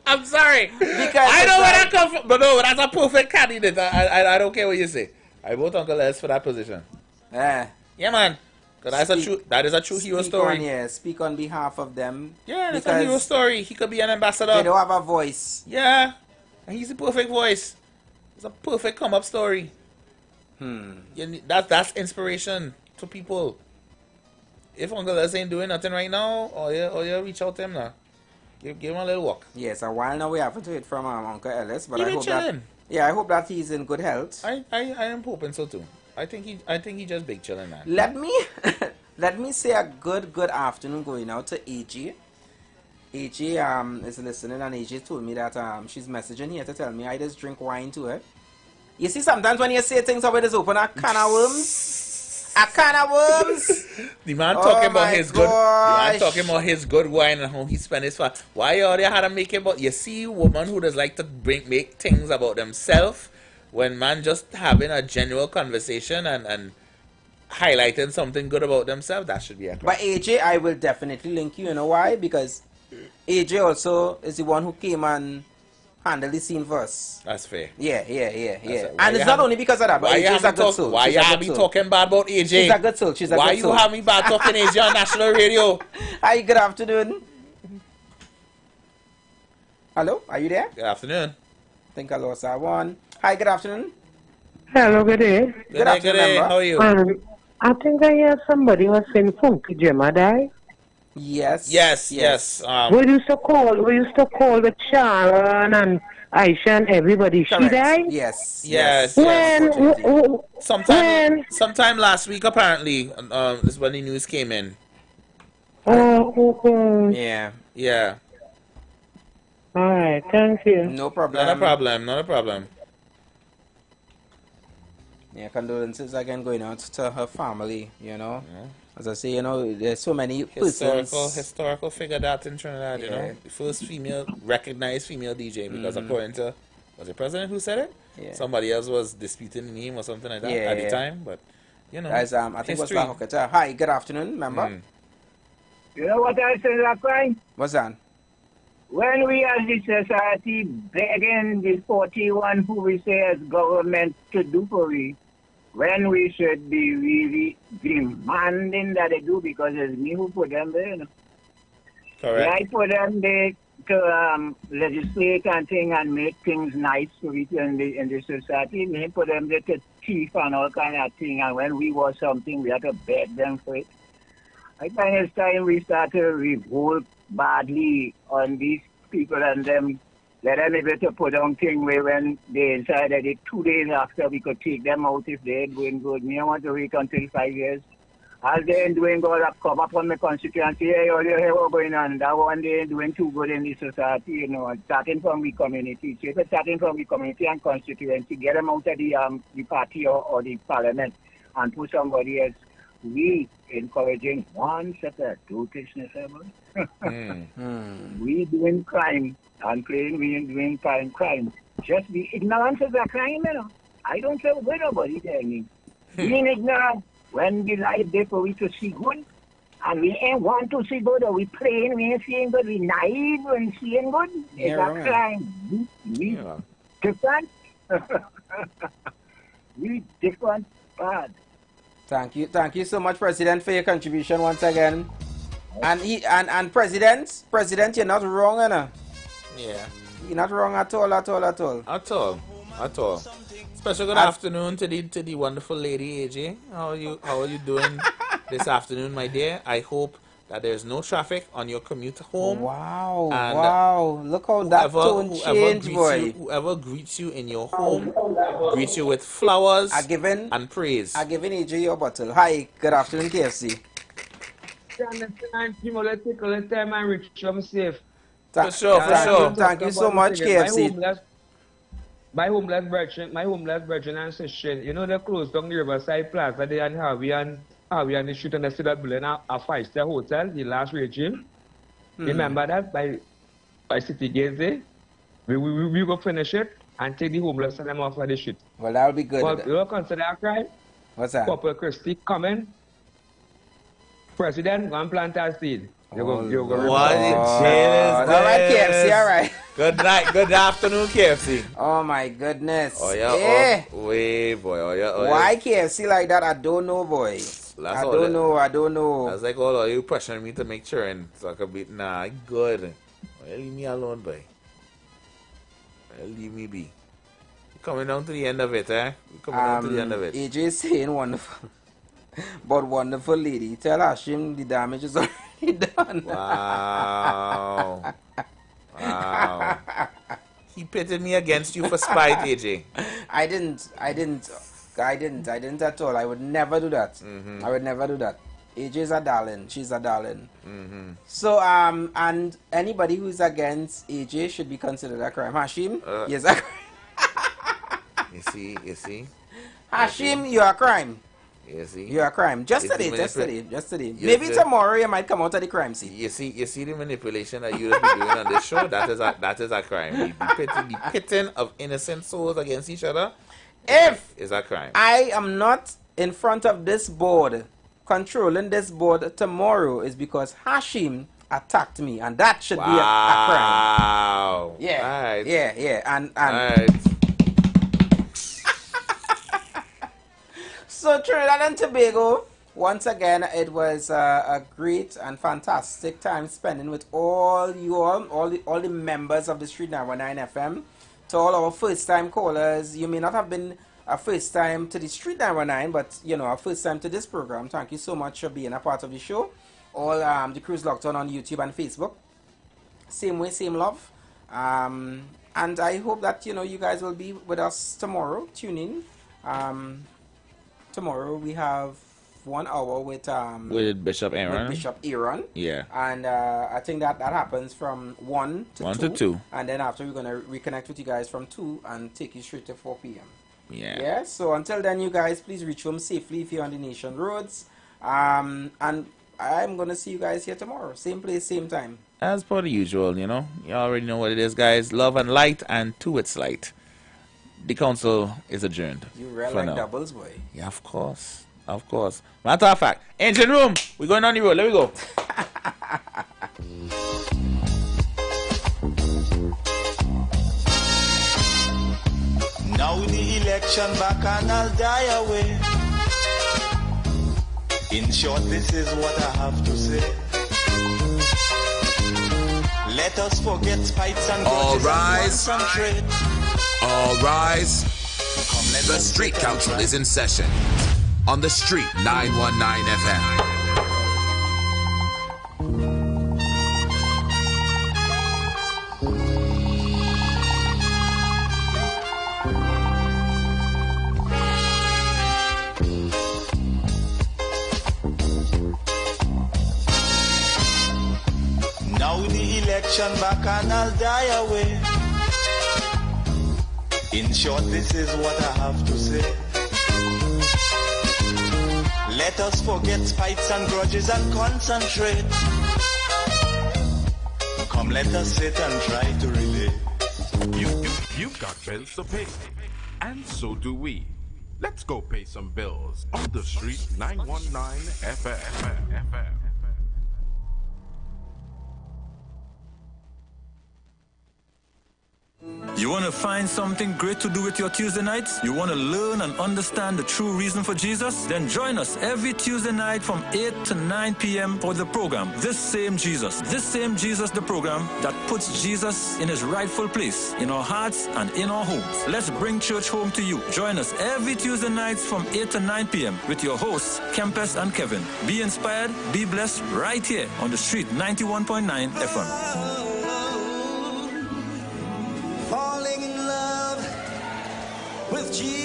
I'm sorry. Because I know where that comes from. But no, that's a perfect candidate. I don't care what you say. I vote Uncle Ellis for that position. Yeah, man. That is a true hero story. Speak on behalf of them. Yeah, that's a hero story. He could be an ambassador. They don't have a voice. Yeah. And he's the perfect voice. It's a perfect come-up story. That's inspiration to people. If Uncle Ellis ain't doing nothing right now, or you reach out to him now. Give him a little walk. Yes, a while now we haven't heard from Uncle Ellis, but I hope that he's in good health. I am hoping so too. I think he just big chilling, man. Let me say a good afternoon going out to AJ. AJ is listening, and AJ told me that she's messaging here to tell me I just drink wine to her. You see, sometimes when you say things over this open a can of worms. A can of worms. The man talking about his good. The man talking about his good wine and how he spent his fat. Why you already had to make it about? You see, woman who does like to make things about themselves. When man just having a genuine conversation and highlighting something good about themselves, that should be a crime. But AJ, I will definitely link you. You know why? Because AJ also is the one who came and handled the scene first. That's fair. Yeah. And it's not only because of that, but AJ is a good soul. Why you have me talking bad about AJ? She's a good soul. Why you have me bad talking AJ on national radio? Hi, good afternoon. Hello, are you there? Good afternoon. I think I lost that one. Hi, good afternoon. Hello, good day. Good afternoon, how are you? I think I hear somebody was saying Funky Gemma died. Yes. We used to call the Sharon and Aisha and everybody. Correct. She died? Yes. When? Sometime last week, apparently. This is when the news came in. Okay. Yeah. All right, thank you. No problem. Not a problem. Yeah, condolences again going out to her family, you know. Yeah. As I say, you know, there's so many historical figure that in Trinidad, you know. The first recognized female DJ, because according to, was it President who said it? Yeah. Somebody else was disputing the name or something like that at the time, but, you know. Guys, I think it was Hokata. Hi, good afternoon, member. You know what I say that crime? What's that? When we as the society begging the 41 who we say as government to do for we, when we should be really demanding that they do, because it's me who put them there, you know. Correct. I put them there to legislate and thing and make things nice for it in the society. We put them there to thief and all kind of thing, and when we want something, we have to beg them for it. I think it's time we start to revolt badly on these people and them. Let them able to put on thing where when they decided it 2 days after we could take them out if they're doing good. Me, I want to wait until 5 years. As they ain't doing good, I've come up on my constituency. Hey, all you hear what's going on. That one they ain't doing too good in the society, you know. Starting from the community. So if it's starting from the community and constituency, get them out of the party or the parliament and put somebody else. We encouraging one set of dotishness. We doing crime and playing we doing crime. Just the ignorance is a crime, you know. I don't care what nobody tell me. Being ignorant when the life there for we to see good, and we ain't want to see good, or we playing, we ain't seeing good, we naive when seeing good. It's a crime. We different. Different, bad. Thank you so much, President, for your contribution once again. And President, you're not wrong, Anna. Yeah. You're not wrong at all. At all. Special good afternoon to the wonderful lady AJ. How are you doing this afternoon, my dear? I hope that there's no traffic on your commute home. Wow. Look how that tone changed, boy. Whoever greets you in your home greets you with flowers and praise. I'm giving AJ your bottle. Hi, good afternoon, KFC. Let's time and reach them safe. For sure. Thank you so much, KFC. My homeless brethren and sisters, they closed down the Riverside Plaza there and Harvey and the street and they still building a 5-star hotel, the last regime. Remember that by City Gates there? We go finish it and take the homeless and them off of the street. Well, that'll be good. But you don't consider a crime? What's that? Corporal Christie coming. President, one plant a seed. What in jail is this? All right, KFC, all right. Good night, good afternoon, KFC. Oh my goodness. Oh yeah, way boy. Oh yeah. Why KFC like that? I don't know, boy. I don't know. That's like all you pressuring me to make sure and so I could be good. Well, leave me alone, boy. Well, leave me be. You're coming down to the end of it, eh? You're coming down to the end of it. AJ is saying wonderful. But wonderful lady, tell Hashim the damage is already done. Wow. He pitted me against you for spite, AJ. I didn't at all. I would never do that. I would never do that. AJ's a darling. She's a darling. So, and anybody who's against AJ should be considered a crime. Hashim, yes, a crime. You see? Hashim, you're a crime. You see? You're a crime. Just today. Maybe tomorrow you might come out of the crime scene. You see the manipulation that you have been doing on this show? That is a crime. The pitting of innocent souls against each other is a crime. I am not in front of this board, controlling this board tomorrow is because Hashim attacked me, and that should be a crime. Wow. Yeah. Right. Yeah. And right. So Trinidad and Tobago, once again, it was a great and fantastic time spending with all you all the members of the Street 919 FM. To all our first-time callers, you may not have been a first time to the Street 919, but a first time to this program. Thank you so much for being a part of the show. All the crews locked on YouTube and Facebook. Same way, same love. And I hope that you guys will be with us tomorrow. Tune in. Tomorrow we have 1 hour with Bishop Aaron. Yeah. And I think that happens from 1 to 2. And then after we're gonna reconnect with you guys from 2 and take you straight to 4 p.m. Yeah. So until then, you guys please reach home safely if you're on the nation roads. And I'm gonna see you guys here tomorrow. Same place, same time. As per the usual, you already know what it is, guys. Love and light, and to its light. The council is adjourned. You real like doubles, boy. Yeah, of course. Matter of fact, engine room, we're going on the road. Let me go. Now the election back and I'll die away. In short, this is what I have to say. Let us forget fights and grudges and concentrate. All rise. The Street Council is in session on the Street 919 FM. Now the election back and I'll die away. In short, this is what I have to say. Let us forget fights and grudges and concentrate. Come, let us sit and try to relate. You've got bills to pay, and so do we. Let's go pay some bills on the Street 919 FM. You want to find something great to do with your Tuesday nights? You want to learn and understand the true reason for Jesus? Then join us every Tuesday night from 8 to 9 p.m. for the program, This Same Jesus. This Same Jesus, the program that puts Jesus in his rightful place in our hearts and in our homes. Let's bring church home to you. Join us every Tuesday nights from 8 to 9 p.m. with your hosts, Kempes and Kevin. Be inspired, be blessed right here on the street 91.9 FM. Falling in love with Jesus.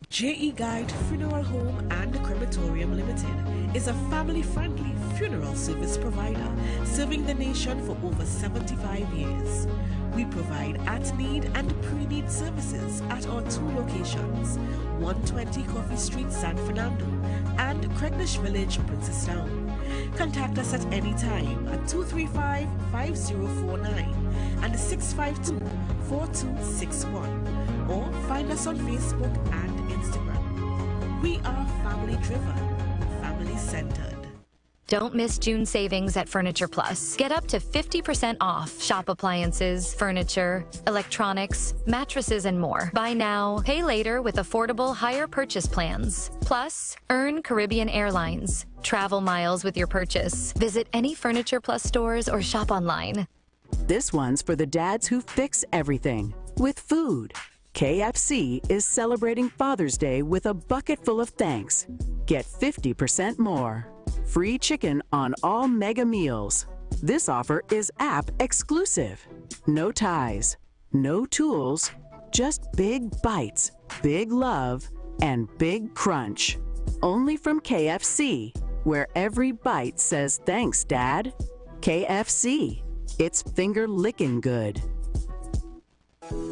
J.E. Guide Funeral Home and Crematorium Limited is a family-friendly funeral service provider serving the nation for over 75 years. We provide at-need and pre-need services at our two locations, 120 Coffee Street, San Fernando, and Cregnish Village, Princestown. Contact us at any time at 235-5049 and 652-4261, or find us on Facebook and Instagram. We are family-driven, family-centered. Don't miss June savings at Furniture Plus. Get up to 50% off shop appliances, furniture, electronics, mattresses, and more. Buy now, pay later with affordable hire purchase plans. Plus, earn Caribbean Airlines. Travel miles with your purchase. Visit any Furniture Plus stores or shop online. This one's for the dads who fix everything with food. KFC is celebrating Father's Day with a bucket full of thanks. Get 50% more. Free chicken on all mega meals. This offer is app exclusive. No ties, no tools, just big bites, big love, and big crunch. Only from KFC, where every bite says thanks, Dad. KFC, it's finger-licking good.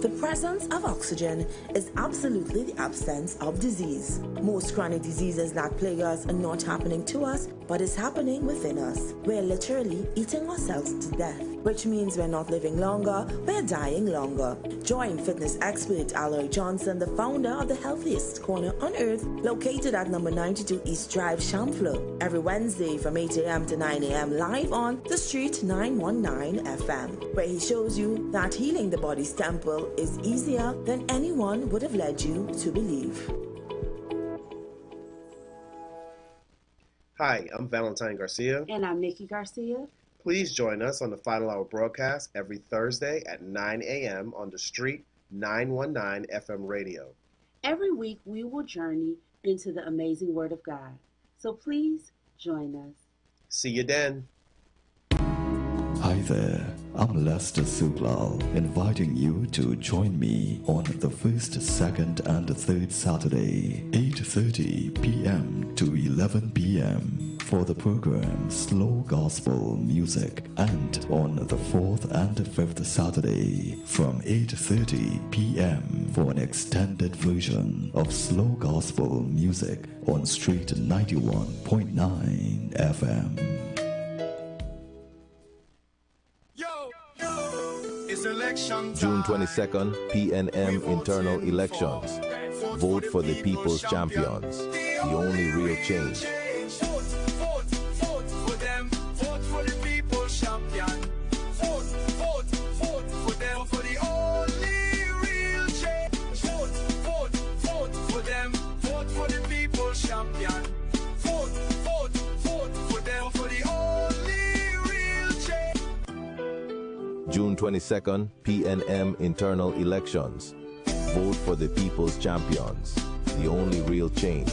The presence of oxygen is absolutely the absence of disease. Most chronic diseases that plague us are not happening to us, but is happening within us. We're literally eating ourselves to death, which means we're not living longer, we're dying longer. Join fitness expert Aloy Johnson, the founder of the healthiest corner on earth, located at number 92 East Drive, Champlain, every Wednesday from 8 a.m. to 9 a.m. live on the Street 919 FM, where he shows you that healing the body's temple is easier than anyone would have led you to believe. Hi, I'm Valentine Garcia. And I'm Nikki Garcia. Please join us on the Final Hour broadcast every Thursday at 9 a.m. on the Street 919 FM radio. Every week we will journey into the amazing Word of God. So please join us. See you then. Hi there, I'm Lester Suklal, inviting you to join me on the first, second, and third Saturday, 8:30 p.m. to 11 p.m. for the program Slow Gospel Music, and on the fourth and fifth Saturday from 8:30 p.m. for an extended version of Slow Gospel Music on Street 91.9 FM. June 22nd, PNM internal elections. Vote for the people's champions. The only real change. Vote for them. Vote for the people's champion. Vote for them. For the only real change. Vote for them. Vote for the people's champion. Vote for them. For the only real change. June 22nd, PNM internal elections. Vote for the people's champions. The only real change.